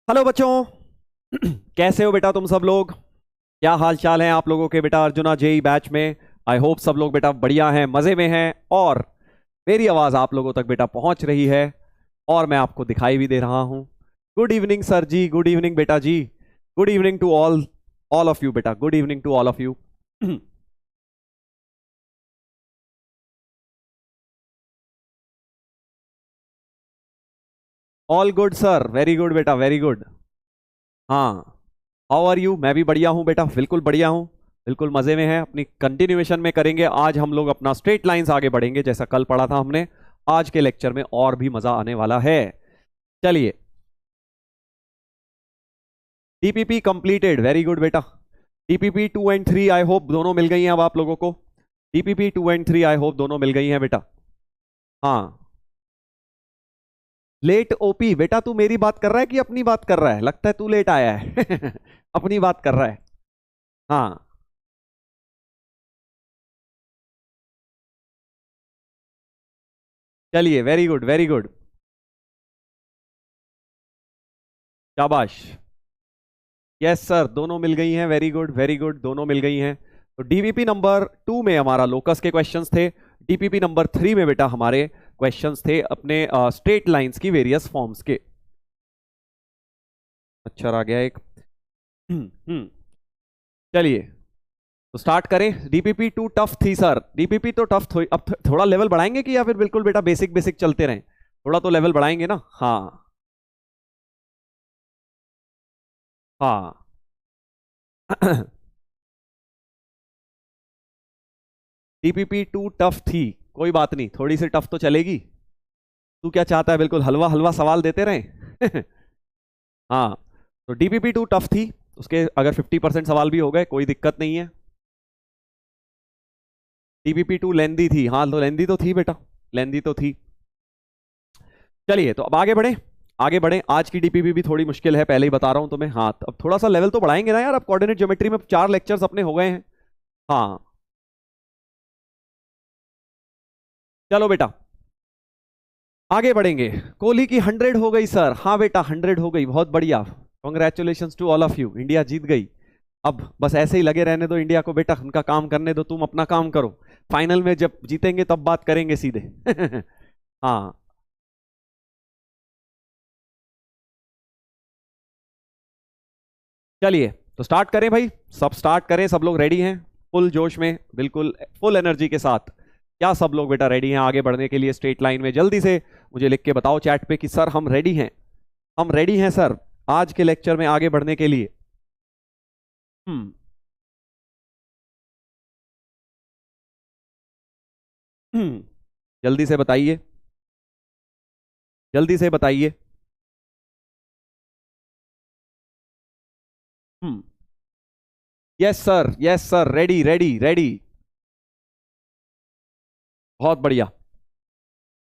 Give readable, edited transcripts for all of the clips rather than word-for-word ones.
Hello बच्चों। कैसे हो बेटा तुम सब लोग? क्या हाल चाल है आप लोगों के बेटा अर्जुना जेई बैच में? आई होप सब लोग बेटा बढ़िया हैं, मजे में हैं, और मेरी आवाज आप लोगों तक बेटा पहुंच रही है और मैं आपको दिखाई भी दे रहा हूं। गुड इवनिंग सर जी, गुड इवनिंग बेटा जी। Good evening to all, all of you बेटा, good evening to all of you. All good sir, very good बेटा, वेरी गुड। हाँ, हाउ आर यू? मैं भी बढ़िया हूँ बेटा, बिल्कुल बढ़िया हूँ, बिल्कुल मजे में है। अपनी कंटिन्यूएशन में करेंगे आज हम लोग अपना स्ट्रेट लाइंस आगे बढ़ेंगे जैसा कल पढ़ा था हमने। आज के लेक्चर में और भी मजा आने वाला है। चलिए, डीपीपी कंप्लीटेड, वेरी गुड बेटा। डीपीपी 2 और 3 आई होप दोनों मिल गई हैं अब आप लोगों को। डीपीपी 2 और 3 आई होप दोनों मिल गई हैं बेटा। हाँ, लेट ओपी बेटा, तू मेरी बात कर रहा है कि अपनी बात कर रहा है? लगता है तू लेट आया है। अपनी बात कर रहा है। हाँ, चलिए, वेरी गुड, वेरी गुड, शाबाश। यस सर, दोनों मिल गई हैं, वेरी गुड वेरी गुड, दोनों मिल गई हैं। तो डीपीपी नंबर 2 में हमारा लोकस के क्वेश्चंस थे। डीपीपी नंबर 3 में बेटा हमारे क्वेश्चंस थे अपने स्ट्रेट लाइंस की वेरियस फॉर्म्स के। अच्छा आ गया एक। हम्म। चलिए, तो स्टार्ट करें। डीपीपी 2 टफ थी सर, डीपीपी तो टफ थी। अब थोड़ा लेवल बढ़ाएंगे कि या फिर बिल्कुल बेटा बेसिक बेसिक चलते रहें? थोड़ा तो लेवल बढ़ाएंगे ना। हाँ हाँ। डीपीपी 2 टफ थी, कोई बात नहीं, थोड़ी सी टफ तो चलेगी। तू क्या चाहता है, बिल्कुल हलवा हलवा सवाल देते रहे? हाँ, तो डीपीपी 2 टफ थी, उसके अगर 50% सवाल भी हो गए कोई दिक्कत नहीं है। डीपीपी 2 लेंदी थी, हाँ तो लेंदी तो थी बेटा, लेंदी तो थी। चलिए, तो अब आगे बढ़े, आगे बढ़े। आज की डीपीपी भी थोड़ी मुश्किल है, पहले ही बता रहा हूं तुम्हें। हाँ, तो अब थोड़ा सा लेवल तो बढ़ाएंगे ना यार, अब कोऑर्डिनेट ज्योमेट्री में 4 लेक्चर्स अपने हो गए हैं। हाँ, चलो बेटा आगे बढ़ेंगे। कोहली की 100 हो गई सर। हाँ बेटा, 100 हो गई, बहुत बढ़िया। Congratulation to all of you, India जीत गई। अब बस ऐसे ही लगे रहने दो इंडिया को बेटा, उनका काम करने दो, तुम अपना काम करो। फाइनल में जब जीतेंगे तब बात करेंगे सीधे। हाँ, चलिए, तो स्टार्ट करें भाई, सब स्टार्ट करें, सब लोग रेडी हैं? फुल जोश में, बिल्कुल फुल एनर्जी के साथ। क्या सब लोग बेटा रेडी हैं आगे बढ़ने के लिए स्ट्रेट लाइन में? जल्दी से मुझे लिख के बताओ चैट पे कि सर हम रेडी हैं, हम रेडी हैं सर आज के लेक्चर में आगे बढ़ने के लिए। हम्म। हम्म, जल्दी से बताइए, जल्दी से बताइए। Hmm. Yes sir, yes sir, ready ready ready. बहुत बढ़िया,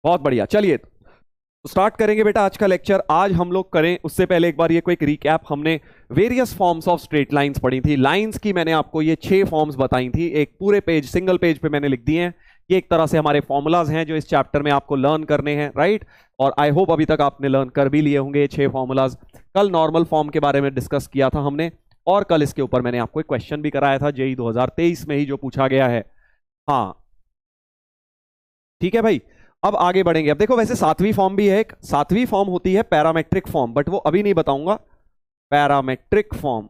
बहुत बढ़िया। चलिए, तो स्टार्ट करेंगे बेटा आज का लेक्चर। आज हम लोग करें उससे पहले एक बार ये क्विक रिकैप। हमने various forms of straight lines पढ़ी थी। लाइंस की मैंने आपको ये 6 फॉर्म्स बताई थी, एक पूरे पेज, सिंगल पेज पे मैंने लिख दिए हैं। ये एक तरह से हमारे फॉर्मूलाज हैं जो इस चैप्टर में आपको लर्न करने हैं, राइट? और आई होप अभी तक आपने लर्न कर भी लिए होंगे ये 6 फॉर्मूलाज। कल नॉर्मल फॉर्म के बारे में डिस्कस किया था हमने, और कल इसके ऊपर मैंने आपको एक क्वेश्चन भी कराया था जेई 2023 में ही जो पूछा गया है। हाँ, ठीक है भाई। अब आगे बढ़ेंगे। अब देखो, वैसे 7वीं फॉर्म भी है, एक 7वीं फॉर्म होती है पैरामेट्रिक फॉर्म, बट वो अभी नहीं बताऊंगा। पैरामेट्रिक फॉर्म,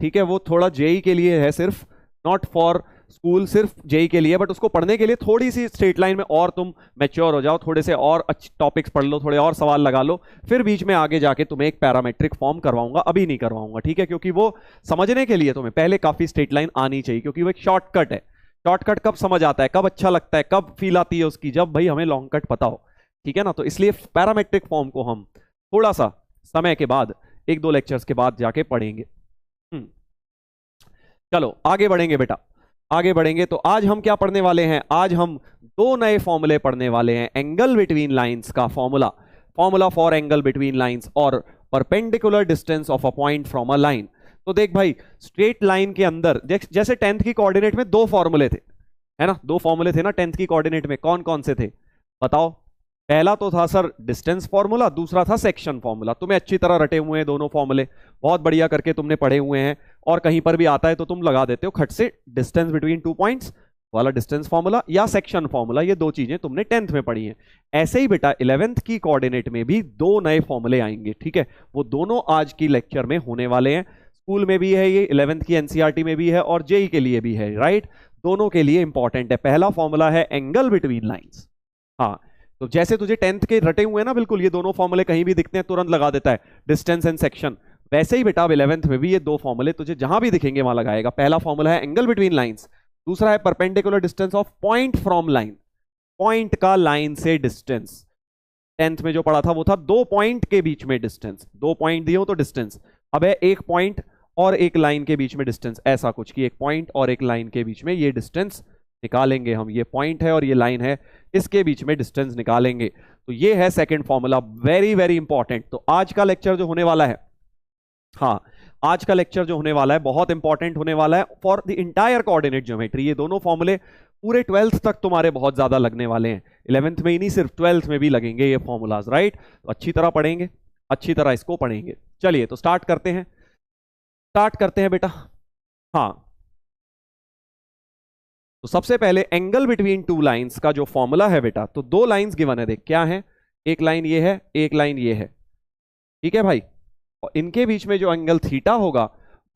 ठीक है, वो थोड़ा जेई के लिए है सिर्फ, नॉट फॉर स्कूल, सिर्फ जेई के लिए। बट उसको पढ़ने के लिए थोड़ी सी स्ट्रेट लाइन में और तुम मैच्योर हो जाओ, थोड़े से और अच्छे टॉपिक्स पढ़ लो, थोड़े और सवाल लगा लो, फिर बीच में आगे जाके तुम्हें एक पैरामेट्रिक फॉर्म करवाऊंगा। अभी नहीं करवाऊंगा, ठीक है? क्योंकि वो समझने के लिए तुम्हें पहले काफी स्ट्रेट लाइन आनी चाहिए, क्योंकि वो एक शॉर्टकट है। शॉर्टकट कब समझ आता है, कब अच्छा लगता है, कब फील आती है उसकी, जब भाई हमें लॉन्ग कट पता हो, ठीक है ना? तो इसलिए पैरामेट्रिक फॉर्म को हम थोड़ा सा समय के बाद, 1-2 लेक्चर्स के बाद जाके पढ़ेंगे। हम्म। चलो आगे बढ़ेंगे बेटा, आगे बढ़ेंगे। तो आज हम क्या पढ़ने वाले हैं? आज हम 2 नए फॉर्मूले पढ़ने वाले हैं। एंगल बिटवीन लाइंस का formula, formula for angle between lines, और perpendicular distance of a point from a line. तो देख भाई, स्ट्रेट लाइन के अंदर जैसे 10th की कोऑर्डिनेट में 2 फॉर्मूले थे, है ना? 2 फॉर्मूले थे ना 10th की कोऑर्डिनेट में, कौन कौन से थे बताओ? पहला तो था सर डिस्टेंस फॉर्मूला, दूसरा था सेक्शन फॉर्मूला। तुम्हें अच्छी तरह रटे हुए हैं दोनों फॉर्मूले, बहुत बढ़िया करके तुमने पढ़े हुए हैं, और कहीं पर भी आता है तो तुम लगा देते हो खट से, डिस्टेंस बिटवीन 2 पॉइंट्स वाला डिस्टेंस फॉर्मूला या सेक्शन फॉर्मूला, ये दो चीजें तुमने 10th में पढ़ी हैं। ऐसे ही बेटा 11th की कोऑर्डिनेट में भी दो नए फॉर्मूले आएंगे, ठीक है, वो दोनों आज की लेक्चर में होने वाले हैं। स्कूल में भी है ये, 11th की एनसीईआरटी में भी है, और जेई के लिए भी है, राइट, दोनों के लिए इंपॉर्टेंट है। पहला फॉर्मूला है एंगल बिटवीन लाइंस। हाँ, तो जैसे तुझे 10th के रटे हुए हैं ना बिल्कुल, ये दोनों फॉर्मूले कहीं भी दिखते हैं तुरंत लगा देता है, डिस्टेंस एंड सेक्शन, वैसे ही बेटा अब 11th में भी ये दो फॉर्मूले तुझे जहां भी दिखेंगे वहां लगाएगा। पहला फॉर्मूला है एंगल बिटवीन लाइंस, दूसरा है perpendicular distance of point from line, point का लाइन से डिस्टेंस। 10th में जो पढ़ा था वो था दो पॉइंट के बीच में डिस्टेंस, दो पॉइंट दिए हो तो डिस्टेंस। अब है एक पॉइंट और एक लाइन के बीच में डिस्टेंस, ऐसा कुछ कि एक पॉइंट और एक लाइन के बीच में ये डिस्टेंस निकालेंगे हम, ये पॉइंट है और ये लाइन है, इसके बीच में डिस्टेंस निकालेंगे। तो ये है second formula, very very important. तो आज का लेक्चर जो होने वाला है, हाँ आज का लेक्चर जो होने वाला है बहुत इंपॉर्टेंट होने वाला है for the entire coordinate geometry. ये दोनों फॉर्मूले पूरे 12th तक तुम्हारे बहुत ज्यादा लगने वाले हैं, 11th में ही नहीं सिर्फ 12th में भी लगेंगे ये फॉर्मूलाज, राइट। तो अच्छी तरह पढ़ेंगे, अच्छी तरह इसको पढ़ेंगे। चलिए तो स्टार्ट करते हैं बेटा। हाँ, तो सबसे पहले एंगल बिटवीन टू लाइंस का जो फॉर्मूला है बेटा, तो दो लाइंस गिवन है, देख क्या है, एक लाइन ये है, एक लाइन ये है, ठीक है भाई, और इनके बीच में जो एंगल थीटा होगा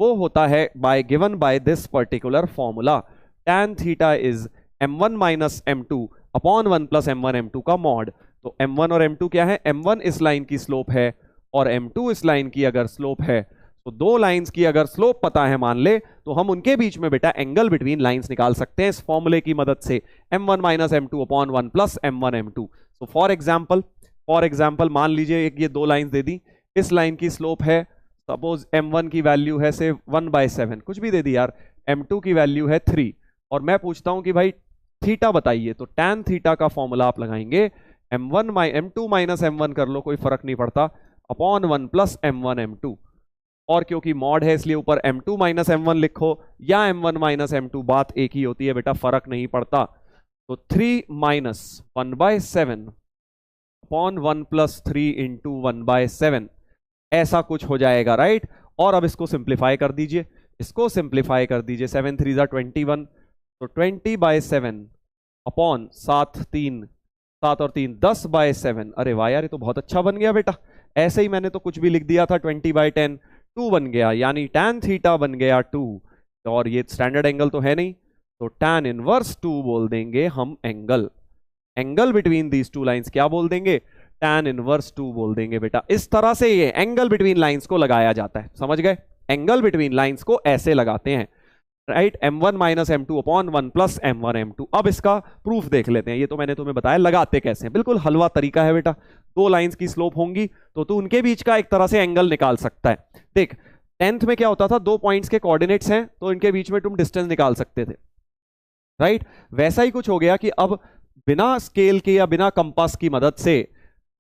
वो होता है given by this particular formula, tan theta is m1 minus m2 upon 1 plus m1 m2 का मॉड। तो m1 और m2 क्या है, m1 इस लाइन की स्लोप है और m2 इस लाइन की अगर स्लोप है, तो दो लाइंस की अगर स्लोप पता है मान ले, तो हम उनके बीच में बेटा एंगल बिटवीन लाइंस निकाल सकते हैं इस फॉर्मूले की मदद से, m1 minus m2 upon 1 plus m1 m2। तो फॉर एग्जाम्पल मान लीजिए एक ये दो लाइंस दे दी, इस लाइन की स्लोप है सपोज m1 की वैल्यू है से 1/7, कुछ भी दे दी यार, m2 की वैल्यू है 3, और मैं पूछता हूं कि भाई थीटा बताइए, तो tan थीटा का फॉर्मूला आप लगाएंगे m2 माइनस m1 कर लो, कोई फर्क नहीं पड़ता, अपॉन 1 प्लस m1 m2, और क्योंकि मॉड है इसलिए ऊपर m2 माइनस m1 लिखो या m1 माइनस m2, बात एक ही होती है बेटा, फर्क नहीं पड़ता। तो 3 माइनस 1/7 अपॉन 1 प्लस 3 इंटू 1/7, ऐसा कुछ हो जाएगा, राइट। और अब इसको सिंप्लीफाई कर दीजिए, 7 3 21, तो 20/7 अपॉन 7 और 3 10/7। अरे वाह यार, ये तो बहुत अच्छा बन गया बेटा, ऐसे ही मैंने तो कुछ भी लिख दिया था, 20/10 2 बन गया, यानी tan थीटा बन गया 2, और ये स्टैंडर्ड एंगल तो है नहीं, तो tan इनवर्स 2 बोल देंगे हम angle between these two lines क्या बोल देंगे, tan इनवर्स 2 बोल देंगे बेटा। इस तरह से ये एंगल बिटवीन लाइंस को लगाया जाता है, समझ गए, एंगल बिटवीन लाइंस को ऐसे लगाते हैं, right, m1 minus m2 upon 1 plus m1 m2। अब इसका प्रूफ देख लेते हैं, ये तो मैंने तुम्हें बताया लगाते कैसे हैं, बिल्कुल हलवा तरीका है बेटा। दो लाइंस की स्लोप होंगी तो तू उनके बीच का एक तरह से एंगल निकाल सकता है। देख 10th में क्या होता था, दो पॉइंट्स के कोऑर्डिनेट्स हैं तो इनके बीच में तुम डिस्टेंस निकाल सकते थे, राइट। वैसा ही कुछ हो गया कि अब बिना स्केल के या बिना कंपास की मदद से,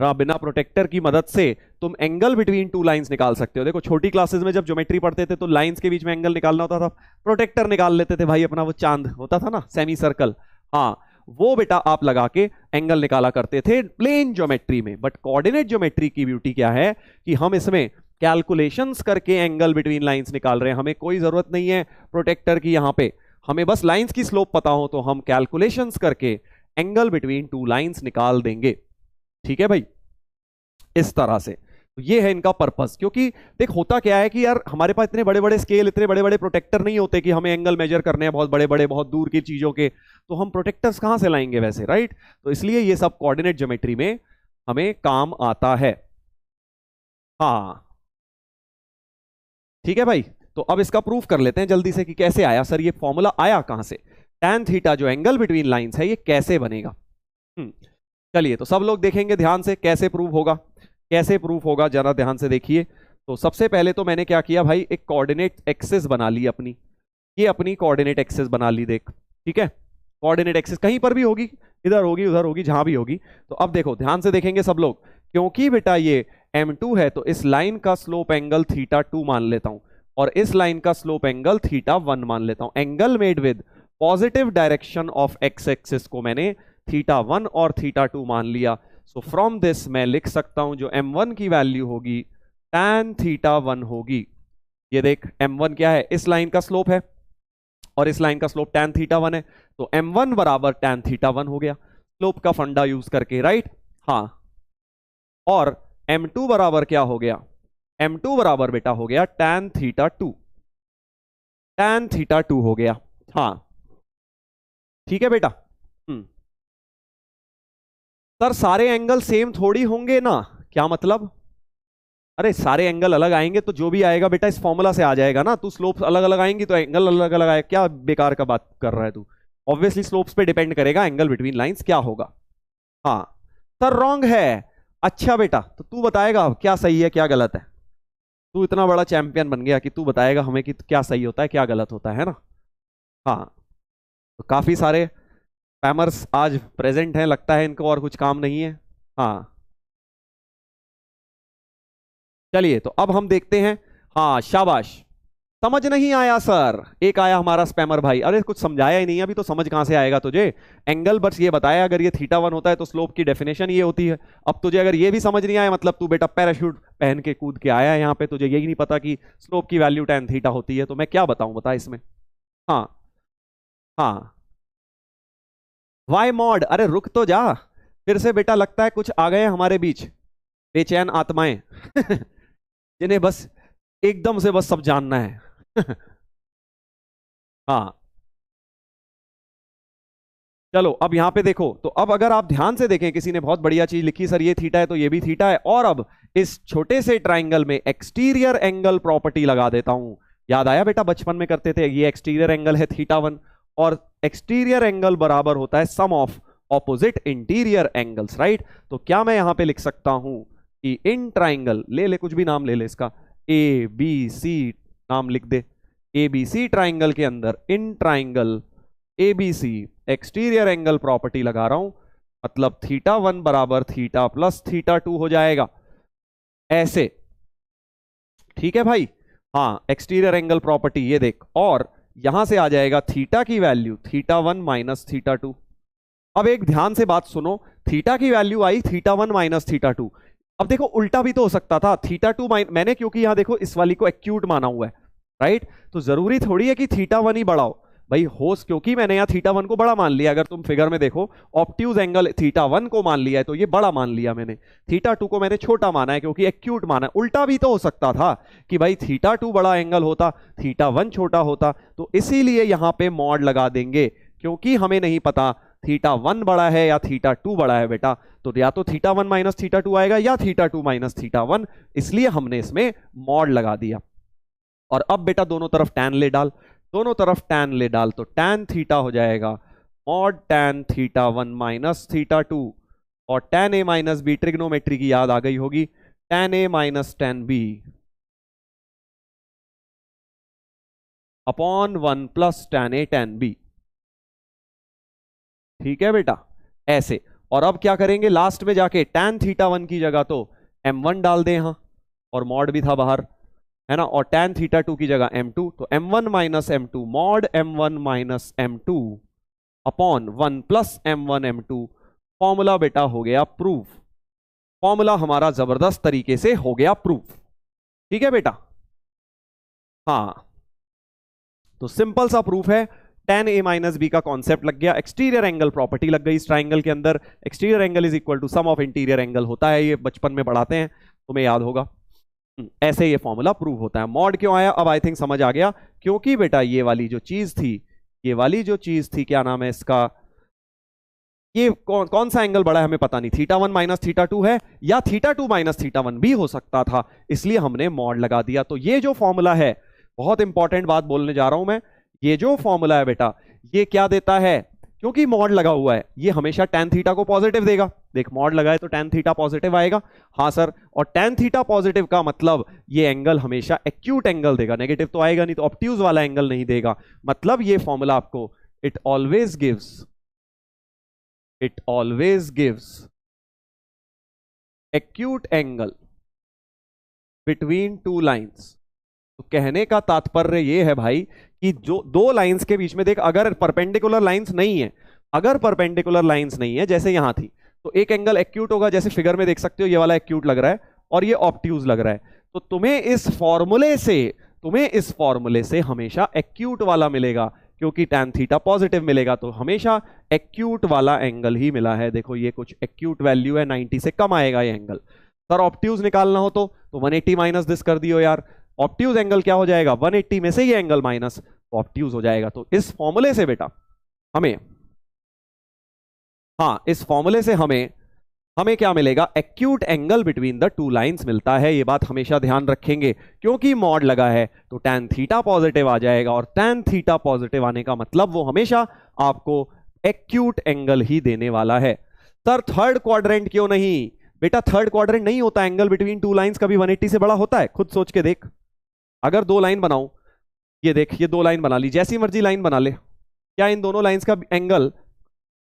बिना प्रोटेक्टर की मदद से तुम एंगल बिटवीन टू लाइंस निकाल सकते हो। देखो छोटी क्लासेस में जब ज्योमेट्री पढ़ते थे तो लाइंस के बीच में एंगल निकालना होता था, प्रोटेक्टर निकाल लेते थे भाई अपना, वो चांद होता था ना सेमी सर्कल, हाँ वो बेटा आप लगा के एंगल निकाला करते थे प्लेन ज्योमेट्री में। बट कोऑर्डिनेट ज्योमेट्री की ब्यूटी क्या है कि हम इसमें कैलकुलेशंस करके एंगल बिटवीन लाइंस निकाल रहे हैं, हमें कोई जरूरत नहीं है प्रोटेक्टर की, यहां पे हमें बस लाइंस की स्लोप पता हो तो हम कैलकुलेशंस करके एंगल बिटवीन टू लाइंस निकाल देंगे, ठीक है भाई, इस तरह से। तो ये है इनका पर्पस, क्योंकि देख होता क्या है कि यार हमारे पास इतने बड़े बड़े स्केल, इतने बड़े बड़े प्रोटेक्टर नहीं होते कि हमें एंगल मेजर करने हैं बहुत बड़े बड़े बहुत दूर की चीजों के, तो हम प्रोटेक्टर्स कहां से लाएंगे वैसे, राइट। तो इसलिए ये सब कोऑर्डिनेट ज्योमेट्री में हमें काम आता है, हाँ ठीक है भाई। तो अब इसका प्रूफ कर लेते हैं जल्दी से कि कैसे आया सर, ये फॉर्मूला आया कहां से, tan थीटा जो एंगल बिटवीन लाइंस है ये कैसे बनेगा। चलिए तो सब लोग देखेंगे ध्यान से कैसे प्रूफ होगा, जरा ध्यान से देखिए। तो सबसे पहले तो मैंने क्या किया भाई, एक कोऑर्डिनेट एक्सिस बना ली अपनी, ये अपनी कोऑर्डिनेट एक्सिस बना ली, देख ठीक है, कोऑर्डिनेट एक्सिस कहीं पर भी होगी, इधर होगी उधर होगी जहां भी होगी। तो अब देखो ध्यान से देखेंगे सब लोग, क्योंकि बेटा ये m2 है तो इस लाइन का स्लोप एंगल θ2 मान लेता हूं और इस लाइन का स्लोप एंगल θ1 मान लेता हूं। Angle made with positive direction of x axis को मैंने θ1 और θ2 मान लिया। सो फ्रॉम दिस मैं लिख सकता हूं जो m1 की वैल्यू होगी tan थीटा 1 होगी। ये देख m1 क्या है, इस लाइन का स्लोप है और इस लाइन का स्लोप tan थीटा 1 है, तो m1 बराबर tan थीटा 1 हो गया स्लोप का फंडा यूज करके, राइट। हाँ, और m2 बराबर क्या हो गया, m2 बराबर बेटा हो गया tan थीटा 2, tan थीटा 2 हो गया। हाँ ठीक है बेटा। सर सारे एंगल सेम थोड़ी होंगे ना, क्या मतलब, अरे सारे एंगल अलग आएंगे तो जो भी आएगा बेटा इस फॉर्मूला से आ जाएगा ना, तू स्लोप अलग अलग आएंगी तो एंगल अलग अलग आएगा, क्या बेकार का बात कर रहा है तू। ऑब्वियसली स्लोप्स पे डिपेंड करेगा एंगल बिटवीन लाइंस क्या होगा। हाँ सर रॉन्ग है। अच्छा बेटा तो तू बताएगा क्या सही है क्या गलत है, तू इतना बड़ा चैंपियन बन गया कि तू बताएगा हमें कि क्या सही होता है क्या गलत होता है ना। हाँ तो काफी सारे स्पैमर्स आज प्रेजेंट हैं, लगता है इनको और कुछ काम नहीं है। हाँ चलिए तो अब हम देखते हैं। हाँ शाबाश, समझ नहीं आया सर, एक आया हमारा स्पैमर भाई, अरे कुछ समझाया ही नहीं, अभी तो समझ कहां से आएगा तुझे, एंगल बस ये बताया अगर ये थीटा 1 होता है तो स्लोप की डेफिनेशन ये होती है। अब तुझे अगर ये भी समझ नहीं आया मतलब तू बेटा पैराशूट पहन के कूद के आया है यहाँ पे, तुझे यही नहीं पता कि स्लोप की वैल्यू tan थीटा होती है, तो मैं क्या बताऊं बता इसमें। हाँ हाँ वाई मॉड, अरे रुक तो जा, फिर से बेटा लगता है कुछ आ गए हमारे बीच बेचैन आत्माएं जिन्हें बस एकदम से बस सब जानना है हाँ चलो अब यहां पे देखो, तो अब अगर आप ध्यान से देखें, किसी ने बहुत बढ़िया चीज लिखी सर ये थीटा है तो ये भी थीटा है, और अब इस छोटे से ट्राइंगल में एक्सटीरियर एंगल प्रॉपर्टी लगा देता हूं। याद आया बेटा बचपन में करते थे, ये एक्सटीरियर एंगल है थीटा 1 और एक्सटीरियर एंगल बराबर होता है sum of opposite interior angles, right. तो क्या मैं यहां पे लिख सकता हूं कि इन ट्राइंगल, ले ले कुछ भी नाम ले ले इसका, ए बी सी नाम लिख दे, ए बी सी ट्राइंगल के अंदर in triangle A B C exterior angle property लगा रहा हूं, मतलब थीटा 1 बराबर थीटा प्लस थीटा 2 हो जाएगा ऐसे, ठीक है भाई। हाँ एक्सटीरियर एंगल प्रॉपर्टी ये देख, और यहां से आ जाएगा थीटा की वैल्यू थीटा 1 माइनस थीटा 2। अब एक ध्यान से बात सुनो, थीटा की वैल्यू आई थीटा 1 माइनस थीटा 2, अब देखो उल्टा भी तो हो सकता था, थीटा 2 मैंने क्योंकि यहां देखो इस वाली को एक्यूट माना हुआ है, राइट, तो जरूरी थोड़ी है कि थीटा 1 ही बढ़ाओ भाई, होस क्योंकि मैंने यहाँ थीटा 1 को बड़ा मान लिया, अगर तुम फिगर में देखो ऑब्ट्यूज एंगल थीटा 1 को मान लिया है तो ये बड़ा मान लिया मैंने, थीटा 2 को मैंने छोटा माना है क्योंकि एक्यूट माना है। उल्टा भी तो हो सकता था कि भाई थीटा 2 बड़ा एंगल होता थीटा 1 छोटा होता, तो इसीलिए यहां पे मॉड लगा देंगे, क्योंकि हमें नहीं पता थीटा 1 बड़ा है या थीटा 2 बड़ा है बेटा, तो या तो थीटा 1 माइनस थीटा 2 आएगा या थीटा 2 माइनस थीटा 1, इसलिए हमने इसमें मॉड लगा दिया। और अब बेटा दोनों तरफ टैन ले डाल, दोनों तरफ टैन ले डाल, तो टैन थीटा हो जाएगा mod tan theta 1 minus theta 2, और tan A minus B, trigonometry की याद आ गई होगी, tan A minus tan B upon 1 plus tan A tan B, ठीक है बेटा ऐसे। और अब क्या करेंगे लास्ट में जाके टैन थीटा 1 की जगह तो m1 डाल दें यहां, और मॉड भी था बाहर है ना, और टैन थीटा 2 की जगह m2, तो m1 minus m2 mod m1 minus m2 upon 1 plus m1 m2, formula बेटा हो गया प्रूफ, फॉर्मूला हमारा जबरदस्त तरीके से हो गया प्रूफ, ठीक है बेटा। हाँ तो सिंपल सा प्रूफ है, tan a माइनस बी का कॉन्सेप्ट लग गया, एक्सटीरियर एंगल प्रॉपर्टी लग गई इस ट्राइंगल के अंदर, exterior angle is equal to sum of interior angle होता है, ये बचपन में पढ़ाते हैं तुम्हें याद होगा, ऐसे ये फॉर्मूला प्रूव होता है। मॉड क्यों आया अब आई थिंक समझ आ गया, क्योंकि बेटा ये वाली जो चीज थी, ये वाली जो चीज थी क्या नाम है इसका, ये कौन सा एंगल बड़ा है हमें पता नहीं, थीटा 1 माइनस थीटा 2 है या थीटा 2 माइनस थीटा 1 भी हो सकता था, इसलिए हमने मॉड लगा दिया। तो ये जो फॉर्मूला है, बहुत इंपॉर्टेंट बात बोलने जा रहा हूं मैं, ये जो फॉर्मूला है बेटा ये क्या देता है, क्योंकि मॉड लगा हुआ है ये हमेशा tan थीटा को पॉजिटिव देगा, देख मॉड लगाए तो tan थीटा पॉजिटिव आएगा, हाँ सर, और tan थीटा पॉजिटिव का मतलब ये एंगल हमेशा एक्यूट एंगल देगा, नेगेटिव तो आएगा नहीं, तो ऑब्ट्यूज वाला एंगल नहीं देगा, मतलब ये फॉर्मूला आपको it always gives acute angle between two lines. तो कहने का तात्पर्य ये है भाई कि जो दो लाइंस के बीच में देख, अगर परपेंडिकुलर लाइंस नहीं है, अगर परपेंडिकुलर लाइंस नहीं है जैसे यहां थी, तो एक एंगल एक्यूट होगा, जैसे फिगर में देख सकते हो ये वाला एक्यूट लग रहा है और ये ऑब्ट्यूज लग रहा है। तो तुम्हें इस फॉर्मूले से हमेशा एक्यूट वाला मिलेगा, क्योंकि tan थीटा पॉजिटिव मिलेगा, तो हमेशा एक्यूट वाला एंगल ही मिला है। देखो ये कुछ एक्यूट वैल्यू है, 90 से कम आएगा ये एंगल। सर ऑब्ट्यूज निकालना हो तो 180 माइनस दिस कर दियो यार। ऑब्ट्यूज एंगल क्या हो जाएगा, 180 में से ये एंगल माइनस, तो ऑब्ट्यूज हो जाएगा। तो इस फॉर्मूले से बेटा हमें, हाँ इस फॉर्मूले से हमें क्या मिलेगा, acute angle between the two lines मिलता है। ये बात हमेशा ध्यान रखेंगे, क्योंकि मॉड लगा है तो tan थीटा पॉजिटिव आ जाएगा, और tan थीटा पॉजिटिव आने का मतलब वो हमेशा आपको एक्यूट एंगल ही देने वाला है। सर थर्ड क्वाड्रेंट क्यों नहीं, बेटा थर्ड क्वाड्रेंट नहीं होता एंगल बिटवीन टू लाइंस, कभी 180 से बड़ा होता है, खुद सोच के देख। अगर दो लाइन बनाऊं, ये देख ये दो लाइन बना ली, जैसी मर्जी लाइन बना ले, क्या इन दोनों लाइंस का एंगल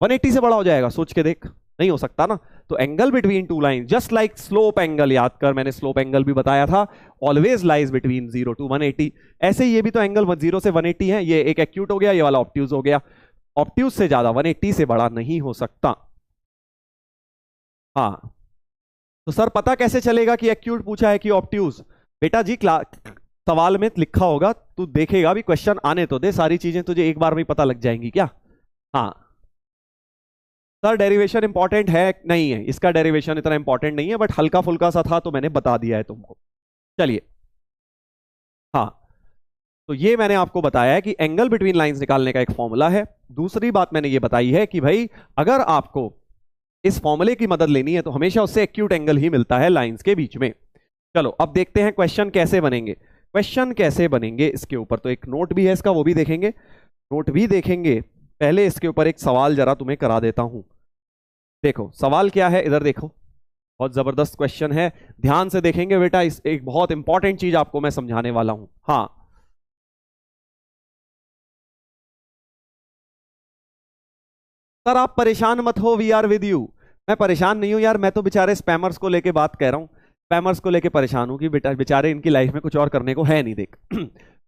180 से बड़ा हो जाएगा, सोच के देख, नहीं हो सकता ना। तो angle between two line just like slope angle, याद कर मैंने स्लोप एंगल भी बताया था, ऑलवेज लाइज बिटवीन 0 to 180। ऐसे ये भी तो एंगल 0 से 180 है, ये एक एक्यूट हो गया, ये वाला ऑब्ट्यूज हो गया। ऑब्ट्यूज से ज्यादा 180 से बड़ा नहीं हो सकता। हाँ तो सर पता कैसे चलेगा कि एक्यूट पूछा है कि ऑब्ट्यूज, बेटा जी सवाल में लिखा होगा, तू देखेगा भी, क्वेश्चन आने तो दे, सारी चीजें तुझे एक बार में ही पता लग जाएंगी क्या। हाँ सर डेरिवेशन इंपॉर्टेंट है नहीं है, इसका डेरिवेशन इतना इंपॉर्टेंट नहीं है, बट हल्का फुल्का सा था तो मैंने बता दिया है तुमको। चलिए हाँ, तो ये मैंने आपको बताया है कि एंगल बिटवीन लाइंस निकालने का एक फॉर्मूला है। दूसरी बात मैंने ये बताई है कि भाई अगर आपको इस फॉर्मूले की मदद लेनी है तो हमेशा उससे एक्यूट एंगल ही मिलता है लाइंस के बीच में। चलो अब देखते हैं क्वेश्चन कैसे बनेंगे। क्वेश्चन कैसे बनेंगे इसके ऊपर तो एक नोट भी है इसका, वो भी देखेंगे, नोट भी देखेंगे। पहले इसके ऊपर एक सवाल जरा तुम्हें करा देता हूं। देखो सवाल क्या है, इधर देखो, बहुत जबरदस्त क्वेश्चन है, ध्यान से देखेंगे बेटा। इस एक बहुत इंपॉर्टेंट चीज आपको मैं समझाने वाला हूं। हाँ सर आप परेशान मत हो, वी आर विद यू। मैं परेशान नहीं हूं यार, मैं तो बेचारे स्पैमर्स को लेके बात कह रहा हूं, स्पैमर्स को लेके परेशान हूं कि बेटा बेचारे इनकी लाइफ में कुछ और करने को है नहीं। देख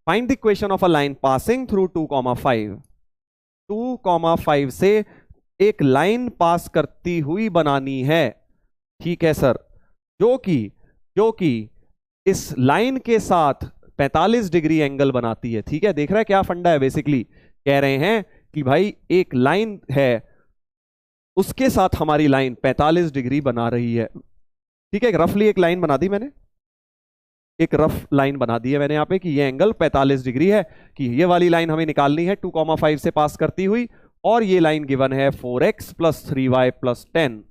find the equation of a line passing through 2,5। 2,5 से एक लाइन पास करती हुई बनानी है, ठीक है सर, जो कि इस लाइन के साथ 45 डिग्री एंगल बनाती है। ठीक है, देख रहा है क्या फंडा है, बेसिकली कह रहे हैं कि भाई एक लाइन है, उसके साथ हमारी लाइन 45 डिग्री बना रही है। ठीक है, रफली एक लाइन बना दी मैंने, एक रफ लाइन बना दी है मैंने यहाँ पे कि ये एंगल 45 डिग्री है, कि ये वाली लाइन हमें निकालनी है 2,5 से पास करती हुई, और ये लाइन गिवन है 4x + 3y + 10।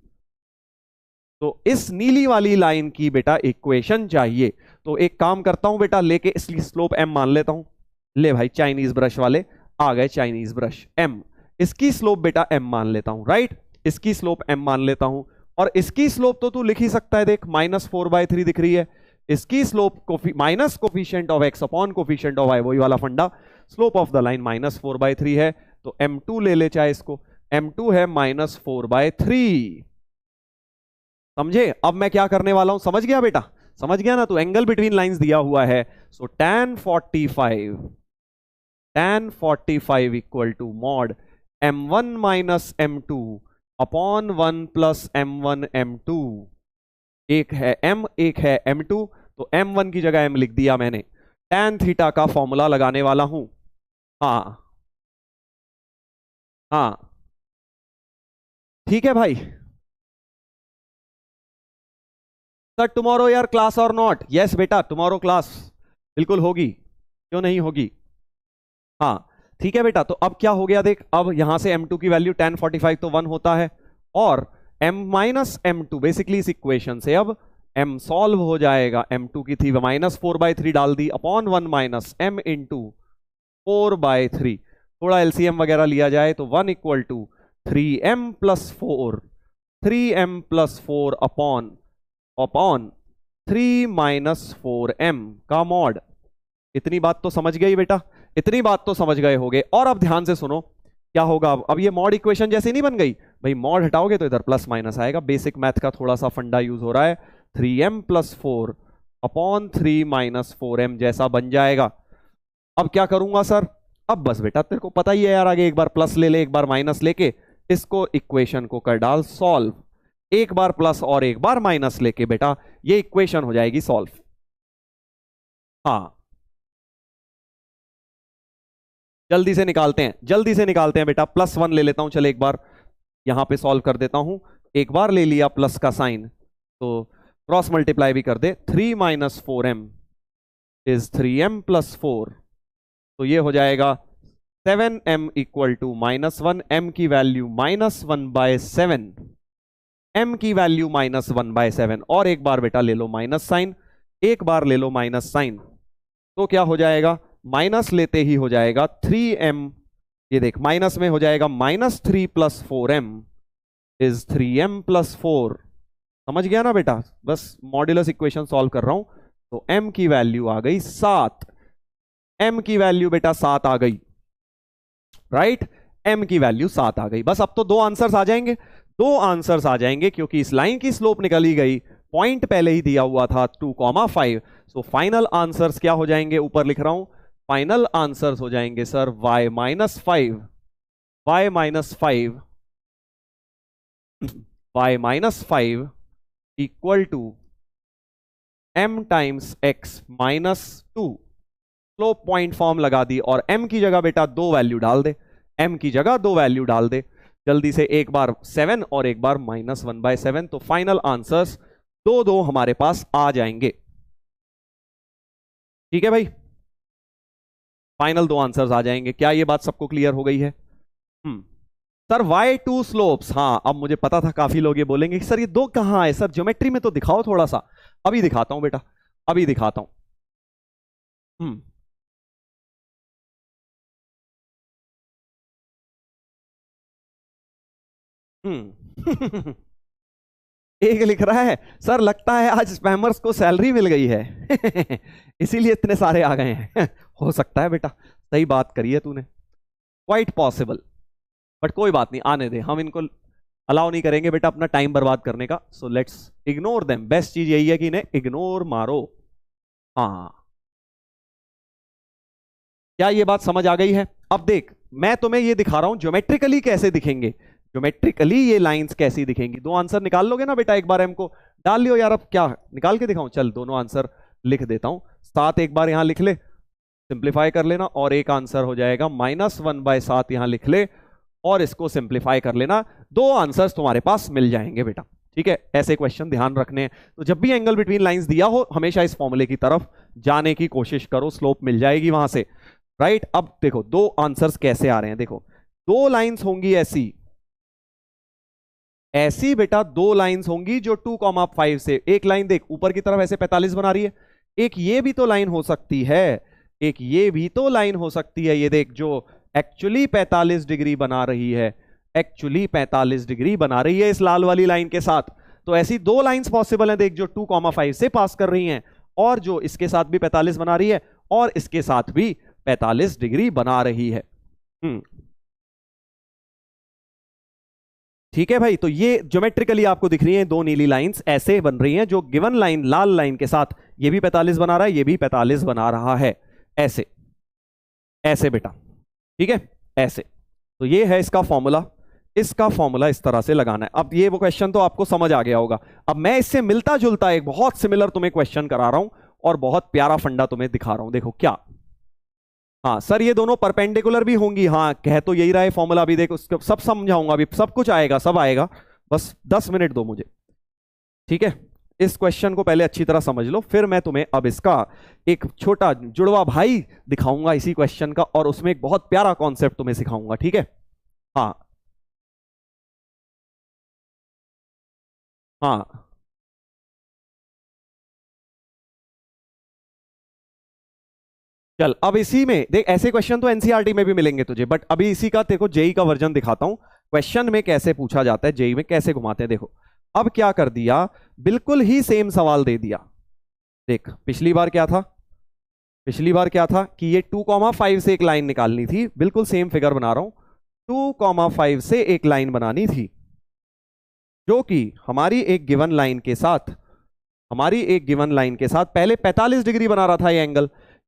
तो इस नीली वाली लाइन की बेटा इक्वेशन चाहिए। तो एक काम करता हूं बेटा, लेके इसकी स्लोप m मान लेता हूं। ले भाई चाइनीज ब्रश वाले आ गए, चाइनीज ब्रश m, इसकी स्लोप बेटा m मान लेता हूं, राइट, इसकी स्लोप m मान लेता हूं। और इसकी स्लोप तो तू लिख ही सकता है, देख -4/3 दिख रही है, इसकी slope minus coefficient of x upon coefficient of y, वही वाला फंडा, स्लोप ऑफ द लाइन -4/3 है, तो m2 ले ले चाहे इसको, m2 है -4/3। समझे? अब मैं क्या करने वाला हूं, समझ गया बेटा, समझ गया ना? तो एंगल बिटवीन लाइंस दिया हुआ है, so tan 45 equal to mod m1 - m2 upon 1 + m1 m2। एक है m, एक है m2, तो m1 की जगह m लिख दिया मैंने। tan थीटा का फॉर्मूला लगाने वाला हूं। हाँ हाँ ठीक है भाई। सर टुमारो यार क्लास और नॉट? यस बेटा टुमारो क्लास बिल्कुल होगी, क्यों नहीं होगी। हाँ ठीक है बेटा, तो अब क्या हो गया देख, अब यहां से m2 की वैल्यू tan 45 तो 1 होता है, और m - m2 बेसिकली इस इक्वेशन से अब m सॉल्व हो जाएगा, m2 की थी -4/3 डाल दी, अपॉन 1 - m × 4/3, थोड़ा LCM वगैरह लिया जाए तो 1 = 3m + 4, 3m + 4 अपॉन 3 - 4m का मॉड। इतनी बात तो समझ गई बेटा, इतनी बात तो समझ गए होगे। और अब ध्यान से सुनो क्या होगा। अब ये मॉड इक्वेशन जैसी नहीं बन गई भाई, मॉड हटाओगे तो इधर प्लस माइनस आएगा, बेसिक मैथ का थोड़ा सा फंडा यूज हो रहा है, 3m + 4 अपॉन 3 - 4m जैसा बन जाएगा। अब क्या करूंगा सर, अब बस बेटा तेरे को पता ही है यार, आगे एक बार प्लस ले ले, एक बार माइनस लेके इसको इक्वेशन को कर डाल सॉल्व। एक बार प्लस और एक बार माइनस लेके बेटा ये इक्वेशन हो जाएगी सॉल्व। हाँ जल्दी से निकालते हैं, जल्दी से निकालते हैं बेटा। +1 ले लेता हूं, चले एक बार यहां पे सॉल्व कर देता हूं। एक बार ले लिया प्लस का साइन तो क्रॉस मल्टीप्लाई भी कर दे। 3 - 4m इज 3m + 4, तो ये हो जाएगा 7m = -1, m की वैल्यू -1/7, m की वैल्यू -1/7। और एक बार बेटा ले लो माइनस साइन, एक बार ले लो माइनस साइन, तो क्या हो जाएगा, माइनस लेते ही हो जाएगा 3m, ये देख माइनस में हो जाएगा -3 + 4m इज 3m + 4। समझ गया ना बेटा, बस मॉड्यूलस इक्वेशन सॉल्व कर रहा हूं। तो m की वैल्यू आ गई 7, m की वैल्यू बेटा 7 आ गई, राइट, m की वैल्यू 7 आ गई। बस अब तो दो आंसर्स आ जाएंगे, दो आंसर्स आ जाएंगे, क्योंकि इस लाइन की स्लोप निकली गई, पॉइंट पहले ही दिया हुआ था 2,5। सो फाइनल आंसर्स क्या हो जाएंगे, ऊपर लिख रहा हूं, फाइनल आंसर्स हो जाएंगे sir y - 5, y - 5, y - 5 equal to m × x - 2। Slope point form लगा दी और m की जगह बेटा दो वैल्यू डाल दे, m की जगह दो वैल्यू डाल दे जल्दी से, एक बार 7 और एक बार -1/7। तो फाइनल आंसर्स दो दो हमारे पास आ जाएंगे। ठीक है भाई, फाइनल दो आंसर्स आ जाएंगे। क्या ये बात सबको क्लियर हो गई है? सर y2 स्लोप्स, हाँ अब मुझे पता था काफी लोग ये बोलेंगे कि सर ये दो कहां है, सर ज्योमेट्री में तो दिखाओ थोड़ा सा। अभी दिखाता हूं बेटा, अभी दिखाता हूं। एक लिख रहा है सर लगता है आज स्पैमर्स को सैलरी मिल गई है इसीलिए इतने सारे आ गए हैं हो सकता है बेटा, सही बात करी है तूने, क्वाइट पॉसिबल, बट कोई बात नहीं, आने दे, हम इनको अलाउ नहीं करेंगे बेटा अपना टाइम बर्बाद करने का। So let's ignore them, best चीज यही है कि इन्हें इग्नोर मारो। हाँ क्या ये बात समझ आ गई है? अब देख मैं तुम्हें ये दिखा रहा हूं ज्योमेट्रिकली कैसे दिखेंगे, ज्योमेट्रिकली ये लाइंस कैसी दिखेंगी। दो आंसर निकाल लोगे ना बेटा, एक बार m को डाल लियो यार। अब क्या निकाल के दिखाऊं, चल दोनों आंसर लिख देता हूं, 7 एक बार यहां लिख ले, सिंप्लीफाई कर लेना, और एक आंसर हो जाएगा -1/7 यहां लिख ले और इसको सिंप्लीफाई कर लेना। दो आंसर्स तुम्हारे पास मिल जाएंगे बेटा। ठीक है, ऐसे क्वेश्चन ध्यान रखने हैं। तो जब भी एंगल बिटवीन लाइंस दिया हो हमेशा इस फॉर्मूले की तरफ जाने की कोशिश करो, स्लोप मिल जाएगी वहां से, राइट। अब देखो दो आंसर्स कैसे आ रहे हैं, देखो दो लाइंस होंगी ऐसी, ऐसी बेटा दो लाइंस होंगी जो 2,5 से, एक लाइन देख ऊपर की तरफ ऐसे 45 बना रही है, एक ये भी तो लाइन हो सकती है, एक ये भी तो लाइन हो सकती है, ये देख जो एक्चुअली 45 डिग्री बना रही है, एक्चुअली 45 डिग्री बना रही है इस लाल वाली लाइन के साथ। तो ऐसी दो लाइंस पॉसिबल हैं देख, जो 2,5 से पास कर रही हैं और जो इसके साथ भी 45 बना रही है और इसके साथ भी 45 डिग्री बना रही है। ठीक है भाई, तो ये ज्योमेट्रिकली आपको दिख रही हैं दो नीली लाइंस ऐसे बन रही हैं, जो गिवन लाइन लाल लाइन के साथ ये भी 45 बना रहा है, ये भी 45 बना रहा है, ऐसे ऐसे बेटा। ठीक है ऐसे, तो ये है इसका फॉर्मूला, इसका फॉर्मूला इस तरह से लगाना है। अब ये वो क्वेश्चन तो आपको समझ आ गया होगा। अब मैं इससे मिलता जुलता एक बहुत सिमिलर तुम्हें क्वेश्चन करा रहा हूं और बहुत प्यारा फंडा तुम्हें दिखा रहा हूं, देखो क्या। हाँ सर ये दोनों परपेंडिकुलर भी होंगी, हाँ कह तो यही रहा है फॉर्मूला, अभी देखो उसको सब समझाऊंगा, अभी सब कुछ आएगा, सब आएगा, बस 10 मिनट दो मुझे। ठीक है, इस क्वेश्चन को पहले अच्छी तरह समझ लो, फिर मैं तुम्हें अब इसका एक छोटा जुड़वा भाई दिखाऊंगा इसी क्वेश्चन का, और उसमें एक बहुत प्यारा कॉन्सेप्ट तुम्हें सिखाऊंगा। ठीक है, हाँ हाँ चल, अब इसी में देख, ऐसे क्वेश्चन तो एनसीईआरटी में भी मिलेंगे तुझे, बट अभी इसी का तेरे को जेई का वर्जन दिखाता हूं, क्वेश्चन में कैसे पूछा जाता है, जेई में कैसे घुमाते हैं। देखो अब क्या कर दिया, बिल्कुल ही सेम सवाल दे दिया। देख पिछली बार क्या था, पिछली बार क्या था कि ये 2,5 से एक लाइन निकालनी थी, बिल्कुल सेम फिगर बना रहा हूं, 2,5 से एक लाइन बनानी थी जो कि हमारी एक गिवन लाइन के साथ, हमारी एक गिवन लाइन के साथ पहले 45 डिग्री बना रहा था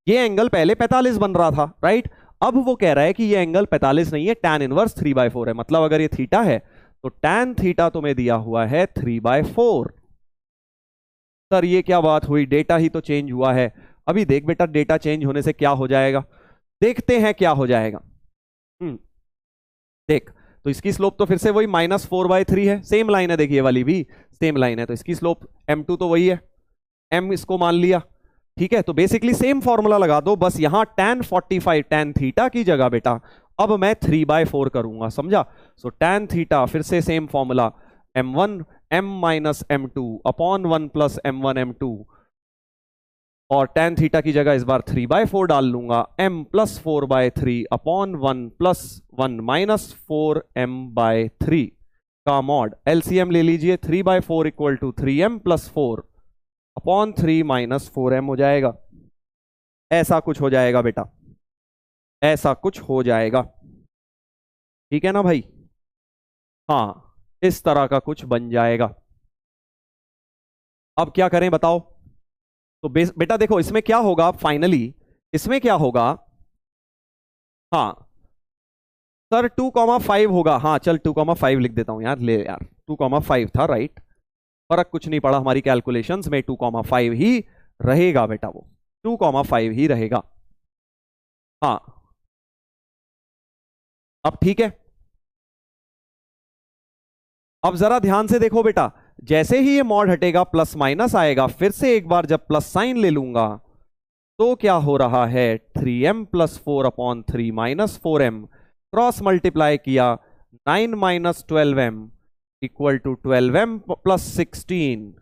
ये एंगल पहले 45 बन रहा था, राइट। अब वो कह रहा है कि ये एंगल 45 नहीं है, tan इनवर्स 3/4 है, मतलब अगर ये थीटा है तो tan थीटा तुम्हें दिया हुआ है 3/4। सर ये क्या बात हुई, डेटा ही तो चेंज हुआ है। अभी देख बेटा, डेटा चेंज होने से क्या हो जाएगा, देखते हैं क्या हो जाएगा। देख, तो इसकी स्लोप तो फिर से वही -4/3 है, सेम लाइन है, देखिए वाली भी सेम लाइन है, तो इसकी स्लोप m2 तो वही है, m इसको मान लिया। ठीक है, तो बेसिकली सेम फॉर्मूला लगा दो, बस यहां tan 45 tan थीटा की जगह बेटा अब मैं 3/4 करूंगा, समझा। सो tan थीटा फिर से same formula, m1 m minus m2 upon 1 plus m1 m2, और tan थीटा की जगह इस बार 3/4 डाल लूंगा, m plus 4/3 upon 1 plus 1 minus 4m/3 का मॉड। एलसीएम ले लीजिए, 3/4 equal to 3m plus 4 upon 3 minus 4m हो जाएगा। ऐसा कुछ हो जाएगा बेटा, ऐसा कुछ हो जाएगा, ठीक है ना भाई। हाँ, इस तरह का कुछ बन जाएगा। अब क्या करें बताओ। तो बेटा देखो, इसमें क्या होगा फाइनली, इसमें क्या होगा, हाँ सर 2,5 होगा, हाँ चल 2,5 लिख देता हूं यार, ले यार 2,5 था राइट, फर्क कुछ नहीं पड़ा हमारी कैलकुलेशंस में, 2,5 ही रहेगा बेटा, वो 2,5 ही रहेगा। हाँ अब ठीक है, अब जरा ध्यान से देखो बेटा, जैसे ही ये मॉड हटेगा प्लस माइनस आएगा, फिर से एक बार जब प्लस साइन ले लूंगा तो क्या हो रहा है, 3m plus 4 upon 3 minus 4m, cross multiply किया 9 minus 12m equal to 12m plus 16,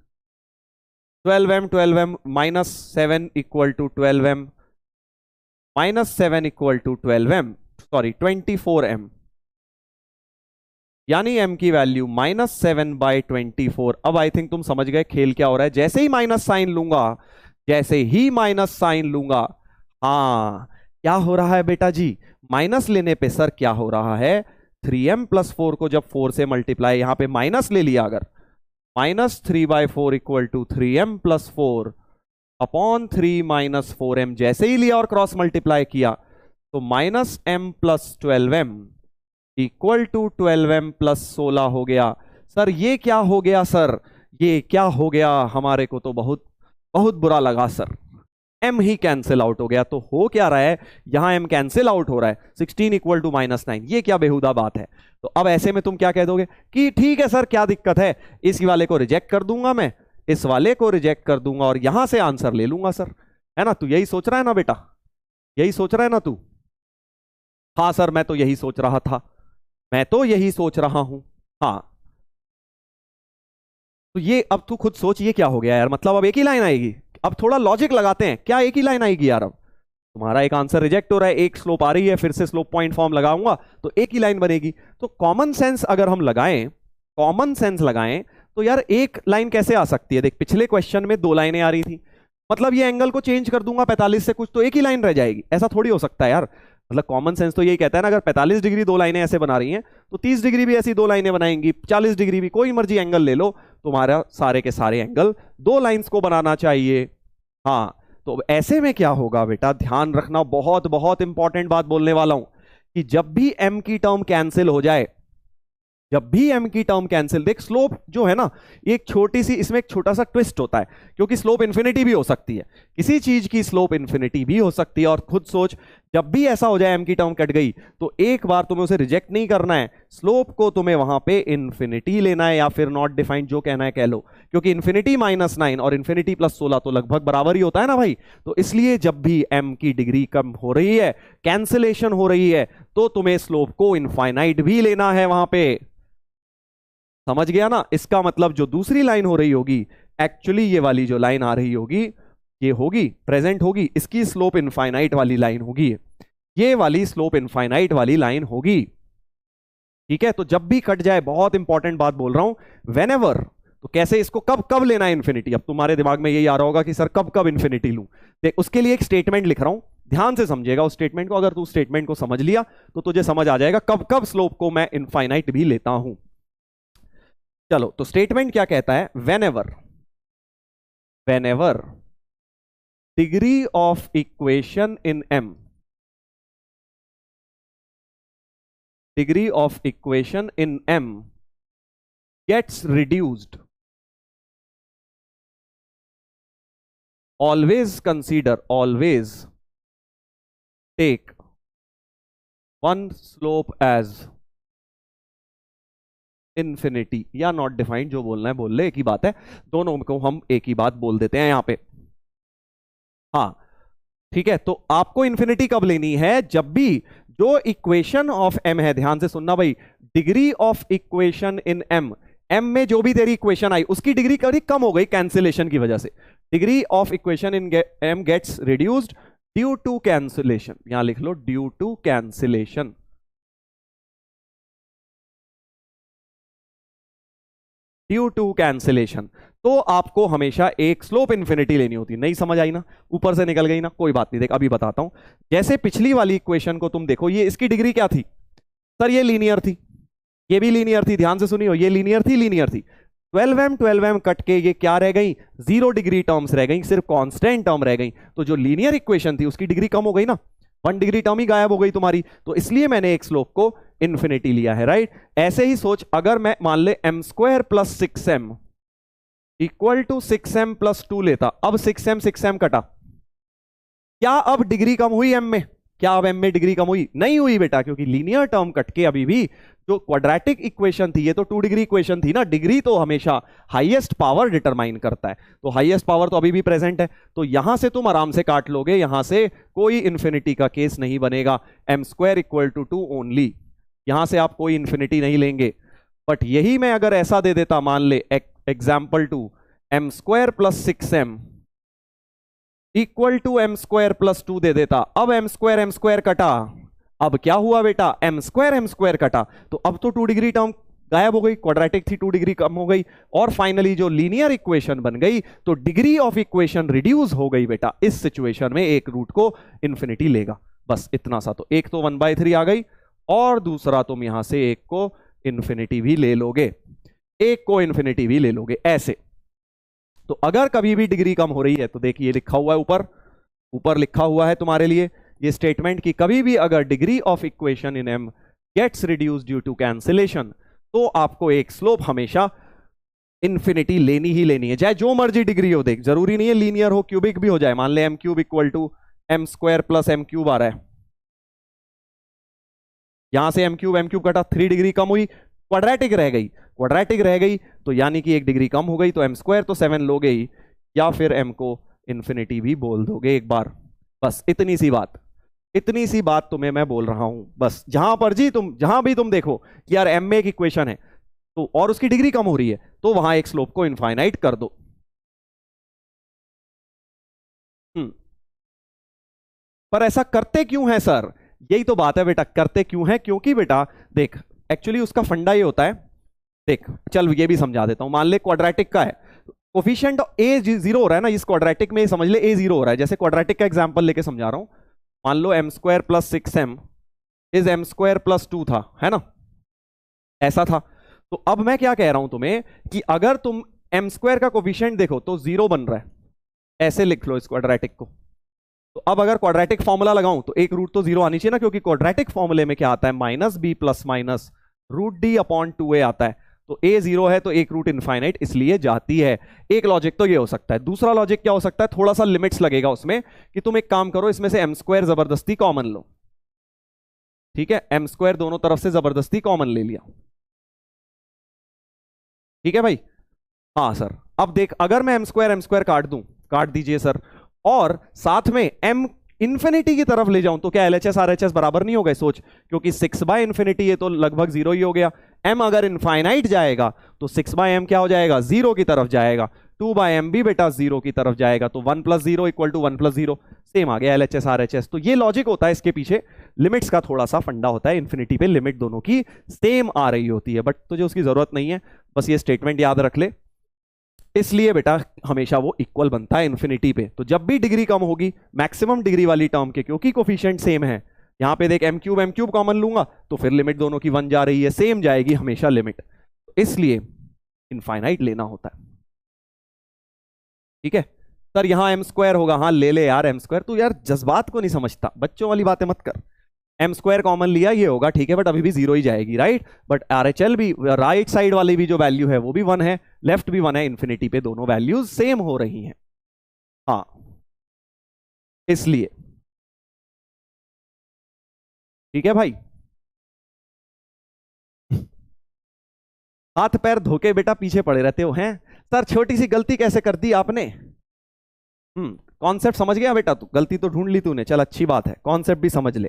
12m minus 7 equal to 12m minus 7 equal to 12m, sorry 24m, यानी m की वैल्यू -7/24। अब आई थिंक तुम समझ गए खेल क्या हो रहा है। जैसे ही माइनस साइन लूंगा, जैसे ही माइनस साइन लूंगा, हाँ क्या हो रहा है बेटा जी, माइनस लेने पे सर क्या हो रहा है, 3m प्लस 4 को जब 4 से मल्टीप्लाई, यहां पे माइनस ले लिया अगर, -3/4 equal to 3m plus 4 upon 3 minus 4m, जैसे ही लिया और क्रॉस मल्टीप्लाई किया तो -m plus 12m equal to 12m plus 16 हो गया। सर ये क्या हो गया, सर ये क्या हो गया, हमारे को तो बहुत बहुत बुरा लगा सर, m ही कैंसिल आउट हो गया। तो हो क्या रहा है, यहां m कैंसिल आउट हो रहा है, 16 इक्वल टू -9, ये क्या बेहुदा बात है। तो अब ऐसे में तुम क्या कह दोगे कि ठीक है सर क्या दिक्कत है, इस वाले को रिजेक्ट कर दूंगा मैं, इस वाले को रिजेक्ट कर दूंगा और यहां से आंसर ले लूंगा सर, है ना। तू यही सोच रहा है ना बेटा, यही सोच रहा है ना तू। हाँ सर मैं तो यही सोच रहा था, मैं तो यही सोच रहा हूं। हाँ तो ये अब तू खुद सोच, ये क्या हो गया यार, मतलब अब एक ही लाइन आएगी। अब थोड़ा लॉजिक लगाते हैं, क्या एक ही लाइन आएगी यार। अब तुम्हारा एक आंसर रिजेक्ट हो रहा है, एक स्लोप आ रही है, फिर से स्लोप पॉइंट फॉर्म लगाऊंगा तो एक ही लाइन बनेगी। तो कॉमन सेंस अगर हम लगाएं, कॉमन सेंस लगाएं तो यार एक लाइन कैसे आ सकती है। देख पिछले क्वेश्चन में 2 लाइनें आ रही थी, मतलब ये एंगल को चेंज कर दूंगा 45 से कुछ, तो एक ही लाइन रह जाएगी, ऐसा थोड़ी हो सकता है यार। मतलब कॉमन सेंस तो यही कहता है ना, अगर 45 डिग्री 2 लाइनें ऐसे बना रही हैं तो 30 डिग्री भी ऐसी 2 लाइनें बनाएंगी, 40 डिग्री भी, कोई मर्जी एंगल ले लो, तुम्हारा सारे के सारे एंगल 2 लाइंस को बनाना चाहिए। हाँ तो ऐसे में क्या होगा बेटा, ध्यान रखना, बहुत बहुत इंपॉर्टेंट बात बोलने वाला हूं, कि जब भी m की टर्म कैंसिल हो जाए, जब भी m की टर्म कैंसिल, देख स्लोप जो है ना, एक छोटी सी, इसमें एक छोटा सा ट्विस्ट होता है, क्योंकि स्लोप इन्फिनिटी भी हो सकती है, किसी चीज की स्लोप इन्फिनिटी भी हो सकती है। और खुद सोच, जब भी ऐसा हो जाए m की टर्म कट गई, तो एक बार तुम्हें उसे रिजेक्ट नहीं करना है, स्लोप को तुम्हें वहां पे इन्फिनिटी लेना है, या फिर नॉट डिफाइंड जो कहना है कह लो, क्योंकि इन्फिनिटी -9 और इन्फिनिटी +16 तो लगभग बराबर ही होता है ना भाई। तो इसलिए जब भी m की डिग्री कम हो रही है, कैंसिलेशन हो रही है, तो तुम्हें स्लोप को इनफाइनाइट भी लेना है वहां पे, समझ गया ना। इसका मतलब जो दूसरी लाइन हो रही होगी, एक्चुअली ये वाली जो लाइन आ रही होगी, ये होगी प्रेजेंट होगी, इसकी स्लोप इनफाइनाइट वाली लाइन होगी, ये वाली स्लोप इनफाइनाइट वाली लाइन होगी, ठीक है। तो जब भी कट जाए, बहुत इंपॉर्टेंट बात बोल रहा हूं, वेनेवर, तो कैसे इसको कब कब लेना है इन्फिनिटी। अब तुम्हारे दिमाग में यही आ रहा होगा कि सर कब कब इन्फिनिटी लूं, देख उसके लिए एक स्टेटमेंट लिख रहा हूं, ध्यान से समझिएगा उस स्टेटमेंट को। अगर तू स्टेटमेंट को समझ लिया तो तुझे समझ आ जाएगा कब कब स्लोप को मैं इनफाइनाइट भी लेता हूं। चलो तो स्टेटमेंट क्या कहता है, whenever, whenever degree of equation in m, degree of equation in m gets reduced, always consider, always take one slope as infinity, या नॉट डिफाइंड, जो बोलना है बोल ले, एक ही बात है, दोनों को हम एक ही बात बोल देते हैं यहां पे। हाँ ठीक है, तो आपको इन्फिनिटी कब लेनी है? जब भी जो इक्वेशन ऑफ एम है, ध्यान से सुनना भाई, degree of equation in M, M में जो भी तेरी इक्वेशन आई उसकी डिग्री कभी कम हो गई कैंसिलेशन की वजह से, degree of equation in M gets reduced due to cancellation, यहां लिख लो due to cancellation. Due to cancellation, तो आपको हमेशा एक स्लोप इन्फिनिटी लेनी होती है। नहीं समझ आई ना, ऊपर से निकल गई ना, कोई बात नहीं, देख अभी बताता हूं। जैसे पिछली वाली इक्वेशन को तुम देखो, ये इसकी डिग्री क्या थी सर? ये लीनियर थी, ये भी लीनियर थी, ध्यान से सुनियो, ये लीनियर थी, लीनियर थी। 12m कट के ये क्या रह गई? 0 डिग्री टर्म्स रह गई, सिर्फ कांस्टेंट टर्म रह गई। तो जो लीनियर इक्वेशन थी उसकी डिग्री कम हो गई ना, 1 डिग्री टर्म ही गायब हो गई तुम्हारी, तो इसलिए मैंने एक स्लोप को इन्फिनिटी लिया है, राइट। ऐसे ही सोच, अगर मैं मान ले m² + 6m equal to 6m + 2 लेता, अब 6m कटा, क्या अब डिग्री कम हुई m में? क्या अब m में डिग्री कम हुई? नहीं हुई बेटा, क्योंकि लीनियर टर्म कट के अभी भी जो क्वाड्रेटिक इक्वेशन थी, ये तो 2 डिग्री इक्वेशन थी ना, डिग्री तो हमेशा हाईएस्ट पावर डिटरमाइन करता है, तो हाईएस्ट पावर तो अभी भी प्रेजेंट है, तो यहां से तुम आराम से काट लोगे, यहां से कोई इन्फिनिटी का केस नहीं बनेगा, m² = 2 ओनली, यहां से आप कोई इन्फिनिटी नहीं लेंगे। बट यही मैं अगर ऐसा दे देता, मान ले example 2, m² + 6m equal to m² + 2 दे देता, अब m² कटा, अब क्या हुआ बेटा? m² कटा, तो अब तो 2 डिग्री टर्म गायब हो गई, क्वाड्रेटिक थी 2 डिग्री कम हो गई, और फाइनली जो लीनियर इक्वेशन बन गई, तो डिग्री ऑफ इक्वेशन रिड्यूस हो गई बेटा। इस सिचुएशन में एक रूट को इन्फिनिटी लेगा, बस इतना सा। तो एक तो 1/3 आ गई, और दूसरा तुम यहां से एक को इन्फिनिटी भी ले लोगे, एक को इन्फिनिटी भी ले लोगे, ऐसे। तो अगर कभी भी डिग्री कम हो रही है, तो देखिए लिखा हुआ है ऊपर लिखा हुआ है तुम्हारे लिए ये स्टेटमेंट की, कभी भी अगर degree of equation in M gets reduced due to cancellation, तो आपको एक स्लोप हमेशा इन्फिनिटी लेनी ही लेनी है, चाहे जो मर्जी डिग्री हो। देख, जरूरी नहीं है लीनियर हो, क्यूबिक भी हो जाए, मान ले m³ equal to m² + m³ आ रहा है, यहां से m³ कटा, 3 डिग्री कम हुई, क्वाड्रेटिक रह गई, तो यानी कि 1 डिग्री कम हो गई, तो m² तो 7 लोगे ही, या फिर m को इन्फिनिटी भी बोल दोगे एक बार, बस इतनी सी बात तुम्हें मैं बोल रहा हूं। बस जहां भी तुम देखो कि यार m में एक इक्वेशन है, तो और उसकी डिग्री कम हो रही है, तो वहां एक स्लोप को इनफाइनाइट कर दो। पर ऐसा करते क्यों है सर? यही तो बात है बेटा, करते क्यों है? क्योंकि बेटा देख, एक्चुअली उसका फंडा ये होता है, देख चल ये भी समझा देता हूं। मान ले क्वाड्रेटिक का है, कोफिशिएंट a 0 हो रहा है ना, इस क्वाड्रेटिक में समझ ले a 0 हो रहा है। जैसे क्वाड्रेटिक का एग्जांपल लेके समझा रहा हूं, मान लो m² + 6m इज m² + 2 था, है ना, ऐसा था। तो अब मैं क्या कह रहा हूं तुम्हें कि अगर तुम m² का कोफिशिएंट देखो तो 0 बन रहा है, ऐसे लिख लो इस क्वाड्रेटिक को। तो अब अगर क्वाड्रेटिक फॉर्मूला लगाऊं तो एक रूट तो 0 आनी चाहिए ना, क्योंकि क्वाड्रेटिक फॉर्मूले में क्या आता है? -b ± √d/2a आता है। तो a 0 है तो एक रूट इनफाइनाइट इसलिए जाती है। एक लॉजिक तो ये हो सकता है। दूसरा लॉजिक क्या हो सकता है? थोड़ा सा लिमिट्स लगेगा उसमें, कि तुम एक काम करो, इसमें से m² जबरदस्ती कॉमन लो, ठीक है, m² दोनों तरफ से जबरदस्ती कॉमन ले लिया, ठीक है भाई। हाँ सर, अब देख, अगर मैं m² काट दूं, काट दीजिए सर, और साथ में m इंफिनिटी की तरफ ले जाऊं, तो क्या LHS RHS बराबर नहीं हो गए? सोच, क्योंकि 6/∞ ये तो लगभग 0 ही हो गया। m अगर इनफाइनाइट जाएगा तो 6/m क्या हो जाएगा? 0 की तरफ जाएगा। 2/m भी बेटा 0 की तरफ जाएगा, तो 1 + 0 = 1 + 0, सेम आ गया LHS RHS। तो ये लॉजिक होता है इसके पीछे, लिमिट्स का थोड़ा सा फंडा होता है, इन्फिनिटी पे लिमिट दोनों की सेम आ रही होती है, बट तुझे उसकी जरूरत नहीं है, बस ये स्टेटमेंट याद रख ले। इसलिए बेटा हमेशा वो इक्वल बनता है इन्फिनिटी पे। तो जब भी डिग्री कम होगी मैक्सिमम डिग्री वाली टर्म के, क्योंकि कोफिशिएंट सेम है, यहां पे देख m³ कॉमन लूंगा तो फिर लिमिट दोनों की 1 जा रही है, सेम जाएगी हमेशा लिमिट, इसलिए इनफाइनाइट लेना होता है, ठीक है। सर यहां m² होगा, हाँ ले ले यार m², तू यार जज्बात को नहीं समझता, बच्चों वाली बातें मत कर। एम स्क्वायर कॉमन लिया ये होगा, ठीक है, बट अभी भी जीरो ही जाएगी, राइट। बट आरएचएल भी, राइट साइड वाली भी जो वैल्यू है वो भी 1 है, लेफ्ट भी 1 है, इन्फिनिटी पे दोनों वैल्यूज सेम हो रही हैं। हाँ, इसलिए ठीक है भाई। हाथ पैर धोके बेटा पीछे पड़े रहते हो हैं सर, छोटी सी गलती कैसे कर दी आपने। कॉन्सेप्ट समझ गया बेटा, तू गलती तो ढूंढ ली तूने, चल अच्छी बात है, कॉन्सेप्ट भी समझ ले।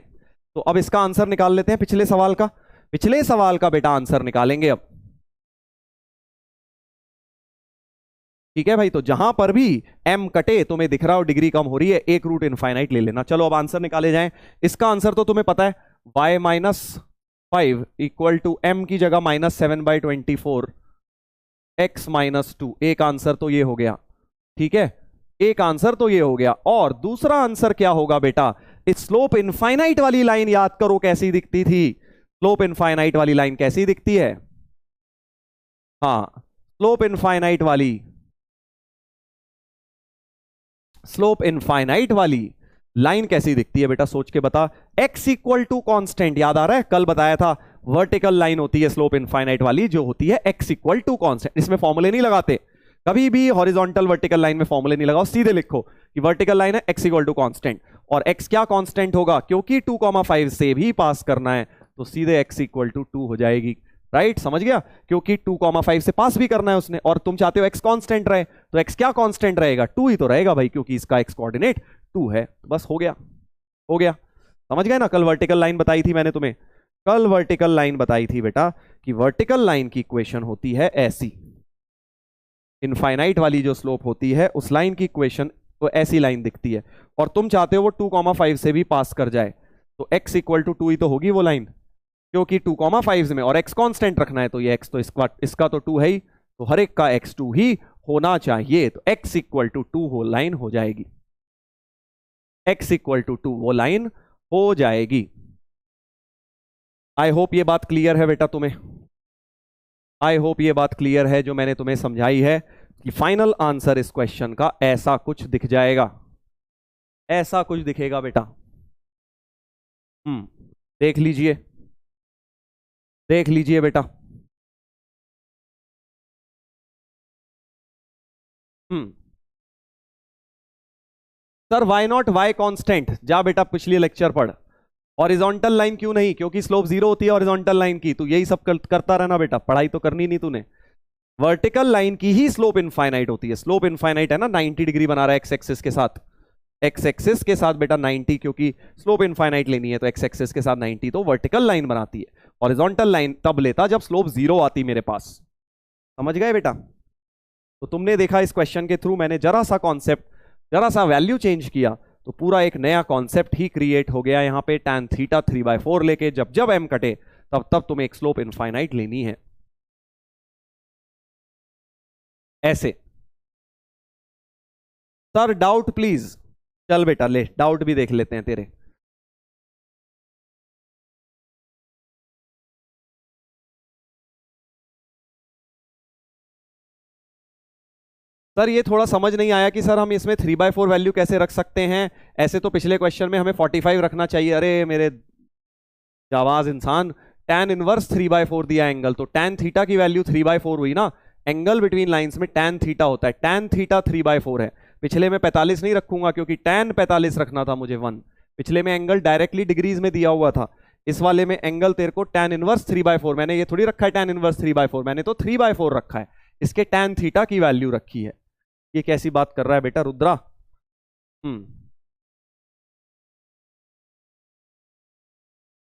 तो अब इसका आंसर निकाल लेते हैं पिछले सवाल का। पिछले सवाल का बेटा आंसर निकालेंगे अब, ठीक है भाई। तो जहां पर भी m कटे तुम्हें दिख रहा हो डिग्री कम हो रही है, एक रूट इनफाइनाइट ले लेना। चलो अब आंसर निकाले जाएं। इसका आंसर तो तुम्हें पता है, y-5 इक्वल टू m की जगह -7/24 x -2। एक आंसर तो ये हो गया, ठीक है, एक आंसर तो ये हो गया। और दूसरा आंसर क्या होगा बेटा, इस स्लोप इनफाइनाइट वाली लाइन याद करो कैसी दिखती थी। स्लोप इनफाइनाइट वाली लाइन कैसी दिखती है, हाँ, स्लोप इनफाइनाइट वाली, स्लोप इनफाइनाइट वाली लाइन कैसी दिखती है बेटा, सोच के बता। x इक्वल टू कॉन्स्टेंट, याद आ रहा है, कल बताया था, वर्टिकल लाइन होती है स्लोप इनफाइनाइट वाली, जो होती है x इक्वल टू कॉन्स्टेंट। इसमें फॉर्मूले नहीं लगाते कभी भी, हॉरिजॉन्टल वर्टिकल लाइन में फॉर्मूले नहीं लगाओ, सीधे लिखो कि वर्टिकल लाइन है x इक्वल टू कॉन्स्टेंट। और x क्या कॉन्स्टेंट होगा, क्योंकि 2,5 से भी पास करना है, तो सीधे x इक्वल टू 2 हो जाएगी, राइट, समझ गया, क्योंकि 2,5 से पास भी करना है उसने, और तुम चाहते हो x कांस्टेंट रहे, तो x क्या कांस्टेंट रहेगा, 2 ही तो रहेगा भाई, क्योंकि इसका x कोऑर्डिनेट 2 है। तो बस हो गया, हो गया, समझ गए ना। कल वर्टिकल लाइन बताई थी मैंने तुम्हें, कल वर्टिकल लाइन बताई थी बेटा, कि वर्टिकल लाइन की इक्वेशन होती है ऐसी, इनफाइनाइट वाली जो स्लोप होती है उस लाइन की इक्वेशन तो ऐसी लाइन दिखती है, और तुम चाहते हो वो 2,5 से भी पास कर जाए, तो x इक्वल टू 2 ही तो होगी वो लाइन, क्योंकि 2,5 में, और x कांस्टेंट रखना है, तो ये x तो इसका तो 2 है ही, तो हर एक का x 2 ही होना चाहिए, तो x इक्वल टू 2 वो लाइन हो जाएगी, x इक्वल टू 2 वो लाइन हो जाएगी। आई होप ये बात क्लियर है बेटा तुम्हें, आई होप ये बात क्लियर है जो मैंने तुम्हें समझाई है, कि फाइनल आंसर इस क्वेश्चन का ऐसा कुछ दिख जाएगा, ऐसा कुछ दिखेगा बेटा। देख लीजिए, देख लीजिए बेटा। Sir why not Y constant, जा बेटा पिछली लेक्चर पढ़। हॉरिजॉन्टल लाइन क्यों नहीं, क्योंकि स्लोप 0 होती है हॉरिजॉन्टल लाइन की, तो यही सब करता रहना बेटा, पढ़ाई तो करनी नहीं तूने। वर्टिकल लाइन की ही स्लोप इनफाइनाइट होती है, स्लोप इनफाइनाइट है ना, 90 डिग्री बना रहा है एक्स एक्सिस के साथ, एक्स एक्सिस के साथ बेटा 90, क्योंकि स्लोप इनफाइनाइट लेनी है तो एक्स एक्सिस के साथ 90, तो वर्टिकल लाइन बनाती है। हॉरिजॉन्टल लाइन तब लेता जब स्लोप 0 आती मेरे पास, समझ गए बेटा। तो तुमने देखा इस क्वेश्चन के थ्रू मैंने जरा सा कॉन्सेप्ट, जरा सा वैल्यू चेंज किया, तो पूरा एक नया कॉन्सेप्ट ही क्रिएट हो गया यहाँ पे। tan थीटा 3/4 लेके जब जब m कटे तब तब तुम्हें एक स्लोप इनफाइनाइट लेनी है, ऐसे। सर डाउट प्लीज, चल बेटा ले डाउट भी देख लेते हैं तेरे। सर ये थोड़ा समझ नहीं आया कि सर हम इसमें 3/4 वैल्यू कैसे रख सकते हैं, ऐसे तो पिछले क्वेश्चन में हमें 45 रखना चाहिए। अरे मेरे जावाज इंसान, tan इनवर्स 3/4 दिया एंगल, तो tan थीटा की वैल्यू 3/4 हुई ना, एंगल बिटवीन लाइंस में tan थीटा होता है, tan थीटा 3/4 है। पिछले में 45 नहीं रखूंगा क्योंकि tan 45 रखना था मुझे 1, पिछले में एंगल डायरेक्टली डिग्रीज में दिया हुआ था, इस वाले में एंगल तेरे को tan इनवर्स 3/4, मैंने ये थोड़ी रखा है tan इनवर्स 3/4, मैंने तो 3/4 रखा है, इसके tan थीटा की वैल्यू रखी है। ये कैसी बात कर रहा है बेटा रुद्रा।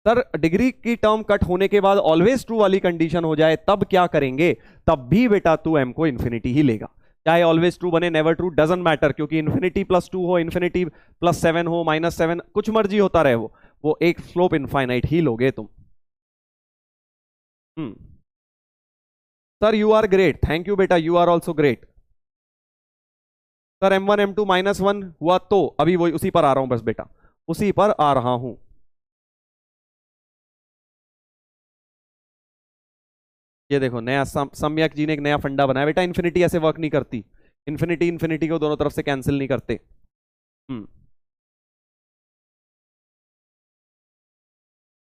सर डिग्री की टर्म कट होने के बाद ऑलवेज ट्रू वाली कंडीशन हो जाए तब क्या करेंगे, तब भी बेटा तू m को इन्फिनिटी ही लेगा, चाहे ऑलवेज ट्रू बने नेवर ट्रू डजंट मैटर, क्योंकि इन्फिनिटी +2 हो, इन्फिनिटी +7 हो, -7, कुछ मर्जी होता रहे, वो एक स्लोप इनफाइनाइट ही लोगे तुम। Sir you are great, thank you बेटा, you are also great. Sir m1 m2 -1 हुआ, तो अभी वही उसी पर आ रहा हूं बस बेटा, उसी पर आ रहा हूं। ये देखो नया सम्यक जी ने एक नया फंडा बनाया बेटा, इन्फिनिटी ऐसे वर्क नहीं करती, इन्फिनिटी इन्फिनिटी को दोनों तरफ से कैंसिल नहीं करते।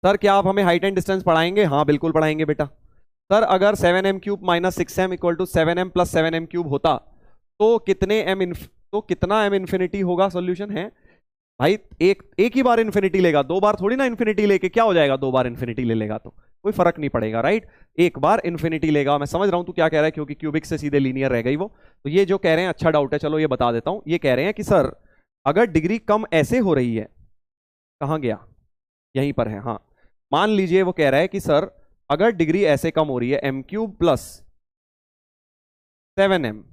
सर क्या आप हमें हाइट एंड डिस्टेंस पढ़ाएंगे? हाँ बिल्कुल पढ़ाएंगे बेटा। सर अगर 7m³ minus 6m equal to 7m plus 7m³ होता तो कितना m इंफिनिटी होगा? सॉल्यूशन है भाई, एक ही बार इंफिनिटी लेगा, दो बार थोड़ी ना इंफिनिटी लेके क्या हो जाएगा, दो बार इंफिनिटी ले लेगा तो कोई फर्क नहीं पड़ेगा, राइट। एक बार इंफिनिटी लेगा। मैं समझ रहा हूं तू क्या कह रहा है, क्योंकि क्यूबिक से सीधे लीनियर रह गई वो। तो ये जो कह रहे हैं अच्छा डाउट है, चलो ये बता देता हूं। ये कह रहे हैं कि सर अगर डिग्री कम ऐसे हो रही है, कहां गया, यहीं पर है, हाँ। मान लीजिए वो कह रहा है कि सर अगर डिग्री ऐसे कम हो रही है, m³ plus 7m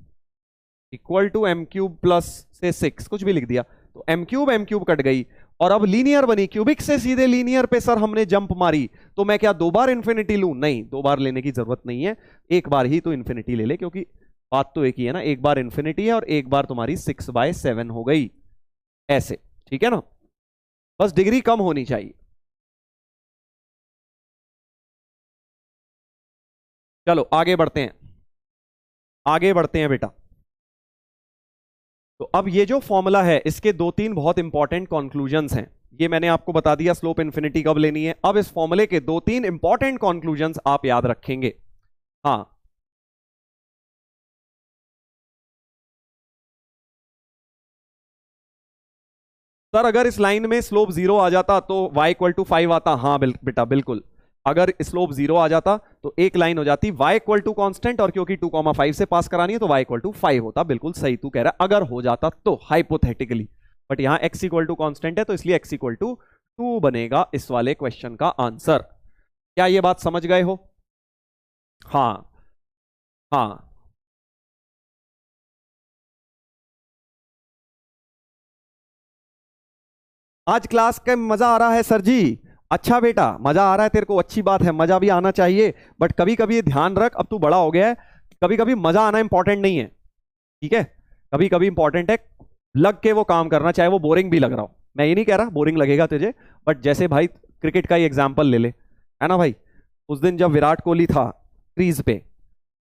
equal to m³ plus से 6, कुछ भी लिख दिया, तो m³ कट गई और अब लीनियर बनी, क्यूबिक से सीधे लीनियर पे सर हमने जंप मारी, तो मैं क्या दो बार इंफिनिटी लूं? नहीं, दो बार लेने की जरूरत नहीं है, एक बार ही तो इंफिनिटी ले ले, क्योंकि बात तो एक ही है ना, एक बार इंफिनिटी है और एक बार तुम्हारी 6/7 हो गई, ऐसे, ठीक है ना। बस डिग्री कम होनी चाहिए। चलो आगे बढ़ते हैं, आगे बढ़ते हैं बेटा। तो अब ये जो फॉर्मूला है इसके दो तीन बहुत इंपॉर्टेंट कंक्लूजन्स हैं। ये मैंने आपको बता दिया स्लोप इन्फिनिटी कब लेनी है। अब इस फॉर्मूले के दो तीन इंपॉर्टेंट कंक्लूजन्स आप याद रखेंगे। हाँ, सर अगर इस लाइन में स्लोप 0 आ जाता तो y इक्वल टू 5 आता। हाँ बेटा बिल्कुल, अगर स्लोप 0 आ जाता तो एक लाइन हो जाती y इक्वल टू कॉन्स्टेंट, और क्योंकि 2,5 से पास करानी है तो y इक्वल टू 5 होता। बिल्कुल सही तू कह रहा है, अगर हो जाता तो, हाइपोथेटिकली। बट यहां x इक्वल टू कॉन्स्टेंट है तो इसलिए x इक्वल टू 2 बनेगा इस वाले क्वेश्चन का आंसर। क्या ये बात समझ गए हो? हाँ हाँ, आज क्लास का मजा आ रहा है सर जी? अच्छा बेटा, मजा आ रहा है तेरे को, अच्छी बात है, मजा भी आना चाहिए। बट कभी कभी ध्यान रख, अब तू बड़ा हो गया है, कभी कभी मजा आना इंपॉर्टेंट नहीं है, ठीक है। कभी कभी इंपॉर्टेंट है लग के वो काम करना, चाहे वो बोरिंग भी लग रहा हो। मैं ये नहीं कह रहा बोरिंग लगेगा तुझे, बट जैसे भाई क्रिकेट का ही एग्जाम्पल ले ले, है ना भाई। उस दिन जब विराट कोहली था क्रीज पे,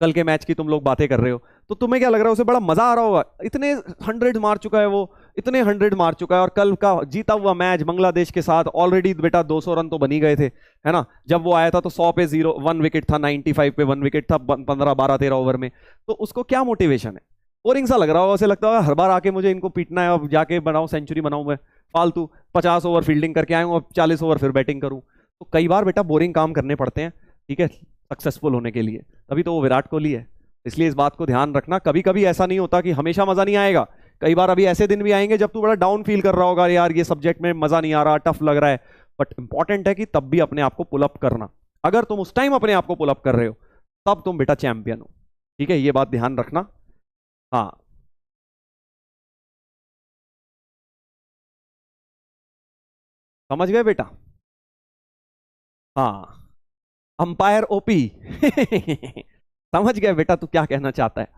कल के मैच की तुम लोग बातें कर रहे हो, तो तुम्हें क्या लग रहा है, उसे बड़ा मजा आ रहा होगा, इतने 100 मार चुका है वो, इतने 100 मार चुका है, और कल का जीता हुआ मैच बांग्लादेश के साथ ऑलरेडी बेटा 200 रन तो बनी गए थे, है ना। जब वो आया था तो 100 पे 0 1 विकेट था, 95 पे 1 विकेट था 15 12 13 ओवर में। तो उसको क्या मोटिवेशन है? बोरिंग सा लग रहा होगा, उसे लगता होगा हर बार आके मुझे इनको पीटना है, अब जाके बनाऊं सेंचुरी बनाऊं, मैं फालतू 50 ओवर फील्डिंग करके आऊं, अब 40 ओवर फिर बैटिंग करूं। तो कई बार बेटा बोरिंग काम करने पड़ते हैं, ठीक है, सक्सेसफुल होने के लिए। तभी तो वो विराट कोहली है। इसलिए इस बात को ध्यान रखना, कभी कभी ऐसा नहीं होता कि हमेशा मजा नहीं आएगा। कई बार अभी ऐसे दिन भी आएंगे जब तू बड़ा डाउन फील कर रहा होगा, यार ये सब्जेक्ट में मजा नहीं आ रहा, टफ लग रहा है। बट इंपॉर्टेंट है कि तब भी अपने आप को पुल अप करना। अगर तुम उस टाइम अपने आप को पुल अप कर रहे हो तब तुम बेटा चैंपियन हो, ठीक है, ये बात ध्यान रखना। हाँ, समझ गए बेटा? हाँ, अंपायर ओपी समझ गया बेटा तू क्या कहना चाहता है?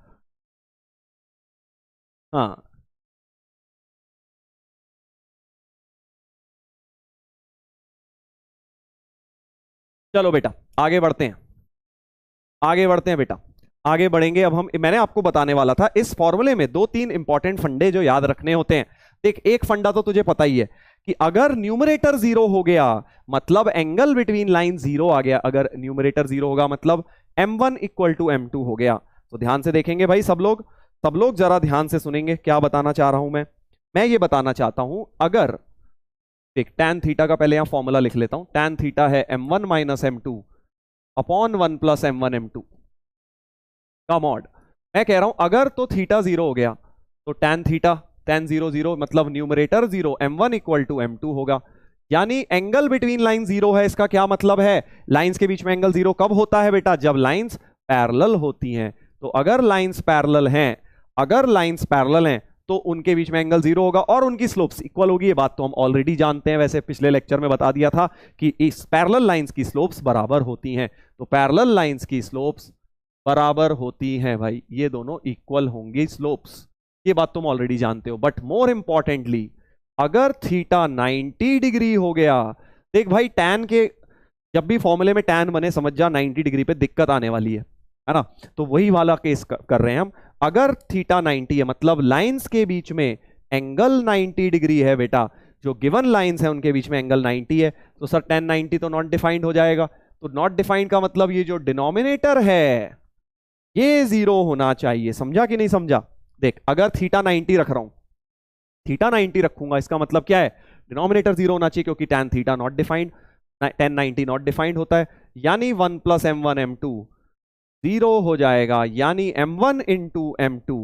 हाँ, चलो बेटा आगे बढ़ते हैं, आगे बढ़ते हैं बेटा, आगे बढ़ेंगे। अब हम, मैंने आपको बताने वाला था इस फॉर्मूले में दो तीन इंपॉर्टेंट फंडे जो याद रखने होते हैं। देख, एक फंडा तो तुझे पता ही है कि अगर न्यूमरेटर 0 हो गया मतलब एंगल बिटवीन लाइन 0 आ गया। अगर न्यूमरेटर 0 होगा मतलब m1 इक्वल टू m2 हो गया। तो ध्यान से देखेंगे भाई सब लोग जरा ध्यान से सुनेंगे क्या बताना चाह रहा हूं मैं ये बताना चाहता हूं, अगर देख tan थीटा का पहले यहां फॉर्मूला लिख लेता हूं। tan थीटा है m1 minus m2 upon 1 plus m1 m2 का मॉड। मैं कह रहा हूं अगर तो थीटा 0 हो गया तो tan थीटा tan 0 0 मतलब numerator 0 m1 equal to m2 होगा। यानी एंगल बिटवीन लाइन 0 है। इसका क्या मतलब है? लाइंस के बीच में एंगल 0 कब होता है बेटा? जब लाइंस पैरेलल होती हैं। तो अगर लाइंस पैरेलल हैं, अगर लाइंस पैरेलल हैं तो उनके बीच में एंगल 0 होगा और उनकी स्लोप्स इक्वल होगी। ये बात तो हम ऑलरेडी जानते हैं, वैसे पिछले लेक्चर में बता दिया था कि इस पैरेलल लाइंस की स्लोप्स बराबर होती हैं। तो पैरेलल लाइंस की स्लोप्स बराबर होती हैं भाई, ये दोनों इक्वल होंगी स्लोप्स। ये बात तुम ऑलरेडी जानते हो। बट मोर इंपॉर्टेंटली अगर थीटा 90 डिग्री हो गया, देख भाई टैन के जब भी फॉर्मूले में टैन बने समझ जा 90 डिग्री पे दिक्कत आने वाली है ना। तो वही वाला केस कर रहे हैं हम। अगर थीटा 90 है मतलब लाइंस के बीच में एंगल 90 डिग्री है बेटा, जो गिवन लाइंस है उनके बीच में एंगल 90 है, तो सर tan 90 तो नॉट डिफाइंड हो जाएगा। तो नॉट डिफाइंड का मतलब ये जो डिनोमिनेटर है ये 0 होना चाहिए। समझा कि नहीं समझा? देख, अगर थीटा 90 रख रहा हूं, थीटा 90 रखूंगा, इसका मतलब क्या है? डिनोमिनेटर 0 होना चाहिए, क्योंकि tan theta naught defined, tan 90 not defined होता है। यानी 1 + m1 m2 0 हो जाएगा, यानी m1 × m2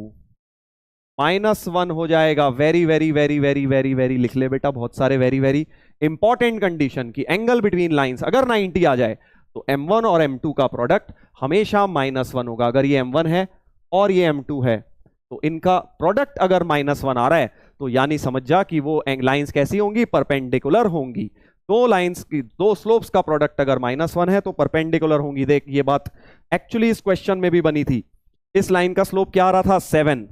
-1 हो जाएगा। Very very very very very very लिख ले बेटा, बहुत सारे वेरी वेरी इंपॉर्टेंट कंडीशन की एंगल बिटवीन लाइंस अगर 90 आ जाए तो m1 और m2 का प्रोडक्ट हमेशा -1 होगा। अगर ये m1 है और ये m2 है तो इनका प्रोडक्ट अगर -1 आ रहा है तो यानी समझ जा कि वो लाइंस कैसी होंगी? परपेंडिकुलर होंगी। दो लाइंस की दो स्लोप्स का प्रोडक्ट अगर -1 है तो परपेंडिकुलर होंगी। देख, ये बात एक्चुअली इस क्वेश्चन में भी बनी थी। इस लाइन का स्लोप क्या आ रहा था? 7।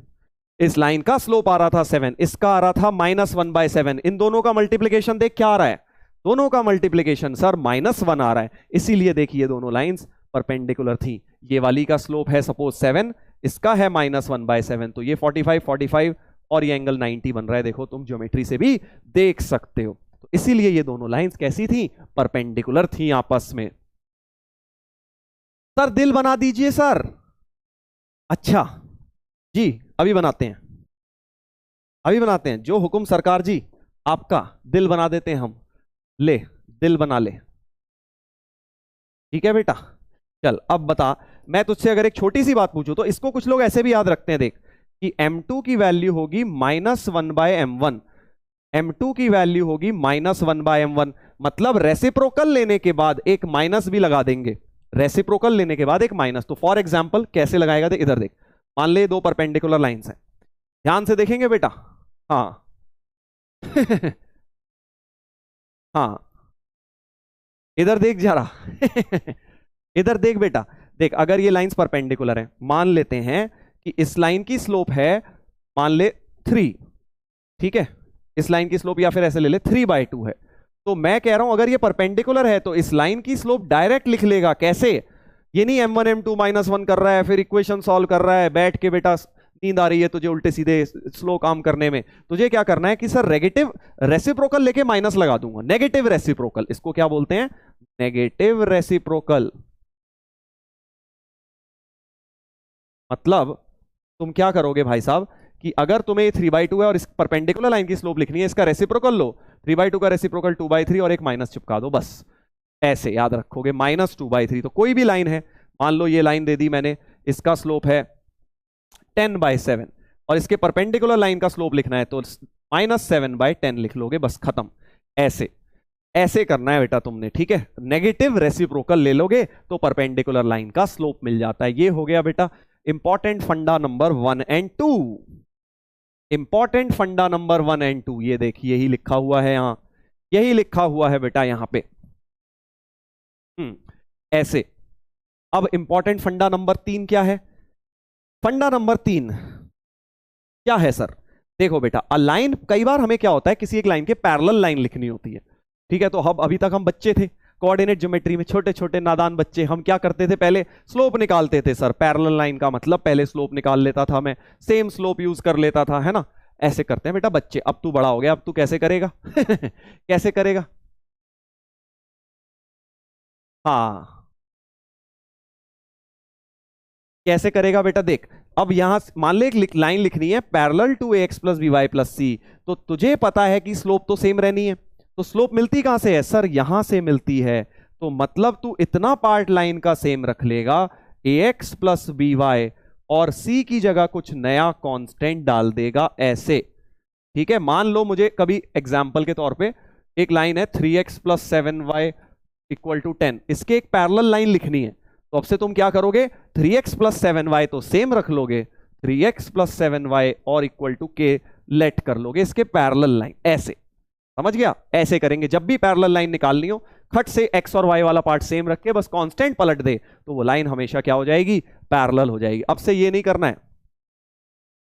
इस लाइन का स्लोप आ रहा था 7, इसका आ रहा था -1/7। इन दोनों का मल्टीप्लीकेशन देख क्या आ रहा है? दोनों का मल्टीप्लीकेशन सर -1 आ रहा है। इसीलिए देखिए दोनों लाइंस परपेंडिकुलर थी। ये वाली का स्लोप है सपोज 7, इसका है -1/7, तो ये 45 45 और ये एंगल 90 बन रहा है। देखो, तुम ज्योमेट्री से भी देख सकते हो। तो इसीलिए ये दोनों लाइंस कैसी थी? परपेंडिकुलर थी आपस में। सर दिल बना दीजिए सर। अच्छा जी, अभी बनाते हैं, अभी बनाते हैं। जो हुक्म सरकार जी, आपका दिल बना देते हैं हम। ले, दिल बना ले। ठीक है बेटा, चल अब बता। मैं तुझसे अगर एक छोटी सी बात पूछूं तो इसको कुछ लोग ऐसे भी याद रखते हैं, देख, कि m2 की वैल्यू होगी -1/m1, m2 की वैल्यू होगी -1/m1। मतलब रेसिप्रोकल लेने के बाद एक माइनस भी लगा देंगे, रेसिप्रोकल लेने के बाद एक माइनस। तो फॉर एग्जांपल कैसे लगाएगा? देख, इधर देख, मान ले दो परपेंडिकुलर लाइंस हैं, ध्यान से देखेंगे बेटा। हाँ हाँ, इधर देख जरा इधर देख बेटा, देख, अगर ये लाइंस परपेंडिकुलर है, मान लेते हैं कि इस लाइन की स्लोप है, मान ले 3, ठीक है, इस लाइन की स्लोप, या फिर ऐसे ले ले 3/2 है। तो मैं कह रहा हूं अगर ये परपेंडिकुलर है तो इस लाइन की स्लोप डायरेक्ट लिख लेगा। कैसे? ये नहीं m1 m2 -1 कर रहा है फिर इक्वेशन सॉल्व कर रहा है बैठ के। बेटा नींद आ रही है तुझे उल्टे सीधे स्लो काम करने में। तुझे क्या करना है कि सर नेगेटिव रेसिप्रोकल लेके माइनस लगा दूंगा। नेगेटिव रेसिप्रोकल, इसको क्या बोलते हैं? Negative reciprocal. मतलब तुम क्या करोगे भाई साहब कि अगर तुम्हें 3/2 है और इस परपेंडिकुलर लाइन की स्लोप लिखनी है, इसका रेसिप्रोकल लो, 3/2 का रेसिप्रोकल 2/3 और एक माइनस चिपका दो, बस ऐसे याद रखोगे। -2/3। तो कोई भी लाइन है, मान लो ये लाइन दे दी मैंने, इसका स्लोप है 10/7 और इसके परपेंडिकुलर लाइन का स्लोप लिखना है तो -7/10 लिख लोगे, बस खत्म। ऐसे ऐसे करना है बेटा तुमने, ठीक है। नेगेटिव रेसिप्रोकल ले लोगे तो परपेंडिकुलर लाइन का स्लोप मिल जाता है। ये हो गया बेटा इंपॉर्टेंट फंडा नंबर 1 और 2। इंपॉर्टेंट फंडा नंबर 1 और 2 ये देखिए, यही लिखा हुआ है यहां, यही लिखा हुआ है बेटा यहां पे। ऐसे। अब इंपॉर्टेंट फंडा नंबर 3 क्या है? फंडा नंबर 3 क्या है सर? देखो बेटा, अ लाइन, कई बार हमें क्या होता है किसी एक लाइन के पैरेलल लाइन लिखनी होती है, ठीक है। तो हम अभी तक हम बच्चे थे कोऑर्डिनेट ज्योमेट्री में, छोटे छोटे नादान बच्चे, हम क्या करते थे? पहले स्लोप निकालते थे सर। पैरेलल लाइन का मतलब पहले स्लोप निकाल लेता था मैं, सेम स्लोप यूज कर लेता था, है ना। ऐसे करते हैं बेटा बच्चे। अब तू बड़ा हो गया, अब तू कैसे करेगा? कैसे करेगा? हाँ, कैसे करेगा बेटा? देख, अब यहां मान ले एक लाइन लिखनी है parallel to ax + by + c। तो तुझे पता है कि स्लोप तो सेम रहनी है, तो स्लोप मिलती कहां से है सर? यहां से मिलती है। तो मतलब तू इतना पार्ट लाइन का सेम रख लेगा, ax + by, और c की जगह कुछ नया कांस्टेंट डाल देगा, ऐसे, ठीक है। मान लो मुझे कभी एग्जाम्पल के तौर पे एक लाइन है 3x + 7y = 10, इसके एक पैरेलल लाइन लिखनी है। तो अब से तुम क्या करोगे? 3x + 7y तो सेम रख लोगे, 3x + 7y और = k लेट कर लोगे इसके पैरेलल लाइन। ऐसे, समझ गया? ऐसे करेंगे। जब भी पैरेलल लाइन निकालनी हो, खट से x और y वाला पार्ट सेम रख के बस कांस्टेंट पलट दे, तो वो लाइन हमेशा क्या हो जाएगी? पैरेलल हो जाएगी। अब से ये नहीं करना है,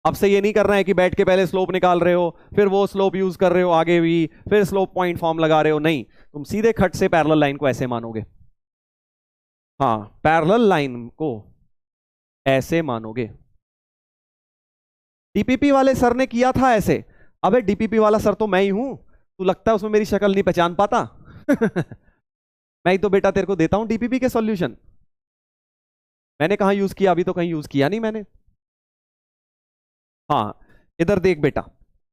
अब से ये नहीं करना है कि बैठ के पहले स्लोप निकाल रहे हो, फिर वो स्लोप यूज कर रहे हो आगे भी, फिर स्लोप पॉइंट फॉर्म लगा रहे हो। नहीं, तुम सीधे खट से पैरेलल लाइन को ऐसे मानोगे। हाँ, पैरेलल लाइन को ऐसे मानोगे। डीपीपी वाले सर ने किया था ऐसे। अबे डीपीपी वाला सर तो मैं ही हूं, तू लगता है उसमें मेरी शक्ल नहीं पहचान पाता? मैं ही तो बेटा तेरे को देता हूं डीपीपी के सॉल्यूशन। मैंने कहा यूज किया? अभी तो कहीं यूज किया नहीं मैंने। हाँ, इधर देख बेटा,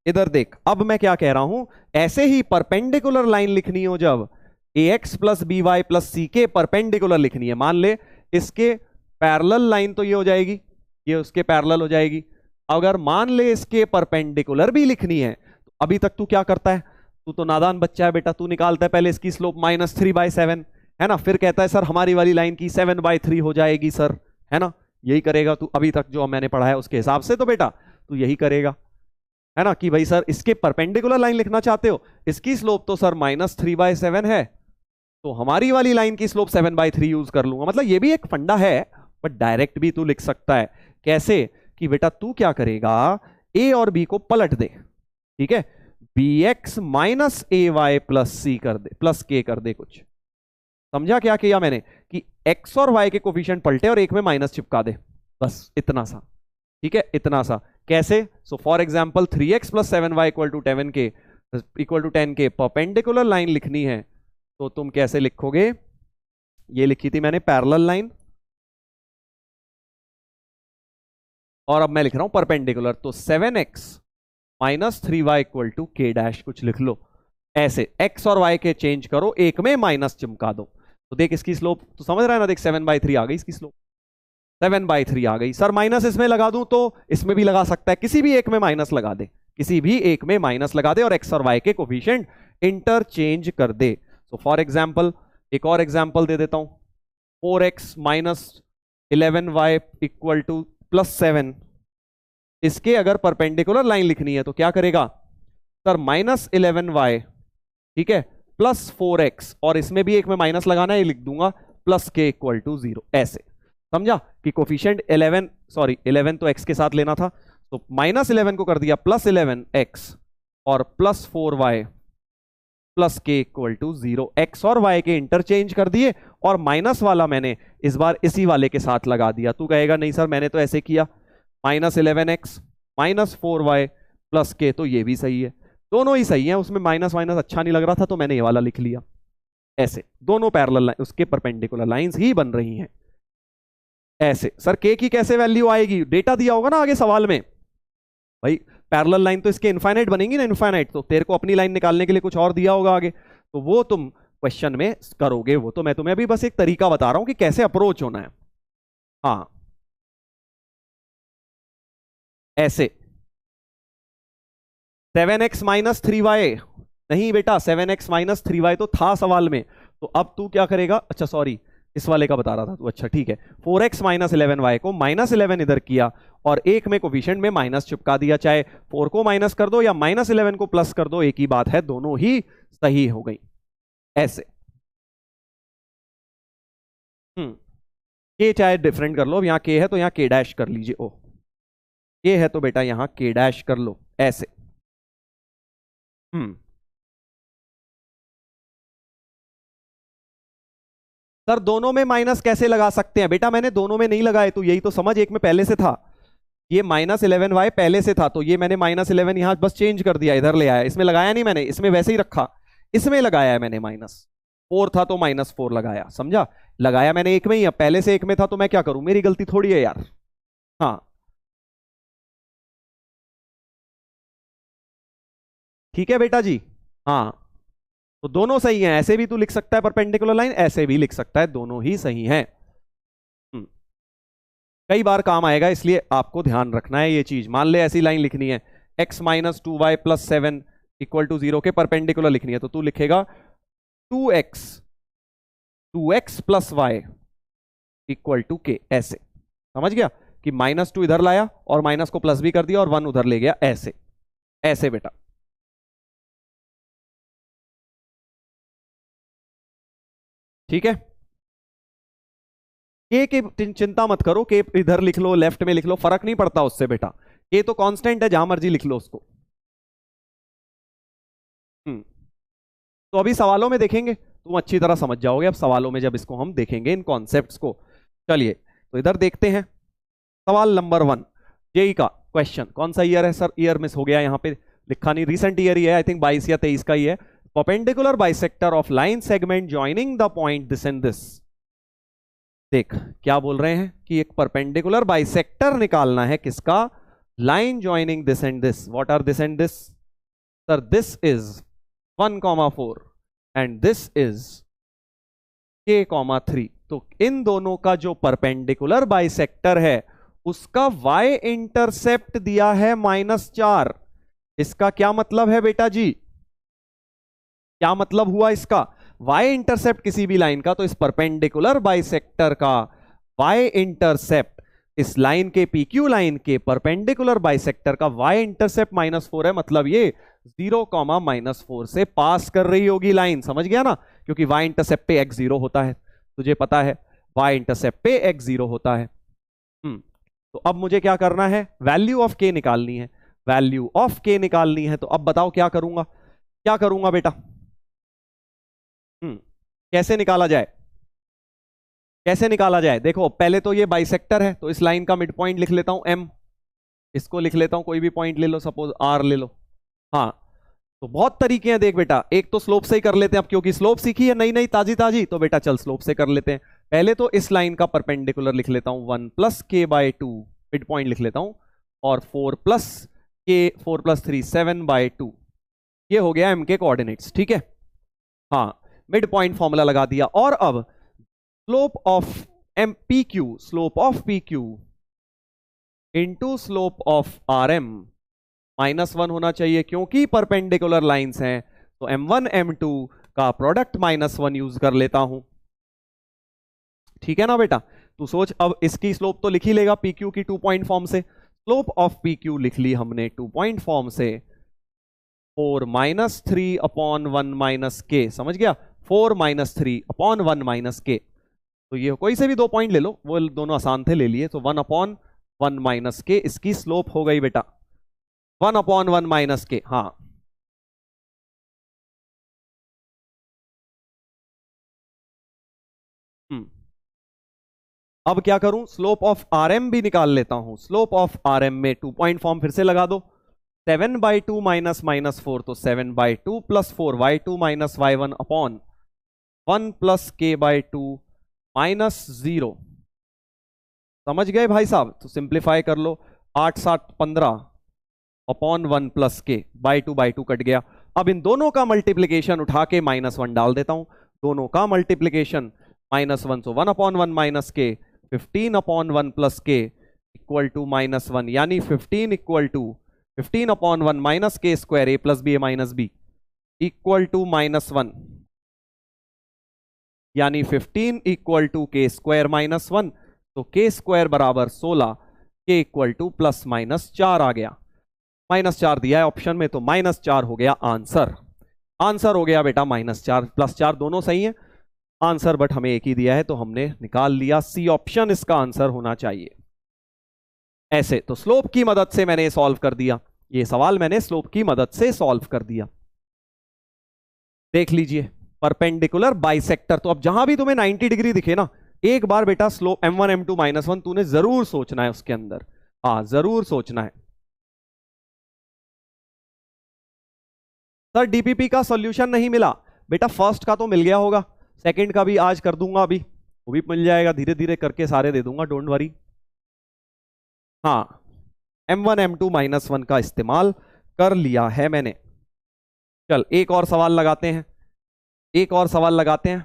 इधर देख। अब मैं क्या कह रहा हूं, ऐसे ही परपेंडिकुलर लाइन लिखनी हो जब ax plus B Y plus C के परपेंडिकुलर लिखनी है, मान ले इसके पैरेलल लाइन तो ये हो जाएगी, ये उसके पैरेलल हो जाएगी। अगर मान ले इसके परपेंडिकुलर भी लिखनी है, तो अभी तक तू क्या करता है? तू तो नादान बच्चा है बेटा, तू निकालता है पहले इसकी स्लोप -3/7, है ना, फिर कहता है सर हमारी वाली लाइन की 7/3 हो जाएगी सर, है ना, यही करेगा तू अभी तक जो मैंने पढ़ा है उसके हिसाब से, तो बेटा तू यही करेगा, है ना, कि भाई सर इसके परपेंडिकुलर लाइन लिखना चाहते हो, इसकी स्लोप तो सर -3/7 है, तो हमारी वाली लाइन की स्लोप 7/3 यूज कर लूंगा। मतलब ये भी एक फंडा है, बट डायरेक्ट भी तू लिख सकता है। कैसे? कि बेटा तू क्या करेगा, ए और बी को पलट दे, ठीक है, bx माइनस ए वाई प्लस सी कर दे, प्लस के कर दे कुछ। समझा क्या किया मैंने? कि x और y के कोफिशिएंट पलटे और एक में माइनस चिपका दे, बस इतना सा, ठीक है, इतना सा। कैसे? So for example 3x plus 7y equal to 10 के परपेंडिकुलर लाइन लिखनी है, तो तुम कैसे लिखोगे? ये लिखी थी मैंने पैरेलल लाइन, और अब मैं लिख रहा हूं परपेंडिकुलर, तो 7x minus 3y equal to के डैश कुछ लिख लो। ऐसे x और y के चेंज करो, एक में माइनस चिमका दो, तो देख इसकी स्लोप तो समझ रहा है ना, देख 7/3 आ गई इसकी स्लोप, 7/3 आ गई। सर माइनस इसमें लगा दूं तो इसमें भी लगा सकता है, किसी भी एक में माइनस लगा दे, किसी भी एक में माइनस लगा दे, और x और y के कोफिशिएंट इंटरचेंज कर दे। सो फॉर एग्जाम्पल एक और एग्जाम्पल दे देता हूं, 4x minus 11y equal to +7, इसके अगर परपेंडिकुलर लाइन लिखनी है तो क्या करेगा सर, -11y, ठीक है, प्लस 4x, और इसमें भी एक में माइनस लगाना है, लिख दूंगा प्लस के इक्वल टू 0। ऐसे समझा कि कोफिशिएंट 11 तो x के साथ लेना था, तो -11 को कर दिया +11x और +4y प्लस के इक्वल टू 0। x और y के इंटरचेंज कर दिए, और माइनस वाला मैंने इस बार इसी वाले के साथ लगा दिया। तू कहेगा नहीं सर मैंने तो ऐसे किया, -11x -4y प्लस के, तो ये भी सही है, दोनों ही सही है, उसमें माइनस माइनस अच्छा नहीं लग रहा था तो मैंने ये वाला लिख लिया। ऐसे दोनों पैरेलल लाइन उसके परपेंडिकुलर लाइंस ही बन रही हैं। ऐसे सर के की कैसे वैल्यू आएगी? डेटा दिया होगा ना आगे सवाल में, भाई पैरेलल लाइन तो इसके इनफाइनाइट बनेंगी ना, इनफाइनाइट, तो तेरे को अपनी लाइन निकालने के लिए कुछ और दिया होगा आगे, तो वो तुम क्वेश्चन में करोगे, वो तो मैं तुम्हें अभी बस एक तरीका बता रहा हूं कि कैसे अप्रोच होना है। हाँ ऐसे 7x माइनस 3y, नहीं बेटा 7x माइनस 3y तो था सवाल में, तो अब तू क्या करेगा, अच्छा सॉरी इस वाले का बता रहा था तू, अच्छा ठीक है, 4x माइनस 11y को -11 इधर किया, और एक में कोफिशिएंट में माइनस चिपका दिया, चाहे 4 को माइनस कर दो या -11 को प्लस कर दो, एक ही बात है, दोनों ही सही हो गई। ऐसे के चाहे डिफरेंट कर लो, अब यहां के है तो यहां के डैश कर लीजिए, ओ के है तो बेटा यहां के डैश कर लो, ऐसे। सर दोनों में माइनस कैसे लगा सकते हैं? बेटा मैंने दोनों में नहीं लगाए, तो यही तो समझ, एक में पहले से था, ये -11y पहले से था, तो ये मैंने -11 यहां बस चेंज कर दिया, इधर ले आया, इसमें लगाया नहीं मैंने, इसमें वैसे ही रखा, इसमें लगाया है मैंने, -4 था तो -4 लगाया, समझा, लगाया मैंने एक में ही, अब पहले से एक में था तो मैं क्या करूं, मेरी गलती थोड़ी है यार। हाँ ठीक है बेटा जी, हाँ तो दोनों सही हैं, ऐसे भी तू लिख सकता है परपेंडिकुलर लाइन, ऐसे भी लिख सकता है, दोनों ही सही हैं। कई बार काम आएगा, इसलिए आपको ध्यान रखना है ये चीज। मान ले ऐसी लाइन लिखनी है, x minus 2y plus 7 equal to 0 के परपेंडिकुलर लिखनी है, तो तू लिखेगा 2x plus y equal to k, ऐसे समझ गया कि -2 इधर लाया और माइनस को प्लस भी कर दिया और 1 उधर ले गया, ऐसे ऐसे बेटा। ठीक है, के की चिंता मत करो, के इधर लिख लो लेफ्ट में लिख लो, फर्क नहीं पड़ता उससे बेटा, के तो कांस्टेंट है, जहां मर्जी लिख लो उसको। तो अभी सवालों में देखेंगे, तुम अच्छी तरह समझ जाओगे अब सवालों में जब इसको हम देखेंगे इन कॉन्सेप्ट्स को। चलिए तो इधर देखते हैं सवाल नंबर 1, जेई का क्वेश्चन। कौन सा ईयर है सर? ईयर मिस हो गया यहाँ पे, लिखा नहीं, रिसेंट ईयर ही है, आई थिंक 22 या 23 का ही है। Perpendicular bisector of line segment joining the point this and this. देख क्या बोल रहे हैं कि एक परपेंडिकुलर बाइसेक्टर निकालना है, किसका? Line joining this and this. What are this and this? Sir this is 1,4 and this is k,3। तो इन दोनों का जो परपेंडिकुलर बाइसेक्टर है उसका y इंटरसेप्ट दिया है -4। इसका क्या मतलब है बेटा जी? क्या मतलब हुआ इसका? y इंटरसेप्ट किसी भी लाइन का, तो इस परपेंडिकुलर बाइसेक्टर का y इंटरसेप्ट इस लाइन के PQ लाइन के परपेंडिकुलर बाइसेक्टर का y इंटरसेप्ट -4 है। मतलब ये 0,-4 से पास कर रही होगी लाइन। समझ गया ना? क्योंकि y इंटरसेप्ट पे x 0 होता है, तुझे पता है y इंटरसेप्ट पे x 0 होता है। तो अब मुझे क्या करना है? वैल्यू ऑफ k निकालनी है। वैल्यू ऑफ k निकालनी है, तो अब बताओ क्या करूंगा? क्या करूंगा बेटा? कैसे निकाला जाए? कैसे निकाला जाए? देखो पहले तो ये बाइसेक्टर है, तो इस लाइन का मिड पॉइंट लिख लेता हूं m। इसको लिख लेता हूं, कोई भी पॉइंट ले लो, सपोज r ले लो। हाँ, तो बहुत तरीके हैं देख बेटा। एक तो स्लोप से ही कर लेते हैं, अब क्योंकि स्लोप सीखी है नई नई ताजी ताजी, तो बेटा चल स्लोप से कर लेते हैं। पहले तो इस लाइन का परपेंडिकुलर लिख लेता हूं 1 + k/2, मिड पॉइंट लिख लेता हूं, और 4 + 3 7/2। ये हो गया m के कोऑर्डिनेट्स, ठीक है। हाँ, मिड पॉइंट फॉर्मूला लगा दिया। और अब slope of PQ, slope of PQ into slope of RM -1 होना चाहिए, क्योंकि परपेंडिकुलर लाइंस हैं। तो M1 M2 का प्रोडक्ट -1 यूज कर लेता हूं, ठीक है ना बेटा? तू सोच, अब इसकी स्लोप तो लिख ही लेगा PQ की 2 पॉइंट फॉर्म से। स्लोप ऑफ PQ लिख ली हमने 2 पॉइंट फॉर्म से, 4 - 3/1 - k। समझ गया? 4 - 3/1 - k। तो ये कोई से भी 2 पॉइंट ले लो, वो दोनों आसान थे, ले लिए। तो 1/1 - k इसकी स्लोप हो गई बेटा, 1/1 - k। हाँ, अब क्या करूं? स्लोप ऑफ RM भी निकाल लेता हूं। स्लोप ऑफ RM में 2 पॉइंट फॉर्म फिर से लगा दो। 7/2 - -4, तो 7/2 + 4 y2 - y1/1 + k/2 -0। समझ गए भाई साहब? तो सिंप्लीफाई कर लो, 8 7 15/1 + k, बाई 2 कट गया। अब इन दोनों का मल्टीप्लीकेशन उठा के -1 डाल देता हूं। दोनों का मल्टीप्लीकेशन -1, तो 1/1 - k, 15/1 + k इक्वल टू -1, यानी 15 equal to 15/1 - k square a + b a - b equal to -1, यानी 15 इक्वल टू k स्क्वायर -1। तो k स्क्वायर बराबर 16, k इक्वल टू +-4 आ गया। -4 दिया है ऑप्शन में, तो -4 हो गया आंसर। आंसर हो गया बेटा -4 +4 दोनों सही है आंसर, बट हमें एक ही दिया है, तो हमने निकाल लिया सी ऑप्शन इसका आंसर होना चाहिए। ऐसे तो स्लोप की मदद से मैंने सॉल्व कर दिया, ये सवाल मैंने स्लोप की मदद से सॉल्व कर दिया। देख लीजिए परपेंडिकुलर बाइसेक्टर। तो अब जहां भी तुम्हें 90 डिग्री दिखे ना, एक बार बेटा स्लोप M1 M2 -1 तूने जरूर सोचना है उसके अंदर। हाँ, जरूर सोचना है। सर डीपीपी का सॉल्यूशन नहीं मिला बेटा, फर्स्ट का तो मिल गया होगा, सेकंड का भी आज कर दूंगा, अभी वो भी मिल जाएगा, धीरे धीरे करके सारे दे दूंगा, डोंट वरी। हाँ, M1 M2 -1 का इस्तेमाल कर लिया है मैंने। चल एक और सवाल लगाते हैं, एक और सवाल लगाते हैं,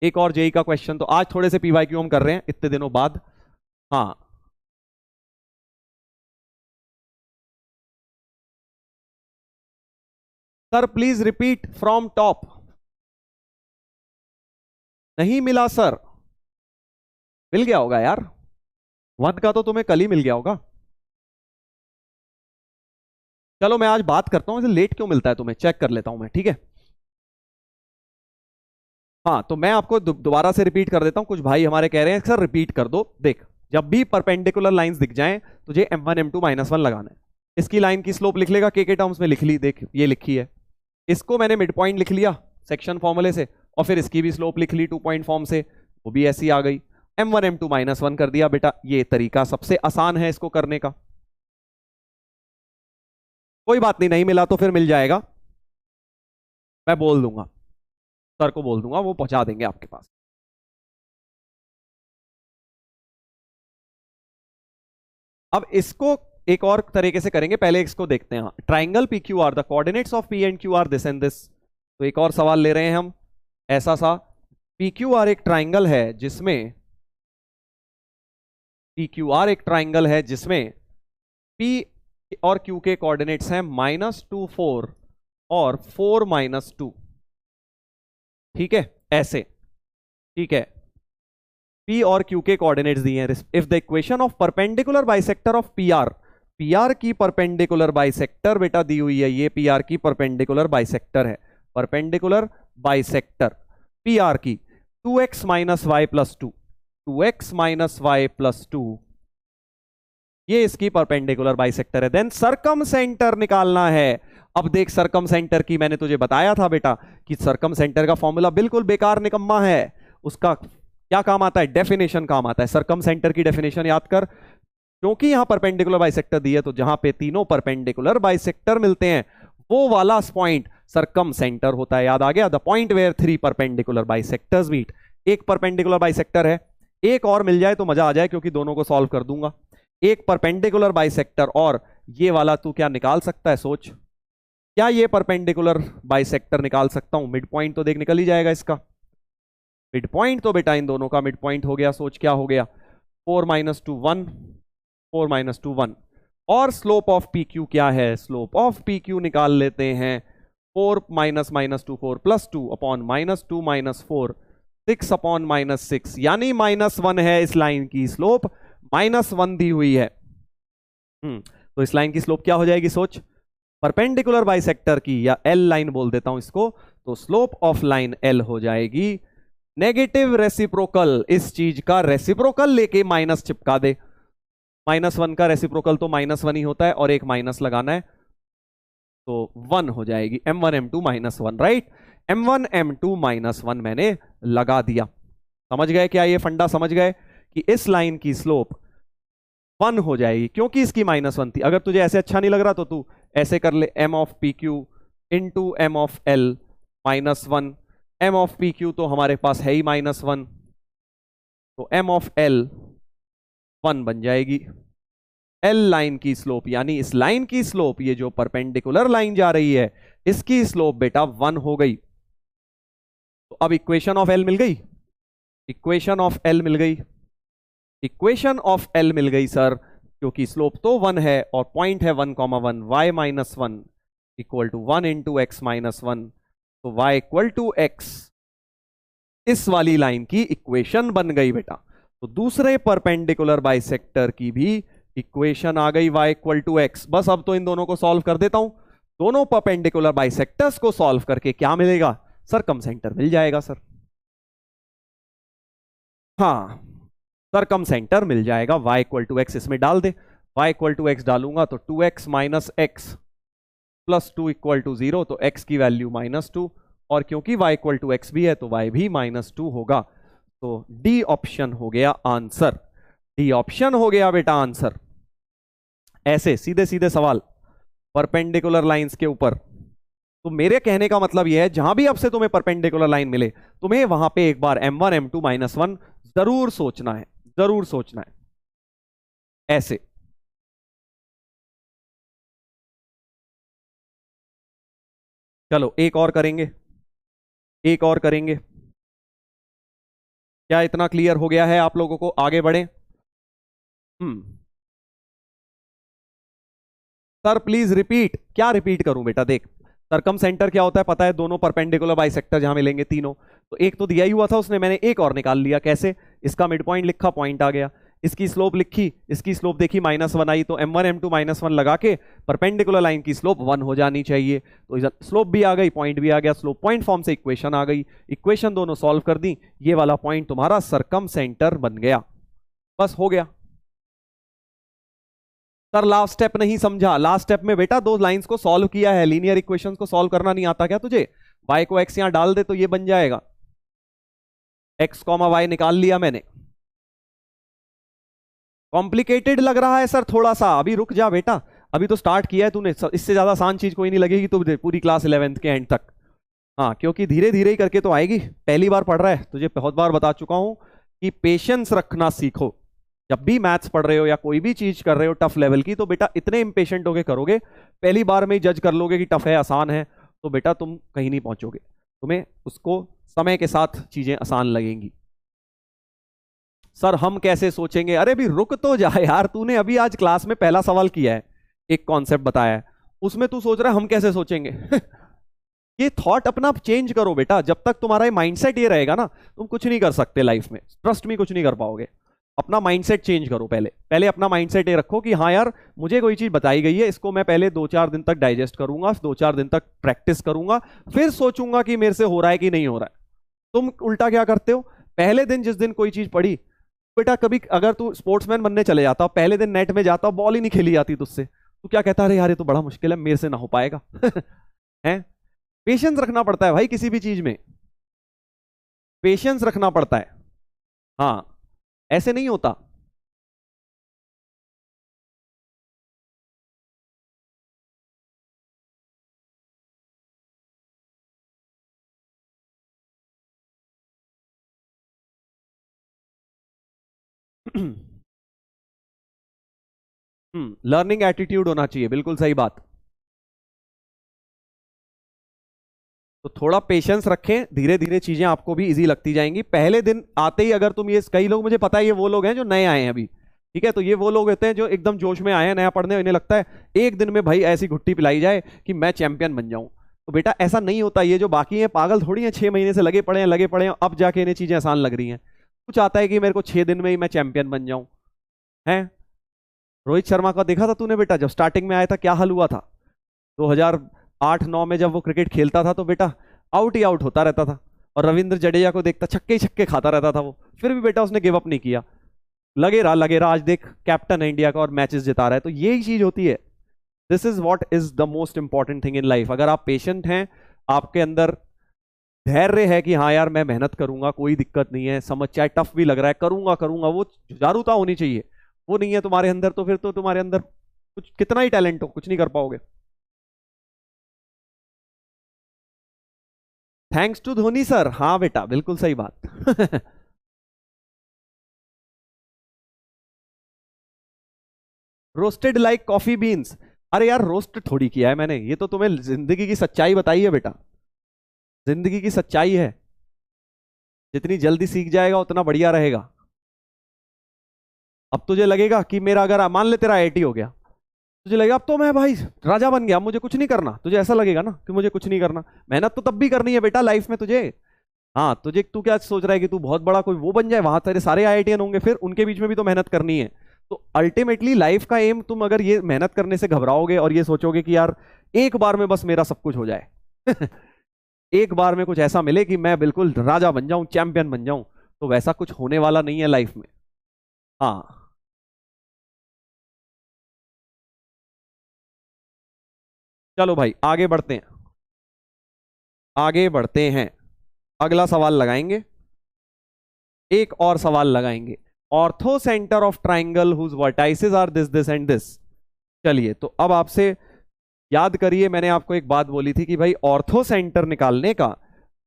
एक और जेई का क्वेश्चन। तो आज थोड़े से पीवाईक्यू हम कर रहे हैं इतने दिनों बाद। हाँ, sir please repeat from top. नहीं मिला सर? मिल गया होगा यार, 1 का तो तुम्हें कल ही मिल गया होगा। चलो मैं आज बात करता हूं, लेट क्यों मिलता है तुम्हें, चेक कर लेता हूं मैं, ठीक है। हाँ, तो मैं आपको दोबारा से रिपीट कर देता हूं। कुछ भाई हमारे कह रहे हैं सर रिपीट कर दो। देख, जब भी परपेंडिकुलर लाइंस दिख जाएं तुझे M1 M2 -1 लगाना है। इसकी लाइन की स्लोप लिख लेगा, के टर्म्स में लिख ली, देख ये लिखी है। इसको मैंने मिड पॉइंट लिख लिया सेक्शन फॉर्मूले से, और फिर इसकी भी स्लोप लिख ली 2 पॉइंट फॉर्म से, वो भी ऐसी आ गई। M1 M2 -1 कर दिया बेटा। ये तरीका सबसे आसान है इसको करने का। कोई बात नहीं, नहीं मिला तो फिर मिल जाएगा, मैं बोल दूंगा, सर को बोल दूंगा, वो पहुंचा देंगे आपके पास। अब इसको एक और तरीके से करेंगे, पहले इसको देखते हैं। Triangle P Q are, the coordinates of P and Q R this and this. तो एक और सवाल ले रहे हैं हम ऐसा सा, पी क्यू आर एक ट्राइंगल है जिसमें, पी क्यू आर एक ट्राइंगल है जिसमें पी और क्यू के कोऑर्डिनेट्स हैं -2 4 और 4 -2। ठीक है, ऐसे, ठीक है, P और Q के कोऑर्डिनेट्स दिए हैं। If the equation of perpendicular bisector of PR, PR की परपेंडिकुलर बाइसेक्टर बेटा दी हुई है, ये PR की परपेंडिकुलर बाइसेक्टर है, परपेंडिकुलर बाइसेक्टर PR की 2x - y + 2, 2x - y + 2, ये इसकी परपेंडिकुलर बाइसेक्टर है। देन सरकम सेंटर निकालना है। अब देख, सरकम सेंटर की मैंने तुझे बताया था बेटा कि सरकम सेंटर का फॉर्मूला बिल्कुल बेकार निकम्मा है, उसका क्या काम आता है, डेफिनेशन काम आता है। सरकम सेंटर की डेफिनेशन याद कर, क्योंकि यहां परपेंडिकुलर बाइसेक्टर दी है, तो जहां पे तीनों परपेंडिकुलर बाइसेक्टर मिलते हैं वो वाला पॉइंट सरकम सेंटर होता है। याद आ गया, the point where 3 perpendicular bisectors meet. एक परपेंडिकुलर बाइसेक्टर है, एक और मिल जाए तो मजा आ जाए, क्योंकि दोनों को सॉल्व कर दूंगा। एक परपेंडिकुलर बाइसेक्टर और ये वाला तू क्या निकाल सकता है, सोच, क्या ये परपेंडिकुलर बाइसेक्टर निकाल सकता हूं? मिड पॉइंट तो देख निकल ही जाएगा इसका, मिड पॉइंट तो बेटा इन दोनों का मिड पॉइंट हो गया। सोच क्या हो गया, 4 - 2 1, 4 - 2 1। और स्लोप ऑफ पी क्यू क्या है, स्लोप ऑफ पी क्यू निकाल लेते हैं, 4 - -2 4 + 2 अपॉन -2 - 4 6 अपॉन -6, यानी -1 है इस लाइन की स्लोप, -1 दी हुई है। तो इस लाइन की स्लोप क्या हो जाएगी, सोच, परपेंडिकुलर बाइसेक्टर की, या एल लाइन बोल देता हूं इसको, तो स्लोप ऑफ लाइन एल हो जाएगी नेगेटिव रेसिप्रोकल, इस चीज का रेसिप्रोकल लेके माइनस चिपका दे। -1 का रेसिप्रोकल तो -1 ही होता है, और एक माइनस लगाना है तो 1 हो जाएगी, m1 m2 -1, right. m1 m2 -1 मैंने लगा दिया। समझ गए क्या, ये फंडा समझ गए कि इस लाइन की स्लोप 1 हो जाएगी, क्योंकि इसकी -1 थी। अगर तुझे ऐसे अच्छा नहीं लग रहा तो तू ऐसे कर ले, m of P Q into m of l -1, m of P Q तो हमारे पास है ही -1, तो m ऑफ l 1 बन जाएगी। L लाइन की स्लोप, यानी इस लाइन की स्लोप, ये जो परपेंडिकुलर लाइन जा रही है, इसकी स्लोप बेटा 1 हो गई। तो अब इक्वेशन ऑफ L मिल गई, इक्वेशन ऑफ L मिल गई, इक्वेशन ऑफ L मिल गई सर, क्योंकि स्लोप तो 1 है और पॉइंट है 1, 1 y -1 equal to 1 into x -1, तो y इक्वल टू x, इस वाली लाइन की इक्वेशन बन गई बेटा। तो दूसरे परपेंडिकुलर बाइसेक्टर की भी इक्वेशन आ गई, y इक्वल टू x। बस अब तो इन दोनों को सॉल्व कर देता हूं, दोनों परपेंडिकुलर बाइसेक्टर्स को सॉल्व करके क्या मिलेगा, सरकम सेंटर मिल जाएगा सर। हाँ, सरकम सेंटर मिल जाएगा, y इक्वल टू x इसमें डाल दे, y इक्वल टू x डालूंगा तो 2x - x + 2 इक्वल टू 0, तो x की वैल्यू -2, और क्योंकि y इक्वल टू x भी है तो y भी -2 होगा। तो डी ऑप्शन हो गया आंसर, डी ऑप्शन हो गया बेटा आंसर। ऐसे सीधे सीधे सवाल परपेंडिकुलर लाइंस के ऊपर। तो मेरे कहने का मतलब यह है, जहां भी आपसे तुम्हें परपेंडिकुलर लाइन मिले, तुम्हें वहां पे एक बार m1 m2 -1 जरूर सोचना है, जरूर सोचना है। ऐसे चलो एक और करेंगे, एक और करेंगे। क्या इतना क्लियर हो गया है आप लोगों को, आगे बढ़े? सर प्लीज रिपीट, क्या रिपीट करूं बेटा, देख, सरकम सेंटर क्या होता है पता है, दोनों परपेंडिकुलर बाइसेक्टर जहां मिलेंगे तीनों, तो एक तो दिया ही हुआ था उसने, मैंने एक और निकाल लिया। कैसे, इसका मिड पॉइंट लिखा, पॉइंट आ गया, इसकी स्लोप लिखी, इसकी स्लोप देखी -1 आई, तो m1 m2 -1 लगा के परपेंडिकुलर लाइन की स्लोप 1 हो जानी चाहिए। तो स्लोप भी आ गई, पॉइंट भी आ गया, स्लोप पॉइंट फॉर्म से इक्वेशन आ गई, इक्वेशन दोनों सॉल्व कर दी, ये वाला पॉइंट तुम्हारा सरकम सेंटर बन गया, बस हो गया। सर लास्ट स्टेप नहीं समझा, लास्ट स्टेप में बेटा दो लाइंस को सॉल्व किया है, लीनियर इक्वेशंस को सॉल्व करना नहीं आता क्या तुझे? y को x यहां डाल दे तो ये बन जाएगा, x, y निकाल लिया मैंने। कॉम्प्लिकेटेड लग रहा है सर थोड़ा सा, अभी रुक जा बेटा, अभी तो स्टार्ट किया है तूने, इससे ज्यादा आसान चीज कोई नहीं लगेगी तुझे पूरी क्लास 11th के एंड तक। हाँ, क्योंकि धीरे धीरे ही करके तो आएगी। पहली बार पढ़ रहा है, तुझे बहुत बार बता चुका हूं कि पेशेंस रखना सीखो। जब भी मैथ्स पढ़ रहे हो या कोई भी चीज कर रहे हो टफ लेवल की, तो बेटा इतने इंपेशेंट होके करोगे, पहली बार में ही जज कर लोगे कि टफ है आसान है, तो बेटा तुम कहीं नहीं पहुंचोगे। तुम्हें उसको समय के साथ चीजें आसान लगेंगी। सर हम कैसे सोचेंगे? अरे भी रुक तो जा यार, तूने अभी आज क्लास में पहला सवाल किया है, एक कॉन्सेप्ट बताया है, उसमें तू सोच रहा है हम कैसे सोचेंगे। ये थॉट अपना चेंज करो बेटा। जब तक तुम्हारा माइंडसेट ये रहेगा ना, तुम कुछ नहीं कर सकते लाइफ में, ट्रस्ट में कुछ नहीं कर पाओगे। अपना माइंडसेट चेंज करो। पहले पहले अपना माइंडसेट ये रखो कि हाँ यार, मुझे कोई चीज बताई गई है, इसको मैं पहले 2-4 दिन तक डाइजेस्ट करूंगा, 2-4 दिन तक प्रैक्टिस करूंगा, फिर सोचूंगा कि मेरे से हो रहा है कि नहीं हो रहा है। तुम उल्टा क्या करते हो, पहले दिन जिस दिन कोई चीज पढ़ी, बेटा कभी अगर तू स्पोर्ट्समैन बनने चले जाता, पहले दिन नेट में जाता, बॉल ही नहीं खेली जाती तुझसे, तू क्या कहता, अरे यार ये तो बड़ा मुश्किल है, मेरे से ना हो पाएगा। है, पेशेंस रखना पड़ता है भाई, किसी भी चीज में पेशेंस रखना पड़ता है। हाँ, ऐसे नहीं होता। लर्निंग एटीट्यूड होना चाहिए, बिल्कुल सही बात। तो थोड़ा पेशेंस रखें, धीरे धीरे चीजें आपको भी इजी लगती जाएंगी। पहले दिन आते ही अगर तुम ये, कई लोग मुझे पता है ये वो लोग हैं जो नए आए हैं अभी, ठीक है, तो ये वो लोग होते हैं जो एकदम जोश में आए हैं नया पढ़ने, इन्हें लगता है एक दिन में भाई ऐसी घुट्टी पिलाई जाए कि मैं चैंपियन बन जाऊं। तो बेटा ऐसा नहीं होता। ये जो बाकी हैं पागल थोड़ी हैं, 6 महीने से लगे पड़े हैं, अब जाके इन्हें चीजें आसान लग रही हैं। कुछ आता है कि मेरे को 6 दिन में ही मैं चैंपियन बन जाऊं। है, रोहित शर्मा का देखा था तूने बेटा, जब स्टार्टिंग में आया था क्या हाल हुआ था। 2008-9 में जब वो क्रिकेट खेलता था तो बेटा आउट ही आउट होता रहता था, और रविंद्र जडेजा को देखता छक्के ही छक्के खाता रहता था वो, फिर भी बेटा उसने गिव अप नहीं किया, लगे रहा, आज देख कैप्टन है इंडिया का और मैचेस जिता रहा है। तो यही चीज होती है। This is what is the most important thing in life. अगर आप पेशेंट हैं, आपके अंदर धैर्य है कि हाँ यार मैं मेहनत करूंगा, कोई दिक्कत नहीं है, समझ चाहे टफ भी लग रहा है, करूंगा करूंगा, वो जुझारूता होनी चाहिए। वो नहीं है तुम्हारे अंदर, तो फिर तो तुम्हारे अंदर कुछ कितना ही टैलेंट हो, कुछ नहीं कर पाओगे। थैंक्स टू धोनी सर, हाँ बेटा बिल्कुल सही बात। रोस्टेड लाइक कॉफी बीन्स, अरे यार रोस्ट थोड़ी किया है मैंने, ये तो तुम्हें जिंदगी की सच्चाई बताई है बेटा, जिंदगी की सच्चाई है। जितनी जल्दी सीख जाएगा उतना बढ़िया रहेगा। अब तुझे लगेगा कि मेरा, अगर मान ले तेरा आईआईटी हो गया, तुझे लगेगा अब तो मैं भाई राजा बन गया, मुझे कुछ नहीं करना, तुझे ऐसा लगेगा ना कि मुझे कुछ नहीं करना। मेहनत तो तब भी करनी है बेटा लाइफ में तुझे। हाँ, तुझे, तू क्या सोच रहा है कि तू बहुत बड़ा कोई वो बन जाए, वहां तेरे सारे आईआईटीएन होंगे, फिर उनके बीच में भी तो मेहनत करनी है। तो अल्टीमेटली लाइफ का एम, तुम अगर ये मेहनत करने से घबराओगे और ये सोचोगे कि यार एक बार में बस मेरा सब कुछ हो जाए, एक बार में कुछ ऐसा मिले कि मैं बिल्कुल राजा बन जाऊं, चैंपियन बन जाऊं, तो वैसा कुछ होने वाला नहीं है लाइफ में। हाँ, चलो भाई आगे बढ़ते हैं, आगे बढ़ते हैं। अगला सवाल लगाएंगे, एक और सवाल लगाएंगे। Orthocentre of triangle whose vertices are this this and this. चलिए, तो अब आपसे याद करिए, मैंने आपको एक बात बोली थी कि भाई ऑर्थो सेंटर निकालने का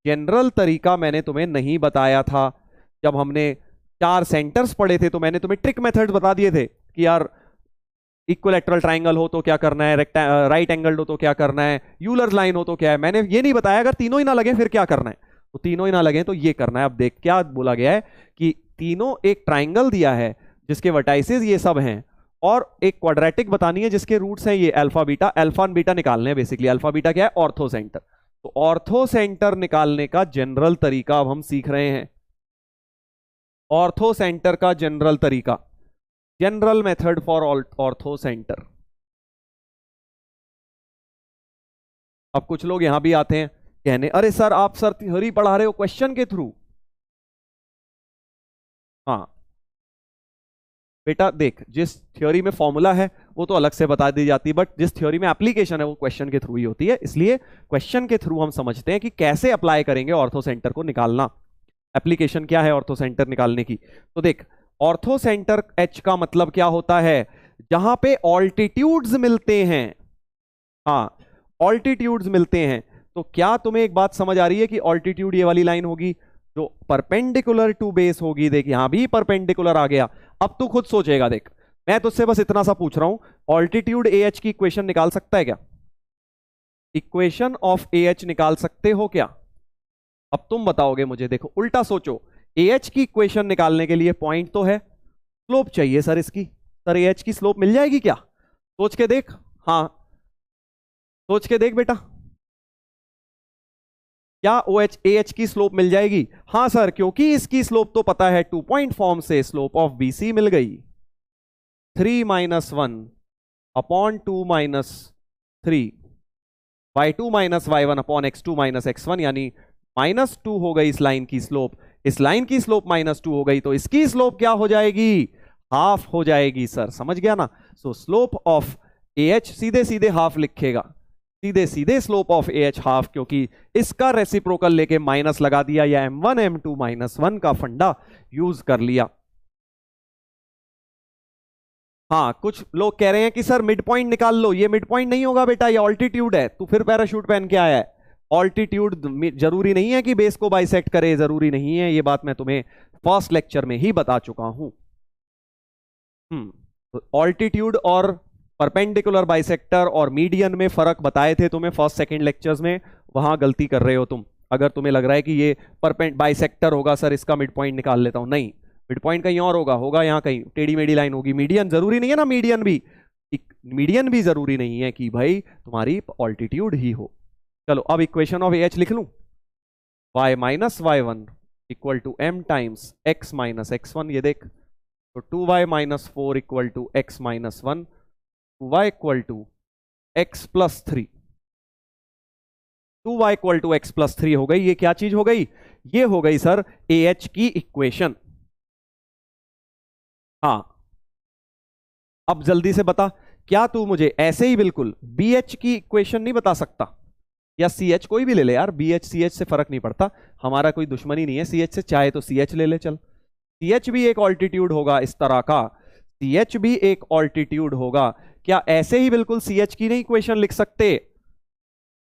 जनरल तरीका मैंने तुम्हें नहीं बताया था। जब हमने 4 सेंटर्स पढ़े थे तो मैंने तुम्हें ट्रिक मेथड्स बता दिए थे कि यार इक्विलैटरल ट्राइंगल हो तो क्या करना है, राइट एंगल हो तो क्या करना है, यूलर लाइन हो तो क्या है। मैंने ये नहीं बताया अगर तीनों ही ना लगे फिर क्या करना है, तो तीनों ही ना लगे तो ये करना है। अब देख क्या बोला गया है कि तीनों, एक ट्राइंगल दिया है जिसके वर्टाइसेस ये सब हैं, और एक क्वाड्रेटिक बतानी है जिसके रूट्स हैं ये अल्फा बीटा। अल्फा और बीटा निकालने हैं बेसिकली। अल्फा बीटा क्या है, ऑर्थो सेंटर। तो ऑर्थो सेंटर निकालने का जनरल तरीका अब हम सीख रहे हैं। ऑर्थो सेंटर का जनरल तरीका, general method for ortho centre. अब कुछ लोग यहां भी आते हैं कहने, अरे सर आप सर थ्योरी पढ़ा रहे हो क्वेश्चन के थ्रू। हाँ बेटा देख, जिस थ्योरी में फॉर्मूला है वो तो अलग से बता दी जाती है, बट जिस थ्योरी में एप्लीकेशन है वो क्वेश्चन के थ्रू ही होती है। इसलिए क्वेश्चन के थ्रू हम समझते हैं कि कैसे अप्लाई करेंगे ऑर्थो सेंटर को निकालना, एप्लीकेशन क्या है ऑर्थो सेंटर निकालने की। तो देख, ऑर्थो सेंटर एच का मतलब क्या होता है, जहां पे ऑल्टीट्यूड्स मिलते हैं, हाँ ऑल्टीट्यूड्स मिलते हैं, तो क्या तुम्हें एक बात समझ आ रही है कि ऑल्टीट्यूड ये वाली लाइन होगी जो परपेंडिकुलर टू बेस होगी। देख यहां भी परपेंडिकुलर आ गया। अब तू खुद सोचेगा, देख मैं तुझसे बस इतना सा पूछ रहा हूं, ऑल्टीट्यूड ए एच की इक्वेशन निकाल सकता है क्या? इक्वेशन ऑफ ए एच निकाल सकते हो क्या? अब तुम बताओगे मुझे। देखो उल्टा सोचो, ए एच की इक्वेशन निकालने के लिए पॉइंट तो है, स्लोप चाहिए सर इसकी। सर ए एच की स्लोप मिल जाएगी क्या? सोच के देख, हाँ सोच के देख बेटा, क्या ओ एच ए एच की स्लोप मिल जाएगी? हाँ सर, क्योंकि इसकी स्लोप तो पता है, 2 पॉइंट फॉर्म से स्लोप ऑफ बी सी मिल गई 3 - 1 upon 2 - 3 y2 - y1 upon x2 - x1, यानी -2 हो गई इस लाइन की स्लोप। इस लाइन की स्लोप -2 हो गई, तो इसकी स्लोप क्या हो जाएगी? हाफ हो जाएगी सर, समझ गया ना? सो स्लोप ऑफ ए एच सीधे सीधे हाफ लिखेगा, सीधे सीधे slope of A H half, क्योंकि इसका रेसिप्रोकल लेके माइनस लगा दिया, या m1 m2 -1 का फंडा यूज कर लिया। हाँ कुछ लोग कह रहे हैं कि सर मिड पॉइंट निकाल लो। ये मिड पॉइंट नहीं होगा बेटा, ये ऑल्टीट्यूड है। तू फिर पैराशूट पहन के आया है। ऑल्टीट्यूड जरूरी नहीं है कि बेस को बाइसेक्ट करे, जरूरी नहीं है, ये बात मैं तुम्हें फर्स्ट लेक्चर में ही बता चुका हूं। ऑल्टीट्यूड और परपेंडिकुलर बाइसेक्टर और मीडियन में फर्क बताए थे तुम्हें फर्स्ट सेकंड लेक्चर्स में, वहां गलती कर रहे हो तुम। अगर तुम्हें लग रहा है कि ये बाइसेक्टर होगा सर, इसका मिड पॉइंट निकाल लेता हूं, नहीं, मिड पॉइंट कहीं और होगा यहाँ कहीं टेढ़ी मेढ़ी लाइन होगी। मीडियन जरूरी नहीं है ना, मीडियन भी जरूरी नहीं है कि भाई तुम्हारी ऑल्टीट्यूड ही हो। चलो अब इक्वेशन ऑफ ए एच लिख लूं, y - y1 equal to m times x - x1। ये देख, तो 2y - 4 equal to x - 1, 2y equal to x + 3, 2y equal to x + 3 हो गई। ये क्या चीज हो गई? ये हो गई सर ए एच की इक्वेशन। हाँ अब जल्दी से बता, क्या तू मुझे ऐसे ही बिल्कुल बी एच की इक्वेशन नहीं बता सकता? या सी एच, कोई भी ले ले यार, बी एच सी एच से फर्क नहीं पड़ता, हमारा कोई दुश्मनी नहीं है सी एच से, चाहे तो सी एच ले ले। चल, सी एच भी एक ऑल्टीट्यूड होगा इस तरह का, सी एच भी एक ऑल्टीट्यूड होगा। क्या ऐसे ही बिल्कुल सी एच की नहीं इक्वेशन लिख सकते?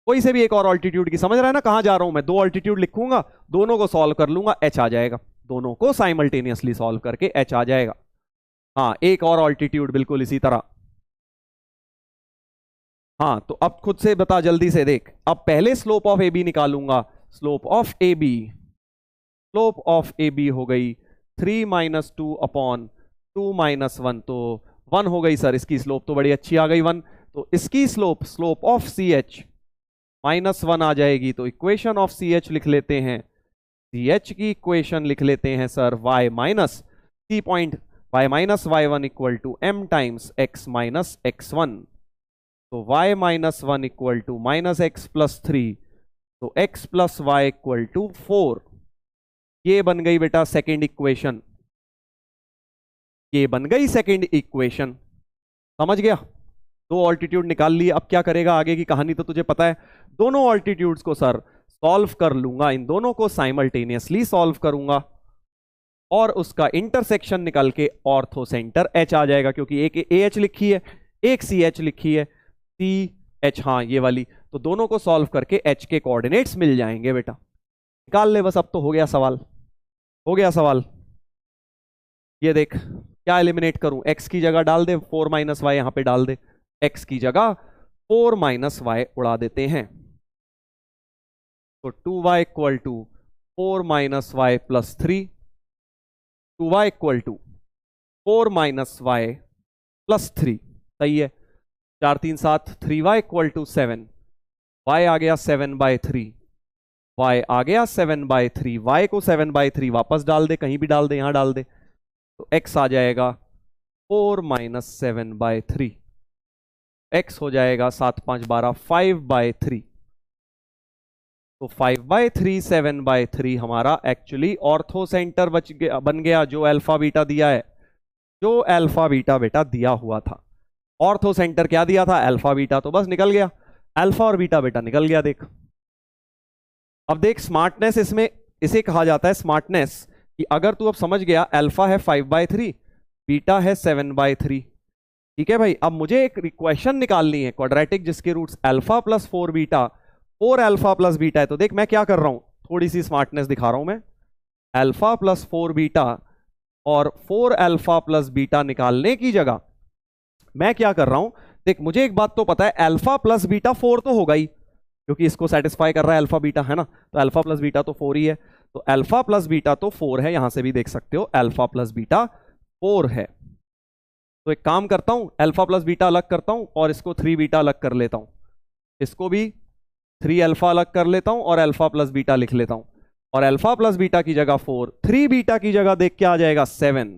कोई से भी एक और ऑल्टीट्यूड की, समझ रहा है ना कहां जा रहा हूं मैं? 2 ऑल्टीट्यूड लिखूंगा, दोनों को सॉल्व कर लूंगा, एच आ जाएगा। दोनों को साइमल्टेनियसली सॉल्व करके एच आ जाएगा। हाँ एक और ऑल्टीट्यूड बिल्कुल इसी तरह। हाँ तो अब खुद से बता जल्दी से, देख अब पहले स्लोप ऑफ ए बी निकालूंगा। Slope of A B, slope of A B हो गई 3 - 2 अपॉन 2 - 1, तो 1 हो गई सर। इसकी स्लोप तो बड़ी अच्छी आ गई 1। तो इसकी स्लोप ऑफ सी एच -1 आ जाएगी। तो इक्वेशन ऑफ सी एच लिख लेते हैं, सी एच की इक्वेशन लिख लेते हैं sir, y minus C point y - y1 equal to m times x - x1। तो y - 1 इक्वल टू -x + 3, तो x + y इक्वल टू 4। ये बन गई बेटा सेकेंड इक्वेशन, ये बन गई सेकेंड इक्वेशन। समझ गया? 2 ऑल्टीट्यूड निकाल लिए। अब क्या करेगा, आगे की कहानी तो तुझे पता है। दोनों ऑल्टीट्यूड्स को सर सॉल्व कर लूंगा, इन दोनों को साइमल्टेनियसली सॉल्व करूंगा, और उसका इंटरसेक्शन निकल के ऑर्थो सेंटर एच आ जाएगा, क्योंकि एक ए एच लिखी है, एक सी एच लिखी है, सी एच, हाँ ये वाली। तो दोनों को सॉल्व करके एच के कोऑर्डिनेट्स मिल जाएंगे बेटा। निकाल ले बस, अब तो हो गया सवाल, हो गया सवाल। ये देख क्या एलिमिनेट करूं, x की जगह डाल दे 4 - y, यहां पे डाल दे x की जगह 4 - y उड़ा देते हैं। तो 2y equal to 4 - y + 3, 2y equal to 4 - y + 3। सही है, 4 3 7, 3y इक्वल टू 7, y आ गया 7/3, y आ गया 7/3, y को 7/3 वापस डाल दे, कहीं भी डाल दे, यहां डाल दे, तो x आ जाएगा 4 - 7/3, x हो जाएगा 7 5 12, 5/3। तो 5/3 7/3 हमारा एक्चुअली ऑर्थो सेंटर बन गया, जो अल्फा बीटा दिया है, जो अल्फा बीटा बेटा दिया हुआ था। ऑर्थो सेंटर क्या दिया था? अल्फा बीटा, तो बस निकल गया, अल्फा और बीटा बेटा निकल गया। देख अब देख स्मार्टनेस इसमें, इसे कहा जाता है स्मार्टनेस, कि अगर तू अब समझ गया अल्फा है 5/3, बीटा है 7/3, ठीक है भाई, अब मुझे एक इक्वेशन निकालनी है क्वाड्रेटिक जिसके roots alpha plus 4 beta, 4 alpha plus beta है। तो देख मैं क्या कर रहा हूं, थोड़ी सी स्मार्टनेस दिखा रहा हूं मैं। अल्फा प्लस 4 बीटा और 4 अल्फा प्लस बीटा निकालने की जगह मैं क्या कर रहा हूं, देख मुझे एक बात तो पता है, अल्फा प्लस बीटा 4 तो होगा ही, क्योंकि इसको सेटिस्फाई कर रहा है अल्फा बीटा, है ना। तो अल्फा प्लस बीटा तो 4 ही है, तो अल्फा प्लस बीटा तो 4 है, यहां से भी देख सकते हो अल्फा प्लस बीटा 4 है। तो एक काम करता हूं, अल्फा प्लस बीटा अलग करता हूं और इसको 3 बीटा अलग कर लेता हूं, इसको भी 3 अल्फा अलग कर लेता हूं और अल्फा प्लस बीटा लिख लेता हूं। और अल्फा प्लस बीटा की जगह 4, 3 बीटा की जगह देख क्या आ जाएगा 7,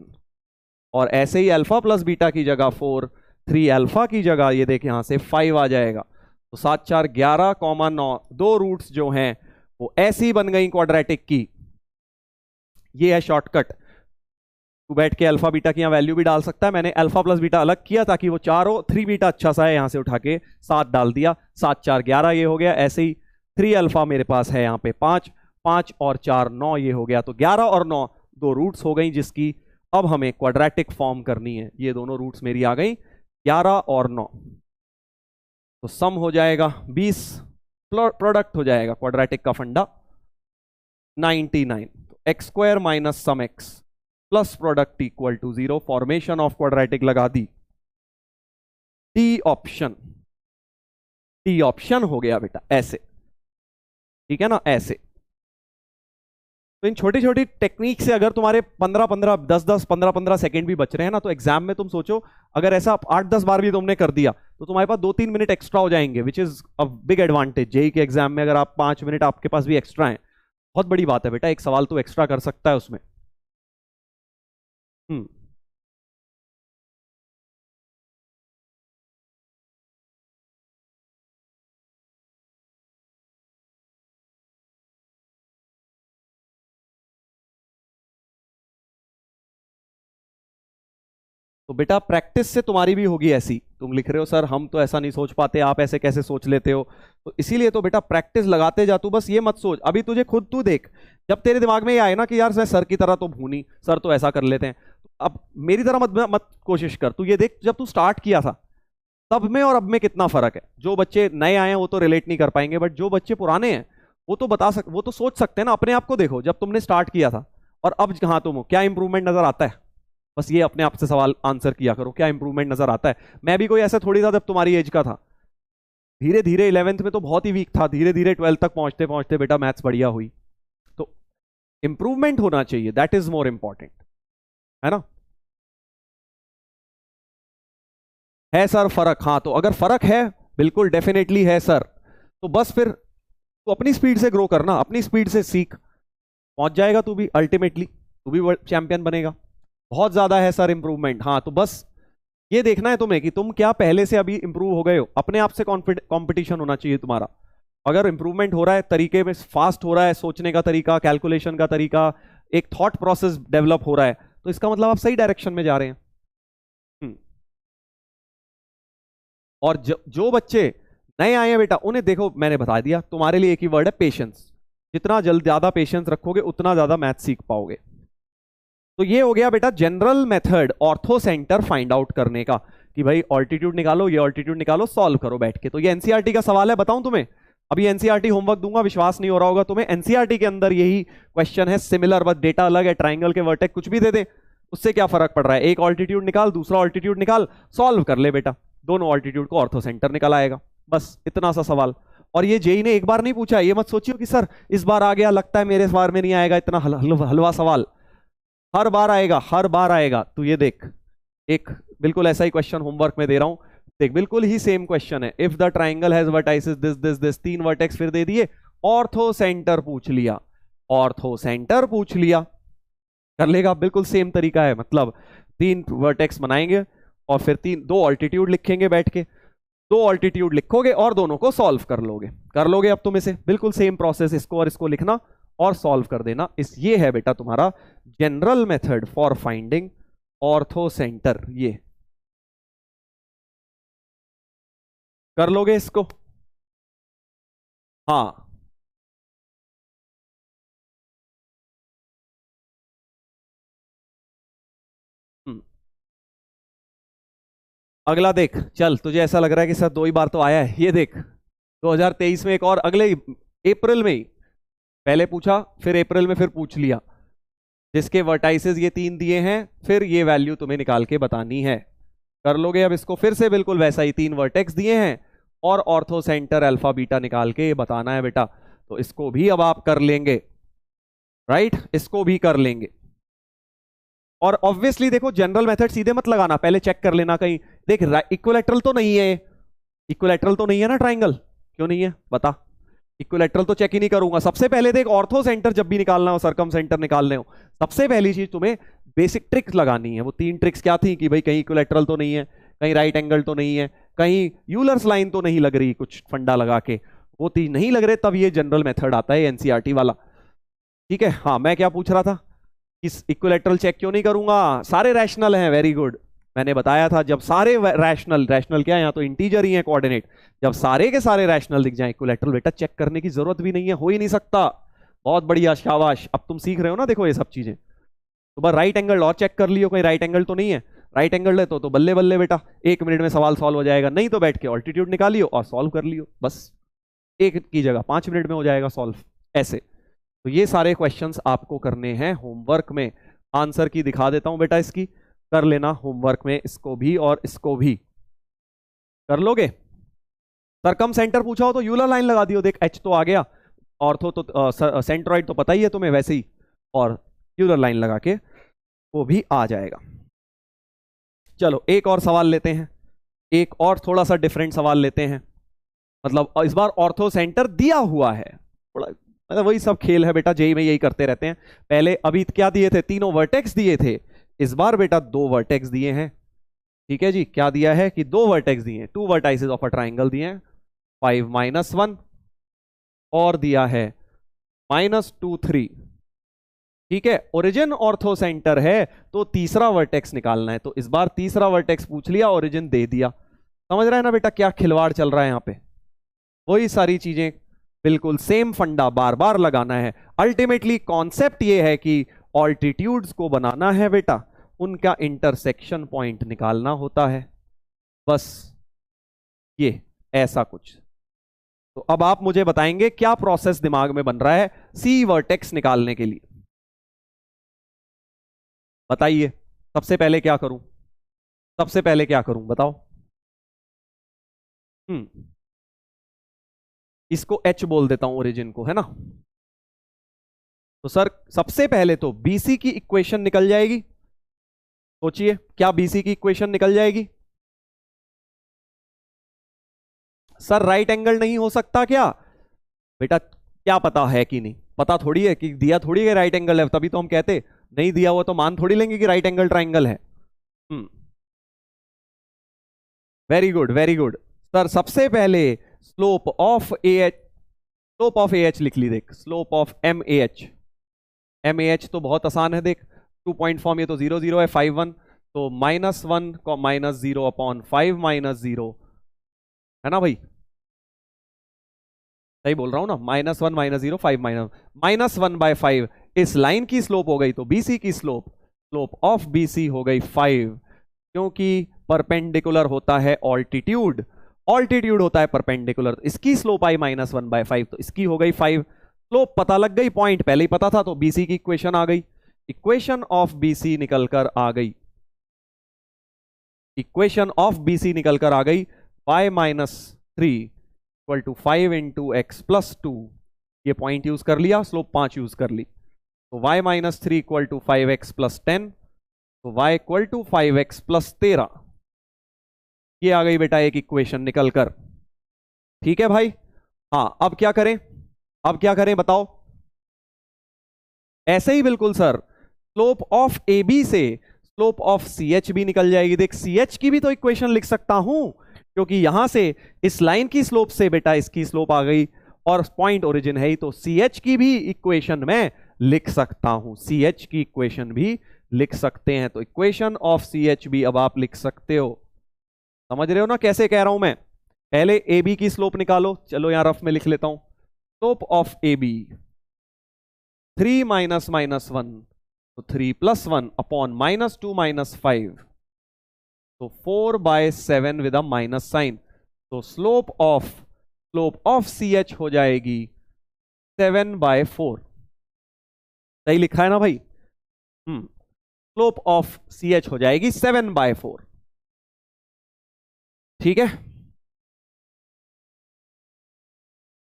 और ऐसे ही अल्फा प्लस बीटा की जगह 4, 3 अल्फा की जगह ये देख यहां से 5 आ जाएगा। तो 7 4 11 कॉमा 9, दो रूट्स जो हैं वो ऐसी बन गई क्वाड्रेटिक की। ये है शॉर्टकट। तू बैठ के अल्फा बीटा की यहाँ वैल्यू भी डाल सकता है, मैंने अल्फा प्लस बीटा अलग किया ताकि वो 4 हो, 3 बीटा अच्छा सा है, यहां से उठा के 7 डाल दिया, 7 4 11 ये हो गया। ऐसे ही 3 अल्फा मेरे पास है यहाँ पे 5, 5 और 4 9 ये हो गया। तो 11 और 9 दो रूट्स हो गई जिसकी अब हमें क्वाड्रेटिक फॉर्म करनी है। ये दोनों रूट्स मेरी आ गई 11 और 9, तो सम हो जाएगा 20, प्रोडक्ट हो जाएगा क्वाड्रेटिक का फंडा 99। तो X square minus sum X plus product equal to 0, formation of quadratic लगा दी। डी ऑप्शन, डी ऑप्शन हो गया बेटा ऐसे, ठीक है ना, ऐसे। तो इन छोटी छोटी टेक्निक से अगर तुम्हारे 15 15 10 10 15 15 सेकंड भी बच रहे हैं ना, तो एग्जाम में तुम सोचो अगर ऐसा 8 10 बार भी तुमने कर दिया तो तुम्हारे पास 2 3 मिनट एक्स्ट्रा हो जाएंगे, which is a big advantage. JEE के एग्जाम में अगर आप 5 मिनट आपके पास भी एक्स्ट्रा है, बहुत बड़ी बात है बेटा, एक सवाल तो एक्स्ट्रा कर सकता है उसमें। हम्म। तो बेटा प्रैक्टिस से तुम्हारी भी होगी ऐसी। तुम लिख रहे हो सर हम तो ऐसा नहीं सोच पाते, आप ऐसे कैसे सोच लेते हो, तो इसीलिए तो बेटा प्रैक्टिस लगाते जा तू। बस ये मत सोच, अभी तुझे खुद तू देख, जब तेरे दिमाग में ये आए ना कि यार मैं सर की तरह तो भूनी, सर तो ऐसा कर लेते हैं, अब मेरी तरह मत मत कोशिश कर। तू ये देख जब तू स्टार्ट किया था तब में और अब में कितना फर्क है। जो बच्चे नए आए हैं वो तो रिलेट नहीं कर पाएंगे, बट जो बच्चे पुराने हैं वो तो वो तो सोच सकते हैं ना। अपने आप को देखो जब तुमने स्टार्ट किया था और अब कहाँ तुम हो, क्या इंप्रूवमेंट नजर आता है। बस ये अपने आप से सवाल आंसर किया करो, क्या इंप्रूवमेंट नजर आता है। मैं भी कोई ऐसा थोड़ी था जब तुम्हारी एज का था, धीरे धीरे 11th में तो बहुत ही वीक था, धीरे धीरे 12th तक पहुंचते पहुंचते बेटा मैथ्स बढ़िया हुई। तो इंप्रूवमेंट होना चाहिए, दैट इज मोर इंपॉर्टेंट, है ना। है सर फर्क, हाँ तो अगर फर्क है, बिल्कुल डेफिनेटली है सर, तो बस फिर तू अपनी स्पीड से ग्रो करना, अपनी स्पीड से सीख, पहुंच जाएगा तू भी, अल्टीमेटली तू भी वर्ल्ड चैंपियन बनेगा। बहुत ज्यादा है सर इंप्रूवमेंट, हाँ तो बस ये देखना है तुम्हें कि तुम क्या पहले से अभी इंप्रूव हो गए हो। अपने आप से कंपटीशन होना चाहिए तुम्हारा। अगर इंप्रूवमेंट हो रहा है, तरीके में फास्ट हो रहा है, सोचने का तरीका, कैलकुलेशन का तरीका, एक थॉट प्रोसेस डेवलप हो रहा है, तो इसका मतलब आप सही डायरेक्शन में जा रहे हैं। हम्म। और जो बच्चे नए आए हैं बेटा उन्हें देखो, मैंने बता दिया तुम्हारे लिए एक ही वर्ड है पेशेंस। जितना जल्द ज्यादा पेशेंस रखोगे उतना ज्यादा मैथ सीख पाओगे। तो ये हो गया बेटा general method ortho centre find out करने का, कि भाई ऑल्टीट्यूड निकालो, ये ऑल्टीट्यूड निकालो, सॉल्व करो बैठ के। तो ये एनसीईआरटी का सवाल है, बताऊं तुम्हें, अभी एनसीईआरटी होमवर्क दूंगा, विश्वास नहीं हो रहा होगा तुम्हें। एनसीईआरटी के अंदर यही क्वेश्चन है, सिमिलर, बस डेटा अलग है, ट्राइंगल के वर्टेक्स कुछ भी दे दे, उससे क्या फर्क पड़ रहा है। एक ऑल्टीट्यूड निकाल, दूसरा ऑल्टीट्यूड निकाल, सॉल्व कर ले बेटा, दोनों ऑल्टीट्यूड को ऑर्थो सेंटर निकल आएगा। बस इतना सा सवाल। और ये जेई ने एक बार नहीं पूछा, ये मत सोचियो कि सर इस बार आ गया, लगता है मेरे इस बार में नहीं आएगा, इतना हलवा सवाल। हर बार आएगा, हर बार आएगा। तू ये देख, एक बिल्कुल ऐसा ही क्वेश्चन होमवर्क में दे रहा हूं, देख बिल्कुल ही सेम क्वेश्चन है। If the triangle has vertices this this this, 3 vertex फिर दे दिए, ऑर्थो सेंटर पूछ लिया, ऑर्थो सेंटर पूछ लिया, कर लेगा। बिल्कुल सेम तरीका है, मतलब 3 वर्टेक्स बनाएंगे और फिर दो ऑल्टीट्यूड लिखेंगे बैठ के, दो ऑल्टीट्यूड लिखोगे और दोनों को सॉल्व कर लोगे अब तुम इसे, बिल्कुल सेम प्रोसेस, इसको और इसको लिखना और सॉल्व कर देना। ये है बेटा तुम्हारा general method for finding ortho centre. ये कर लोगे इसको, हाँ। हम्म, अगला देख, चल तुझे ऐसा लग रहा है कि सर 2 ही बार तो आया है, ये देख 2023 में एक और अगले अप्रैल में ही, पहले पूछा फिर अप्रैल में फिर पूछ लिया, जिसके वर्टाइसेस ये 3 दिए हैं, फिर ये वैल्यू तुम्हें निकाल के बतानी है। कर लोगे अब इसको फिर से बिल्कुल वैसा ही, 3 वर्टेक्स दिए हैं और ऑर्थो सेंटर अल्फा बीटा निकाल के बताना है बेटा। तो इसको भी अब आप कर लेंगे, राइट, इसको भी कर लेंगे। और ऑब्वियसली देखो जनरल मेथड सीधे मत लगाना, पहले चेक कर लेना कहीं, देख इक्विलैटरल तो नहीं है, इक्विलैटरल तो नहीं है ना ट्राइंगल, क्यों नहीं है बता, इक्विलैटरल तो चेक ही नहीं करूंगा। सबसे पहले देख ऑर्थो सेंटर जब भी निकालना हो, सरकम सेंटर निकालने हो, सबसे पहली चीज तुम्हें बेसिक ट्रिक्स लगानी है। वो 3 ट्रिक्स क्या थी कि भाई कहीं इक्विलैटरल तो नहीं है, कहीं राइट एंगल तो नहीं है, कहीं यूलर्स लाइन तो नहीं लग रही कुछ फंडा लगा के, वो 3 नहीं लग रहे, तब ये जनरल मेथड आता है एनसीईआरटी वाला। ठीक है, हाँ मैं क्या पूछ रहा था, इस इक्विलैटरल चेक क्यों नहीं करूंगा, सारे रैशनल हैं, वेरी गुड। मैंने बताया था जब सारे रैशनल, रैशनल क्या है यहाँ तो इंटीजर ही है कोऑर्डिनेट, जब सारे के सारे रैशनल दिख जाए इक्विलैटरल, बेटा चेक करने की जरूरत भी नहीं है, हो ही नहीं सकता। बहुत बढ़िया, शाबाश, अब तुम सीख रहे हो ना, देखो ये सब चीजें। तो बस राइट एंगल और चेक कर लियो, कोई राइट एंगल तो नहीं है, राइट एंगल है तो बल्ले बल्ले बेटा, 1 मिनट में सवाल सॉल्व हो जाएगा, नहीं तो बैठ के ऑल्टीट्यूड निकालियो और सॉल्व कर लियो, बस एक की जगह 5 मिनट में हो जाएगा सॉल्व ऐसे। तो ये सारे क्वेश्चंस आपको करने हैं होमवर्क में, आंसर की दिखा देता हूं बेटा, इसकी कर लेना होमवर्क में, इसको भी और इसको भी कर लोगे। सरकम सेंटर पूछा हो तो यूलर लाइन लगा दियो, देख एच तो आ गया, ऑर्थो तो सेंट्रॉइड तो पता ही है तुम्हें वैसे ही, और यूलर लाइन लगा के वो भी आ जाएगा। चलो एक और सवाल लेते हैं, एक और थोड़ा सा डिफरेंट सवाल लेते हैं, मतलब इस बार ऑर्थो सेंटर दिया हुआ है, थोड़ा मतलब वही सब खेल है बेटा, जेई में यही करते रहते हैं। पहले अभी क्या दिए थे, 3 वर्टेक्स दिए थे, इस बार बेटा 2 वर्टेक्स दिए हैं। ठीक है जी, क्या दिया है कि 2 वर्टेक्स दिए हैं, 2 वर्टाइसेस ऑफ अ ट्राइंगल दिए हैं, 5 - 1 और दिया है -2 3। ठीक है, ओरिजिन ऑर्थो सेंटर है तो तीसरा वर्टेक्स निकालना है, तो इस बार तीसरा वर्टेक्स पूछ लिया, ओरिजिन दे दिया। समझ रहा है ना बेटा क्या खिलवाड़ चल रहा है यहाँ पे, वही सारी चीजें बिल्कुल सेम फंडा बार बार लगाना है। अल्टीमेटली कॉन्सेप्ट ये है कि ऑल्टीट्यूड्स को बनाना है बेटा, उनका इंटरसेक्शन पॉइंट निकालना होता है, बस ये ऐसा कुछ। तो अब आप मुझे बताएंगे क्या प्रोसेस दिमाग में बन रहा है सी वर्टेक्स निकालने के लिए, बताइए। सबसे पहले क्या करूं, सबसे पहले क्या करूं बताओ। इसको एच बोल देता हूं ओरिजिन को, है ना। तो सर सबसे पहले तो बीसी की इक्वेशन निकल जाएगी, सोचिए क्या बीसी की इक्वेशन निकल जाएगी। सर राइट एंगल नहीं हो सकता क्या, बेटा क्या पता है कि नहीं, पता थोड़ी है कि दिया थोड़ी है राइट एंगल है, तभी तो हम कहते, नहीं दिया हुआ तो मान थोड़ी लेंगे कि राइट एंगल ट्राइंगल है। Very good very good. Sir सबसे पहले slope of A H, slope of A H लिख ली, देख slope of M A H, M A H तो बहुत आसान है, देख 2 पॉइंट फॉर्म, ये तो 0 0 है, 5 1, तो -1 को -0 अपॉन 5 -0, है ना भाई, सही बोल रहा हूं ना, -1 -0 5 -1/5, इस लाइन की स्लोप हो गई, तो बीसी की स्लोप, स्लोप ऑफ बीसी हो गई 5, क्योंकि परपेंडिकुलर होता है ऑल्टीट्यूड, ऑल्टीट्यूड होता है परपेंडिकुलर, तो इसकी स्लोप आई -1/5, तो इसकी हो गई 5। स्लोप पता लग गई, पॉइंट पहले ही पता था, तो बीसी की इक्वेशन आ गई, इक्वेशन ऑफ बीसी निकलकर आ गई, इक्वेशन ऑफ बीसी निकलकर आ गई, y -3 = 5 × x + 2, ये पॉइंट यूज कर लिया, स्लोप 5 यूज कर ली, तो y -3 = 5x + 10, तो y = 5x + 13, ये आ गई बेटा एक इक्वेशन निकलकर। ठीक है भाई, हाँ अब क्या करें, अब क्या करें बताओ। ऐसे ही बिल्कुल sir, slope of A B से स्लोप ऑफ सी एच भी निकल जाएगी, देख सी एच की भी तो इक्वेशन लिख सकता हूं, क्योंकि यहां से इस लाइन की स्लोप से बेटा इसकी स्लोप आ गई, और पॉइंट ओरिजिन है ही, तो सी एच की भी इक्वेशन मैं लिख सकता हूं, सी एच की इक्वेशन भी लिख सकते हैं, तो इक्वेशन ऑफ सी एच भी अब आप लिख सकते हो। समझ रहे हो ना कैसे कह रहा हूं मैं, पहले ए बी की स्लोप निकालो, चलो यहां रफ में लिख लेता हूं, स्लोप ऑफ ए बी 3 - -1, तो 3 + 1 अपॉन -2 - 5, तो 4/7 विद अ माइनस साइन, तो स्लोप ऑफ सी एच हो जाएगी 7/4। सही लिखा है ना भाई? स्लोप ऑफ सी एच हो जाएगी 7/4। ठीक है,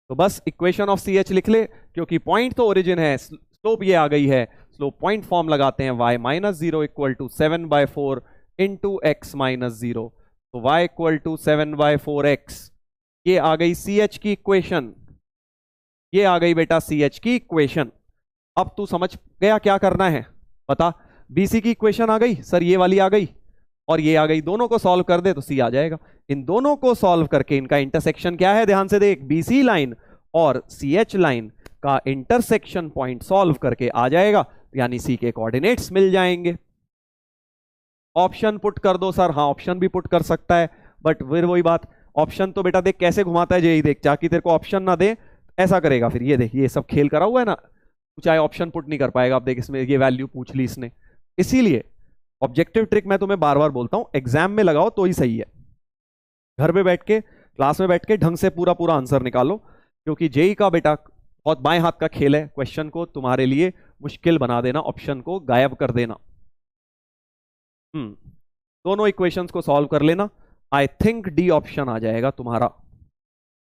तो बस इक्वेशन ऑफ सी एच लिख ले, क्योंकि पॉइंट तो ओरिजिन है, स्लोप ये आ गई है, स्लोप पॉइंट फॉर्म लगाते हैं y-0 equal to 7/4 into x-0, तो y इक्वल टू 7/4x। ये आ गई सी एच की इक्वेशन, ये आ गई बेटा सी एच की इक्वेशन। अब तू समझ गया क्या करना है? बता। बीसी की इक्वेशन आ गई सर, ये वाली आ गई और ये आ गई, दोनों को सॉल्व कर दे तो सी आ जाएगा। इन दोनों को सॉल्व करके इनका इंटरसेक्शन क्या है, ध्यान से देख, बीसी लाइन और सी एच लाइन का इंटरसेक्शन पॉइंट सॉल्व करके आ जाएगा, यानी सी के कोऑर्डिनेट्स मिल जाएंगे। ऑप्शन पुट कर दो सर, हाँ ऑप्शन भी पुट कर सकता है, बट फिर वही बात, ऑप्शन तो बेटा देख कैसे घुमाता है, यही देख, चाहे तेरे को ऑप्शन ना दे ऐसा करेगा फिर, ये देख ये सब खेल करा हुआ है ना, चाहे ऑप्शन पुट नहीं कर पाएगा। अब देख इसमें ये वैल्यू पूछ ली इसने, इसीलिए ऑब्जेक्टिव ट्रिक मैं तुम्हें बार बार बोलता हूं, एग्जाम में लगाओ तो ही सही है। घर पे बैठ के, क्लास में बैठ के ढंग से पूरा पूरा आंसर निकालो, क्योंकि जेई का बेटा बहुत बाएं हाथ का खेल है, क्वेश्चन को तुम्हारे लिए मुश्किल बना देना, ऑप्शन को गायब कर देना। दोनों इक्वेशंस को सॉल्व कर लेना। आई थिंक डी ऑप्शन आ जाएगा तुम्हारा,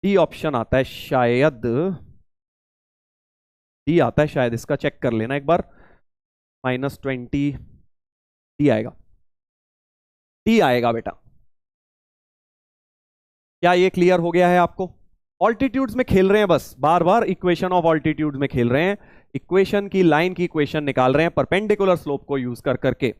डी ऑप्शन आता है शायद, डी आता है शायद, इसका चेक कर लेना एक बार। -20 डी आएगा, डी आएगा बेटा। क्या ये क्लियर हो गया है आपको? ऑल्टीट्यूड्स में खेल रहे हैं, बस बार बार इक्वेशन ऑफ ऑल्टीट्यूड्स में खेल रहे हैं, इक्वेशन की लाइन की इक्वेशन निकाल रहे हैं परपेंडिकुलर स्लोप को यूज कर करके।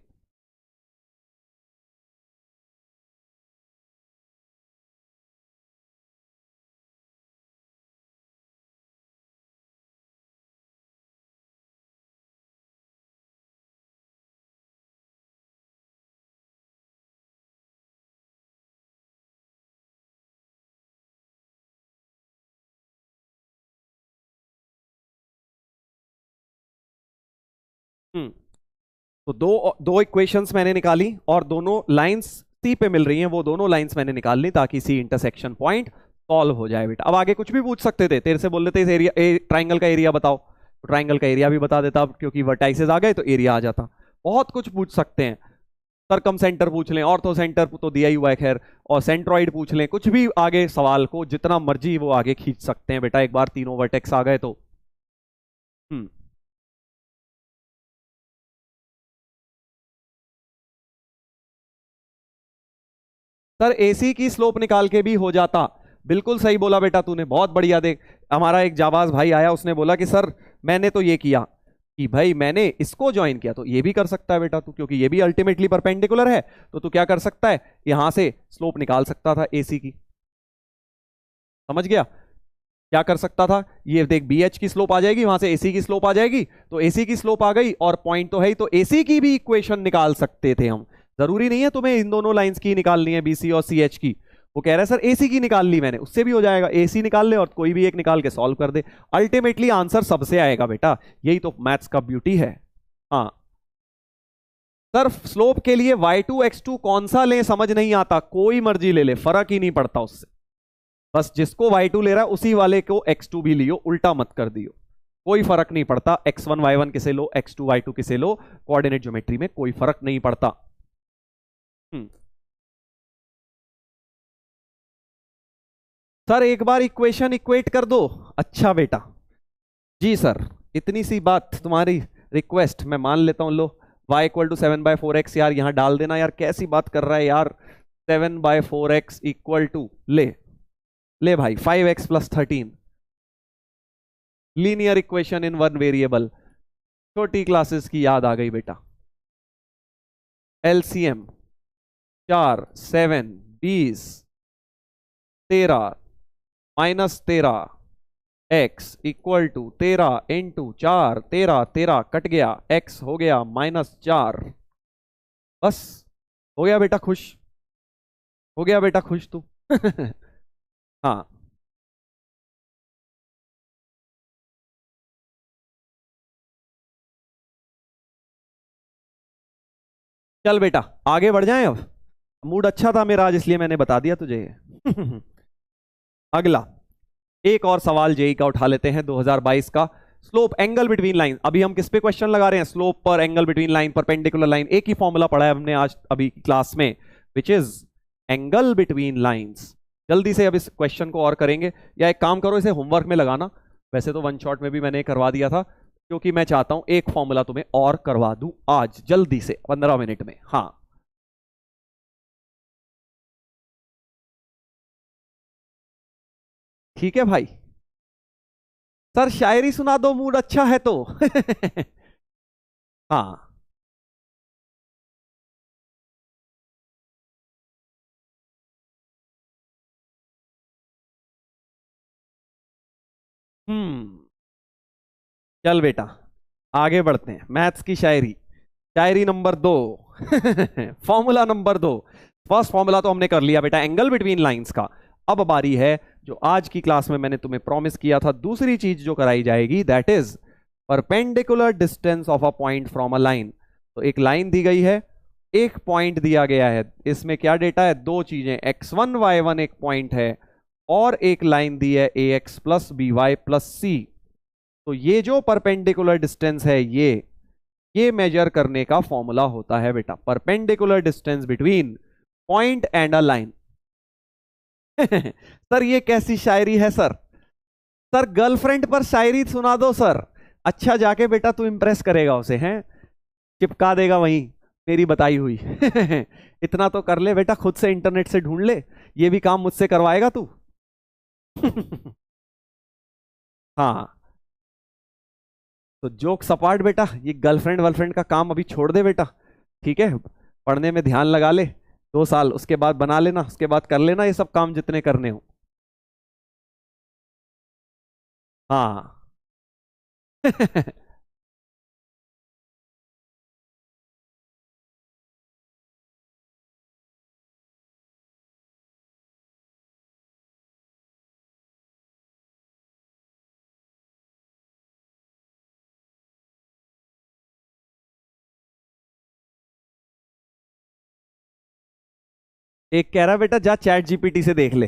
तो दो दो इक्वेशंस मैंने निकाली और दोनों लाइंस सी पे मिल रही हैं, वो दोनों लाइंस मैंने निकाल ली ताकि सी इंटरसेक्शन पॉइंट सॉल्व हो जाए बेटा। अब आगे कुछ भी पूछ सकते थे, तेरे से बोल देते इस एरिया ट्राइंगल का एरिया बताओ, तो ट्राइंगल का एरिया भी बता देता, अब क्योंकि वर्टाइसेस आ गए तो एरिया आ जाता। बहुत कुछ पूछ सकते हैं, सरकम सेंटर पूछ लें, ऑर्थो सेंटर तो दिया ही हुआ है खैर, और सेंट्रॉइड पूछ लें, कुछ भी आगे सवाल को जितना मर्जी वो आगे खींच सकते हैं बेटा, एक बार तीनों वर्टेक्स आ गए तो। हम्म सर एसी की स्लोप निकाल के भी हो जाता, बिल्कुल सही बोला बेटा तूने, बहुत बढ़िया। देख हमारा एक जाबाज भाई आया, उसने बोला कि सर मैंने तो ये किया कि भाई मैंने इसको ज्वाइन किया, तो ये भी कर सकता है बेटा तू, क्योंकि ये भी अल्टीमेटली परपेंडिकुलर है, तो तू क्या कर सकता है, यहां से स्लोप निकाल सकता था एसी की। समझ गया? क्या कर सकता था, ये देख बी एच की स्लोप आ जाएगी, वहां से एसी की स्लोप आ जाएगी, तो एसी की स्लोप आ गई और पॉइंट तो है ही, तो एसी की भी इक्वेशन निकाल सकते थे हम। जरूरी नहीं है तुम्हें इन दोनों लाइंस की निकालनी है, बीसी और सी एच की। वो कह रहा है सर एसी की निकाल ली मैंने, उससे भी हो जाएगा, एसी निकाल ले और कोई भी एक निकाल के सॉल्व कर दे, अल्टीमेटली आंसर सबसे आएगा बेटा, यही तो मैथ्स का ब्यूटी है। हाँ सर स्लोप के लिए y2 x2 कौन सा लें समझ नहीं आता, कोई मर्जी ले ले, फर्क ही नहीं पड़ता उससे, बस जिसको y2 ले रहा है उसी वाले को x2 भी लियो, उल्टा मत कर दियो, कोई फर्क नहीं पड़ता, x1 y1 किसे लो, x2 y2 किसे लो, कोऑर्डिनेट ज्योमेट्री में कोई फर्क नहीं पड़ता। सर एक बार इक्वेशन इक्वेट कर दो। अच्छा बेटा, जी सर, इतनी सी बात तुम्हारी रिक्वेस्ट मैं मान लेता हूं, लो y = 7/4x, यार यहां डाल देना, यार कैसी बात कर रहा है यार, 7/4x इक्वल टू ले भाई 5x + 13, linear equation in one variable, छोटी क्लासेस की याद आ गई बेटा। LCM 4 7 20 13 -13 x equal to 13 into 4, 13 13 cut गया, x हो गया -4। बस हो गया बेटा खुश, हो गया बेटा खुश तू। हाँ चल बेटा आगे बढ़ जाएं अब। मूड अच्छा था मेरा आज, इसलिए मैंने बता दिया तुझे। अगला एक और सवाल जेई का उठा लेते हैं, 2022 का। Slope angle between line. अभी हम किस पे क्वेश्चन लगा रहे हैं? स्लोप पर, angle between line, perpendicular line. एक ही फॉर्मूला पढ़ा है हमने आज अभी क्लास में, which is angle between lines. जल्दी से अब इस क्वेश्चन को और करेंगे, या एक काम करो इसे होमवर्क में लगाना। वैसे तो वन शॉट में भी मैंने करवा दिया था, क्योंकि मैं चाहता हूं एक फॉर्मूला तुम्हें और करवा दूं आज जल्दी से 15 मिनट में। हाँ ठीक है भाई। सर शायरी सुना दो, मूड अच्छा है तो। हाँ। हम्म। चल बेटा आगे बढ़ते हैं, मैथ्स की शायरी। शायरी number 2। Formula number 2। First formula तो हमने कर लिया बेटा, एंगल बिटवीन लाइंस का। अब बारी है जो आज की क्लास में मैंने तुम्हें प्रॉमिस किया था, दूसरी चीज जो कराई जाएगी, that is perpendicular distance of a point from a line. तो एक लाइन दी गई है, एक पॉइंट दिया गया है, इसमें क्या डेटा है? दो चीजें, x1 y1 एक पॉइंट है, और एक लाइन दी है ax plus B Y plus C. तो ये जो परपेंडिकुलर डिस्टेंस है, ये मेजर करने का फॉर्मूला होता है बेटा, perpendicular distance between point and a line. Sir ये कैसी शायरी है सर? सर गर्लफ्रेंड पर शायरी सुना दो सर। अच्छा जाके बेटा तू इंप्रेस करेगा उसे, हैं चिपका देगा वहीं मेरी बताई हुई। इतना तो कर ले बेटा, खुद से इंटरनेट से ढूंढ ले, ये भी काम मुझसे करवाएगा तू। हाँ तो जोक सपाट बेटा, ये गर्लफ्रेंड वर्लफ्रेंड का काम अभी छोड़ दे बेटा, ठीक है? पढ़ने में ध्यान लगा ले, 2 साल उसके बाद बना लेना, उसके बाद कर लेना ये सब काम जितने करने हो। हाँ। एक कह रहा बेटा जा चैट जीपीटी से देख ले।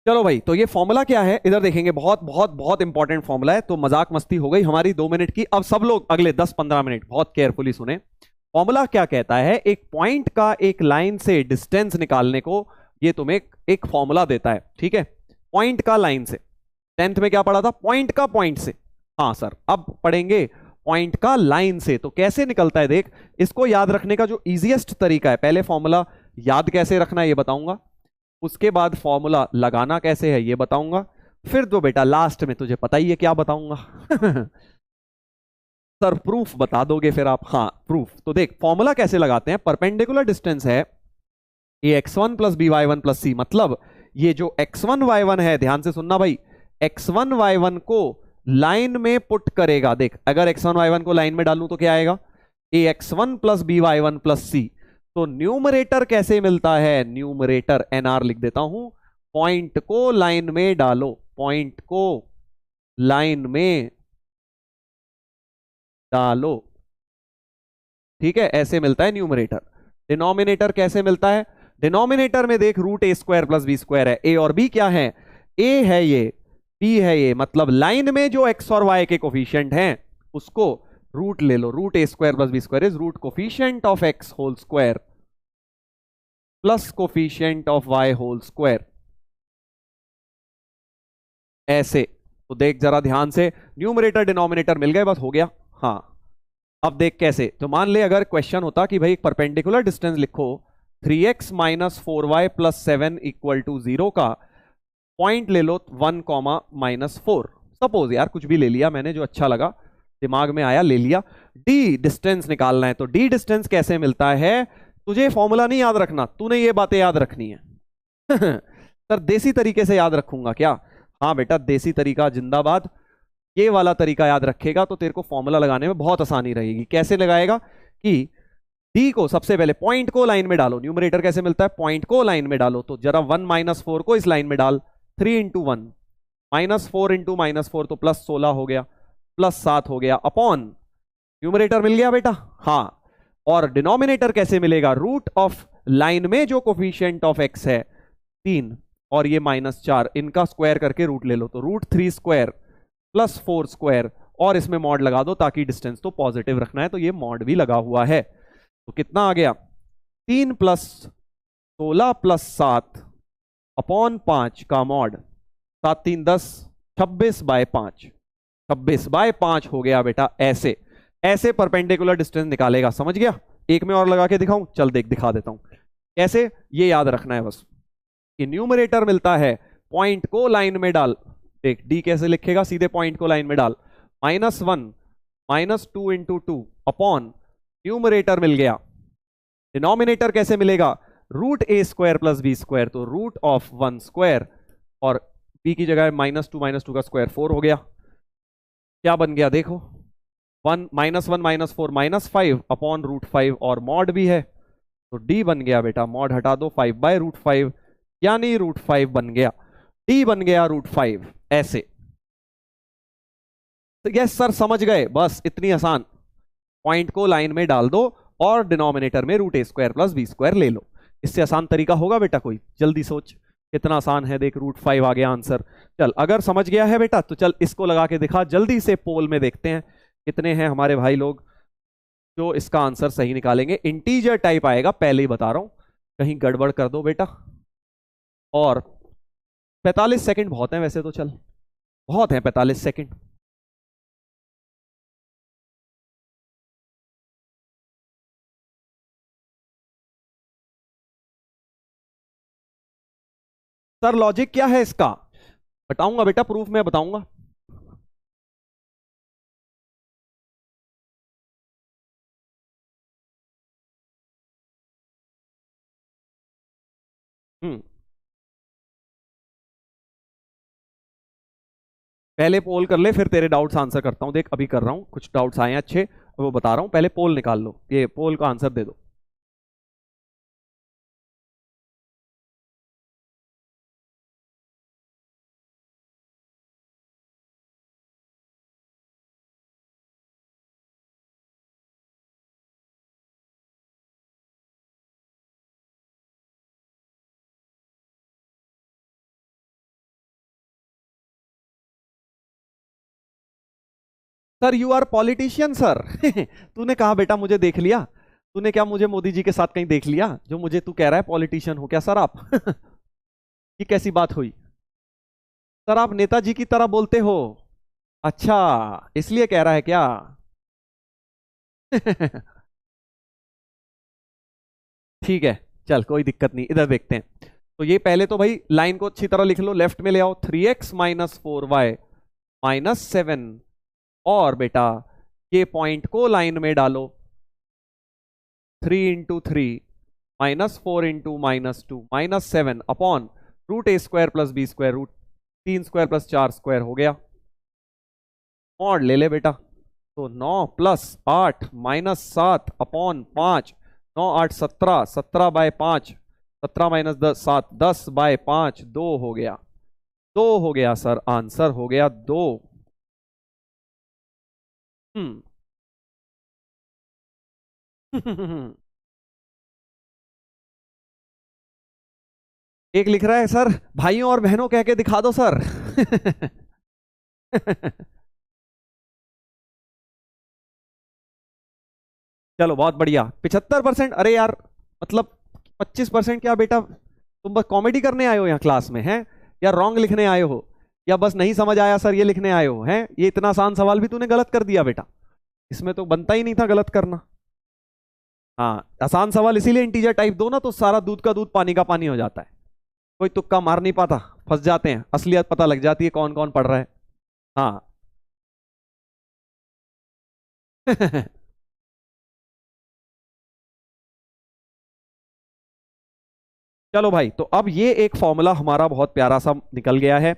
चलो भाई, तो ये फॉर्मूला क्या है इधर देखेंगे, बहुत बहुत बहुत इंपॉर्टेंट फॉर्मूला है। तो मजाक मस्ती हो गई हमारी 2 मिनट की, अब सब लोग अगले 10-15 मिनट बहुत केयरफुली सुने। फॉर्मूला क्या कहता है? एक पॉइंट का एक लाइन से डिस्टेंस निकालने को ये तुम्हें एक फॉर्मूला देता है, ठीक है? पॉइंट का लाइन से, 10th में क्या पढ़ा था? पॉइंट का पॉइंट से। हाँ सर, अब पढ़ेंगे पॉइंट का लाइन से। तो कैसे निकलता है देख, इसको याद रखने का जो इजीएस्ट तरीका है, पहले फॉर्मूला याद कैसे रखना है ये बताऊंगा, उसके बाद फॉर्मूला लगाना कैसे है ये बताऊंगा, फिर तो बेटा लास्ट में तुझे पता ही है क्या बताऊंगा। सर प्रूफ बता दोगे फिर आप? हाँ प्रूफ। तो देख फॉर्मूला कैसे लगाते हैं, परपेंडिकुलर डिस्टेंस है ये x1 plus B Y one plus C, मतलब ये जो x1 y1 है, ध्यान से सुनना भाई, x1 y1 को लाइन में पुट करेगा। देख अगर x1 y1 को लाइन में डालूं तो क्या आएगा? ax1 plus B Y one plus C. तो न्यूमरेटर कैसे मिलता है? न्यूमरेटर nr लिख देता हूं, पॉइंट को लाइन में डालो, पॉइंट को लाइन में डालो, ठीक है? ऐसे मिलता है न्यूमरेटर। डिनोमिनेटर कैसे मिलता है? डिनोमिनेटर में देख root A square plus B square है, ए और बी क्या है? ए है ये, बी है ये, मतलब लाइन में जो एक्स और वाई के कोफिशिएंट हैं उसको रूट ले लो, root A square plus B square is root coefficient of X whole square plus coefficient of Y whole square, ऐसे। तो देख जरा ध्यान से, न्यूमरेटर डिनोमिनेटर मिल गए, बस हो गया। हाँ अब देख कैसे, तो मान ले अगर क्वेश्चन होता कि भाई परपेंडिकुलर डिस्टेंस लिखो 3x minus 4y plus 7 equal to 0 का पॉइंट ले लो 1 कॉमा माइनस 4, सपोज यार कुछ भी ले लिया मैंने जो अच्छा लगा दिमाग में आया ले लिया। डी डिस्टेंस निकालना है, तो डी डिस्टेंस कैसे मिलता है? तुझे फॉर्मूला नहीं याद रखना, तूने ये बातें याद रखनी है। सर देसी तरीके से याद रखूंगा क्या? हाँ बेटा देसी तरीका जिंदाबाद, ये वाला तरीका याद रखेगा तो तेरे को फॉर्मूला लगाने में बहुत आसानी रहेगी। कैसे लगाएगा कि डी को सबसे पहले पॉइंट को लाइन में डालो, न्यूमरेटर कैसे मिलता है, पॉइंट को लाइन में डालो, तो जरा 1 माइनस 4 को इस लाइन में डाल, 3 इंटू 1 -4 इंटू -4 तो +16 हो गया, +7 हो गया, अपॉन न्यूमरेटर मिल गया बेटा। हाँ, और डिनोमिनेटर कैसे मिलेगा, रूट ऑफ लाइन में जो कोफिशिएंट ऑफ x है 3 और ये -4, इनका स्क्वायर करके रूट ले लो, तो √3 स्क्वायर +4 स्क्वायर, और इसमें मॉड लगा दो ताकि डिस्टेंस तो पॉजिटिव रखना है, तो ये मॉड भी लगा हुआ है। तो कितना आ गया, 3 + 16 + 7 अपॉन 5 का मॉड, 7 3 10, 26/5, 26/5 हो गया बेटा। ऐसे ऐसे परपेंडिकुलर डिस्टेंस निकालेगा, समझ गया। एक में और लगा के दिखाऊं, चल दिखा देता हूं कैसे, ये याद रखना है बस। न्यूमरेटर मिलता है, पॉइंट को लाइन में डाल, देख डी कैसे लिखेगा, सीधे पॉइंट को लाइन में डाल, -1 -2 इंटू 2 अपॉन न्यूमरेटर मिल गया। डिनोमिनेटर कैसे मिलेगा, √a² + b स्क्वायर, तो रूट ऑफ 1 स्क्वायर, और b की जगह -2 का स्क्वायर 4 हो गया। क्या बन गया देखो, 1 -4 -5 अपॉन √5, और मॉड भी है, तो d बन गया बेटा, मॉड हटा दो 5/√5, यानी √5 बन गया, d बन गया √5। ऐसे तो यस सर समझ गए, बस इतनी आसान, पॉइंट को लाइन में डाल दो और डिनोमिनेटर में √a² + b² ले लो। इससे आसान तरीका होगा बेटा कोई, जल्दी सोच, कितना आसान है, देख √5 आ गया आंसर। चल अगर समझ गया है बेटा तो चल इसको लगा के दिखा, जल्दी से पोल में देखते हैं कितने हैं हमारे भाई लोग जो इसका आंसर सही निकालेंगे। इंटीजर टाइप आएगा, पहले ही बता रहा हूं, कहीं गड़बड़ कर दो बेटा। और 45 सेकंड बहुत है वैसे तो, चल बहुत है 45 सेकंड। सर लॉजिक क्या है इसका, बताऊंगा बेटा, प्रूफ में बताऊंगा। हम्म, पहले पोल कर ले, फिर तेरे डाउट्स आंसर करता हूं। देख अभी कर रहा हूं, कुछ डाउट्स आए हैं अच्छे, वो बता रहा हूं, पहले पोल निकाल लो, ये पोल का आंसर दे दो। Sir you are politician sir. तूने कहा बेटा मुझे देख लिया, तूने क्या मुझे मोदी जी के साथ कहीं देख लिया जो मुझे तू कह रहा है पॉलिटिशियन हो क्या सर आप। ये कैसी बात हुई सर, आप नेताजी की तरह बोलते हो, अच्छा इसलिए कह रहा है क्या। ठीक है, चल कोई दिक्कत नहीं, इधर देखते हैं। तो ये पहले तो भाई लाइन को अच्छी तरह लिख लो, लेफ्ट में ले आओ, 3x - 4y -7, और बेटा ये पॉइंट को लाइन में डालो, 3 into 3 -4 into -2 -7 upon √a² + b², √3 square + 4 square हो गया, मॉड ले ले बेटा, तो 9 + 8 -7 अपॉन 5, 9 8 17, 17/5, 17 - 10 7, 10/5, 2 हो गया, 2 हो गया सर, आंसर हो गया 2। हम्म। एक लिख रहा है सर भाइयों और बहनों कह के दिखा दो सर। चलो बहुत बढ़िया, 75%, अरे यार मतलब 25% क्या बेटा, तुम बस कॉमेडी करने आए हो यहाँ क्लास में हैं, या रॉन्ग लिखने आए हो, या बस नहीं समझ आया सर ये लिखने आए हो हैं। ये इतना आसान सवाल भी तूने गलत कर दिया बेटा, इसमें तो बनता ही नहीं था गलत करना। हाँ आसान सवाल इसीलिए इंटीजर टाइप दो ना, तो सारा दूध का दूध पानी का पानी हो जाता है, कोई तुक्का मार नहीं पाता, फंस जाते हैं, असलियत पता लग जाती है कौन कौन पढ़ रहा है। हाँ। चलो भाई, तो अब ये एक फॉर्मूला हमारा बहुत प्यारा सा निकल गया है।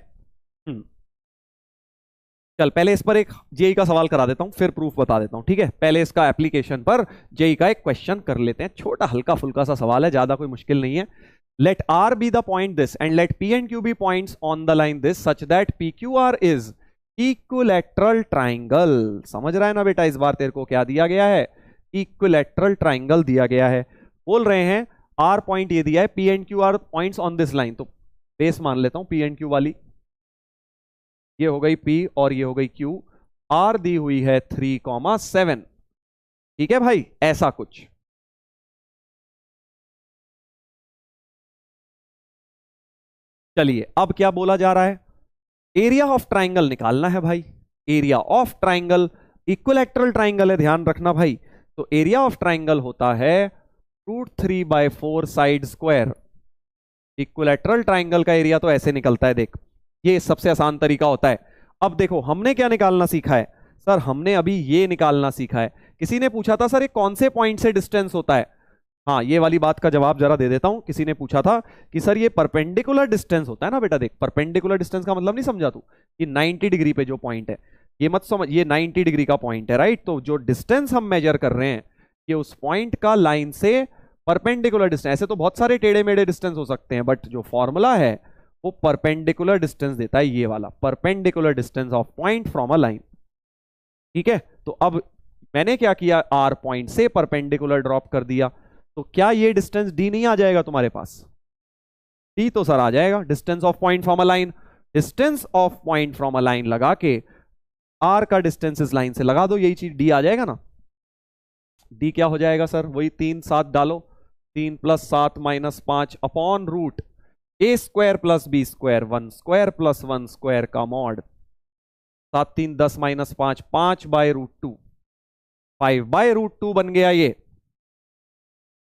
हम्म, चल पहले इस पर एक जेई का सवाल करा देता हूं, फिर प्रूफ बता देता हूं, ठीक है। पहले इसका एप्लीकेशन पर जेई का एक क्वेश्चन कर लेते हैं, छोटा हल्का फुल्का सा सवाल है, ज्यादा कोई मुश्किल नहीं है। Let R be the point this and let P and Q be points on the line this such that P Q R is equilateral triangle. समझ रहा है ना बेटा, इस बार तेरे को क्या दिया गया है, इक्विलैटरल ट्राइंगल दिया गया है। बोल रहे हैं आर पॉइंट ये दिया है, P and Q R points on this line, तो बेस मान लेता हूं पी एंड क्यू वाली, ये हो गई P और ये हो गई Q। R दी हुई है 3,7। ठीक है भाई, ऐसा कुछ। चलिए अब क्या बोला जा रहा है, एरिया ऑफ ट्राइंगल निकालना है भाई। Area of triangle, equilateral triangle है, ध्यान रखना भाई। तो एरिया ऑफ ट्राइंगल होता है √3/4 साइड स्क्वायर। इक्विलैटरल ट्राइंगल का एरिया तो ऐसे निकलता है, देख, ये सबसे आसान तरीका होता है। अब देखो हमने क्या निकालना सीखा है, सर हमने अभी ये निकालना सीखा है। किसी ने पूछा था सर ये कौन से पॉइंट से डिस्टेंस होता है, हाँ ये वाली बात का जवाब जरा दे देता हूं। किसी ने पूछा था कि सर ये परपेंडिकुलर डिस्टेंस होता है ना बेटा, देख परपेंडिकुलर डिस्टेंस का मतलब नहीं समझा तू, कि 90 डिग्री पे जो पॉइंट है, ये मत समझ, ये 90 डिग्री का पॉइंट है, राइट। तो जो डिस्टेंस हम मेजर कर रहे हैं ये उस पॉइंट का लाइन से परपेंडिकुलर डिस्टेंस, ऐसे तो बहुत सारे टेढ़े मेढ़े डिस्टेंस हो सकते हैं, बट जो फॉर्मूला है वो परपेंडिकुलर डिस्टेंस देता है, ये वाला perpendicular distance of point from a line. ठीक है, तो अब मैंने क्या किया, आर पॉइंट से परपेंडिकुलर ड्रॉप कर दिया, तो क्या ये डिस्टेंस डी नहीं आ जाएगा तुम्हारे पास, डी तो सर आ जाएगा, distance of point from a line. Distance of point from a line लगा के आर का डिस्टेंस इस लाइन से लगा दो, यही चीज डी आ जाएगा ना। डी क्या हो जाएगा सर, वही 3 7 डालो, 3 + 7 - 5 upon root A square plus B square 1 square plus 1 square का मॉड, 7 3 10 - 5 5/√2, 5/√2 बन गया ये।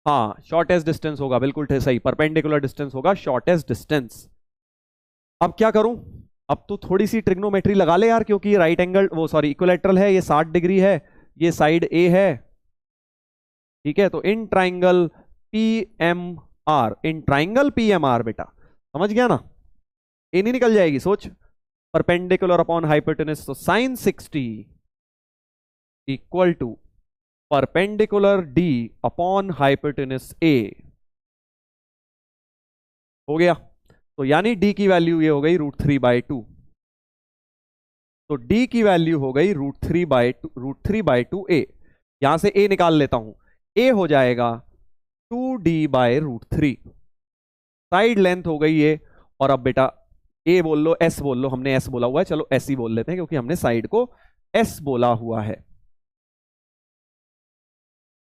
हाँ शॉर्टेस्ट डिस्टेंस होगा, बिल्कुल सही, परपेंडिकुलर डिस्टेंस होगा शॉर्टेस्ट डिस्टेंस। अब क्या करूं, अब तो थोड़ी सी ट्रिग्नोमेट्री लगा ले यार, क्योंकि राइट एंगल वो सॉरी इक्विलैटरल है, ये 60 डिग्री है, ये साइड ए है। ठीक है, तो in triangle P M R, in triangle P M R, बेटा समझ गया ना, ए नहीं निकल जाएगी, सोच, परपेंडिकुलर अपॉन हाइपोटेनस, तो sine 60 equal to perpendicular D upon hypotenuse A. हो गया, तो यानी डी की वैल्यू ये हो गई √3/2, तो डी की वैल्यू हो गई √3/2 ए। यहां से ए निकाल लेता हूं, ए हो जाएगा 2D/√3, साइड लेंथ हो गई ये। और अब बेटा ए बोल लो, एस बोल लो, हमने एस बोला हुआ है, चलो एस ही बोल लेते हैं क्योंकि हमने साइड को एस बोला हुआ है,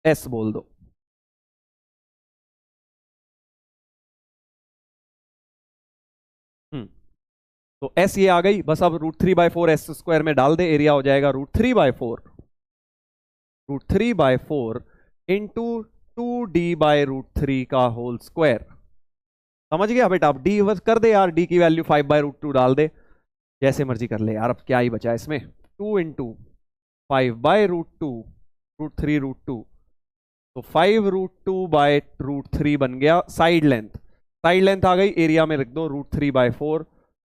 एस बोल दो। तो एस ये आ गई, बस अब √3/4 एस स्क्वायर में डाल दे, एरिया हो जाएगा √3/4 इंटू 2D/√3 का होल स्क्वायर। समझ गया बेटा, अब डी बस कर दे यार, डी की वैल्यू 5/√2 डाल दे, जैसे मर्जी कर ले यार, अब क्या ही बचा इसमें, 2 इंटू 5/√2 √3√2, तो 5√2/√3 बन गया साइड लेंथ। साइड लेंथ आ गई, एरिया में रख दो √3/4,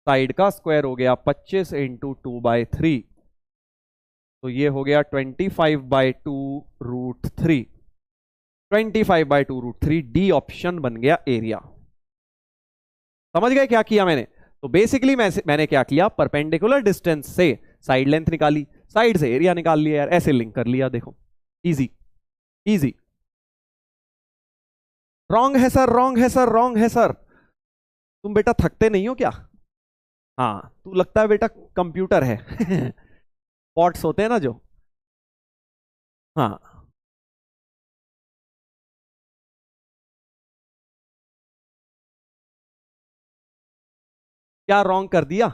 साइड का स्क्वायर हो गया 25 इंटू 2/3, तो ये हो गया 25/2√3, 25/2√3, डी ऑप्शन बन गया एरिया। समझ गए क्या किया मैंने, तो बेसिकली मैंने क्या किया, परपेंडिकुलर डिस्टेंस से साइड लेंथ निकाली, साइड से एरिया निकाल लिया यार, ऐसे लिंक कर लिया, देखो इजी इजी। रॉन्ग है सर, रॉन्ग है सर, रॉन्ग है सर, तुम बेटा थकते नहीं हो क्या, हाँ तू लगता है बेटा कंप्यूटर है पॉट्स होते हैं ना जो, हाँ क्या रॉन्ग कर दिया,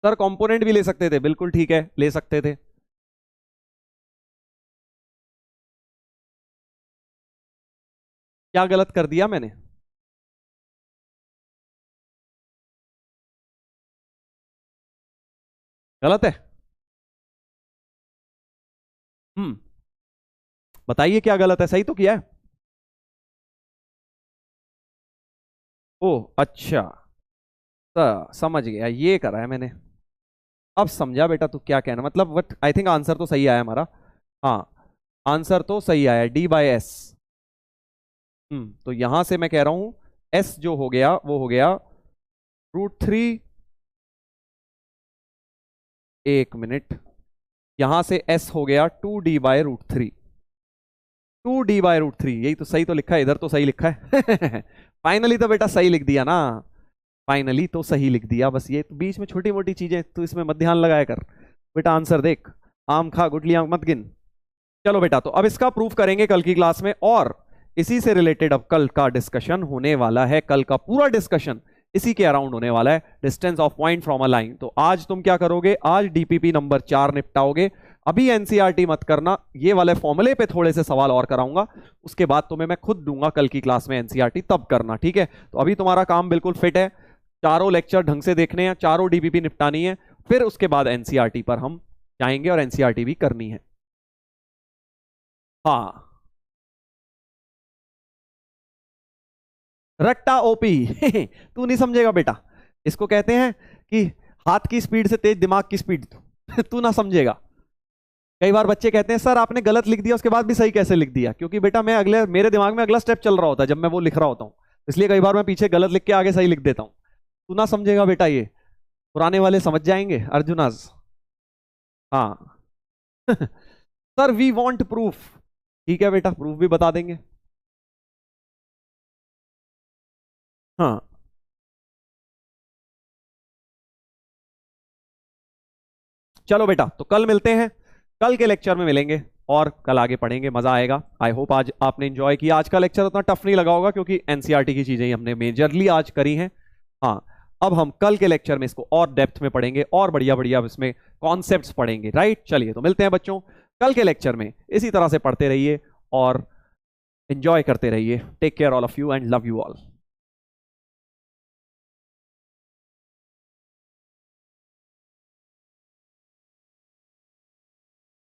सर कंपोनेंट भी ले सकते थे, बिल्कुल ठीक है ले सकते थे। क्या गलत कर दिया मैंने, गलत है, हम्म, बताइए क्या गलत है, सही तो किया है। ओ अच्छा, समझ गया, ये करा है मैंने। अब समझा बेटा तू क्या कहना, मतलब बट आई थिंक आंसर तो सही आया हमारा। हाँ, आंसर तो सही आया, D/S। तो यहां से मैं कह रहा हूं S जो हो गया वो हो गया √3। एक मिनट, यहां से S हो गया 2D/√3। 2D/√3, यही तो सही तो लिखा है, इधर तो सही लिखा है। फाइनली तो बेटा सही लिख दिया ना, फाइनली तो सही लिख दिया। बस ये तो बीच में छोटी मोटी चीजें तो इसमें मत ध्यान लगाया कर बेटा। आंसर देख, आम खा गुटली आंख मत गिन। चलो बेटा, तो अब इसका प्रूफ करेंगे कल की क्लास में, और इसी से रिलेटेड अब कल का डिस्कशन होने वाला है। कल का पूरा डिस्कशन इसी के अराउंड होने वाला है, distance of point from a line. तो आज तुम क्या करोगे, आज डीपीपी नंबर 4 निपटाओगे। अभी एनसीईआरटी मत करना, ये वाले फॉर्मूले पे थोड़े से सवाल और कराऊंगा, उसके बाद तुम्हें मैं खुद दूंगा कल की क्लास में एनसीईआरटी, तब करना, ठीक है। तो अभी तुम्हारा काम बिल्कुल फिट है, चारों लेक्चर ढंग से देखने हैं, चारों डीपीपी निपटानी है, फिर उसके बाद एनसीईआरटी पर हम जाएंगे और एनसीईआरटी भी करनी है। हाँ, रट्टा ओपी। तू नहीं समझेगा बेटा, इसको कहते हैं कि हाथ की स्पीड से तेज दिमाग की स्पीड। तू ना समझेगा। कई बार बच्चे कहते हैं सर आपने गलत लिख दिया उसके बाद भी सही कैसे लिख दिया, क्योंकि बेटा मैं अगले, मेरे दिमाग में अगला स्टेप चल रहा होता है जब मैं वो लिख रहा होता हूँ, इसलिए कई बार मैं पीछे गलत लिख के आगे सही लिख देता हूँ। तू ना समझेगा बेटा, ये पुराने वाले समझ जाएंगे अर्जुनाज। हाँ। सर वी वांट प्रूफ, ठीक है बेटा, प्रूफ भी बता देंगे। हाँ, चलो बेटा, तो कल मिलते हैं, कल के लेक्चर में मिलेंगे और कल आगे पढ़ेंगे, मजा आएगा। आई होप आज आपने एंजॉय किया। आज का लेक्चर उतना टफ नहीं लगा होगा क्योंकि एनसीईआरटी की चीजें ही हमने मेजरली आज करी हैं। हाँ, अब हम कल के लेक्चर में इसको और डेप्थ में पढ़ेंगे और बढ़िया बढ़िया इसमें कॉन्सेप्ट्स पढ़ेंगे, राइट। चलिए, तो मिलते हैं बच्चों कल के लेक्चर में। इसी तरह से पढ़ते रहिए और एंजॉय करते रहिए। Take care all of you and love you all.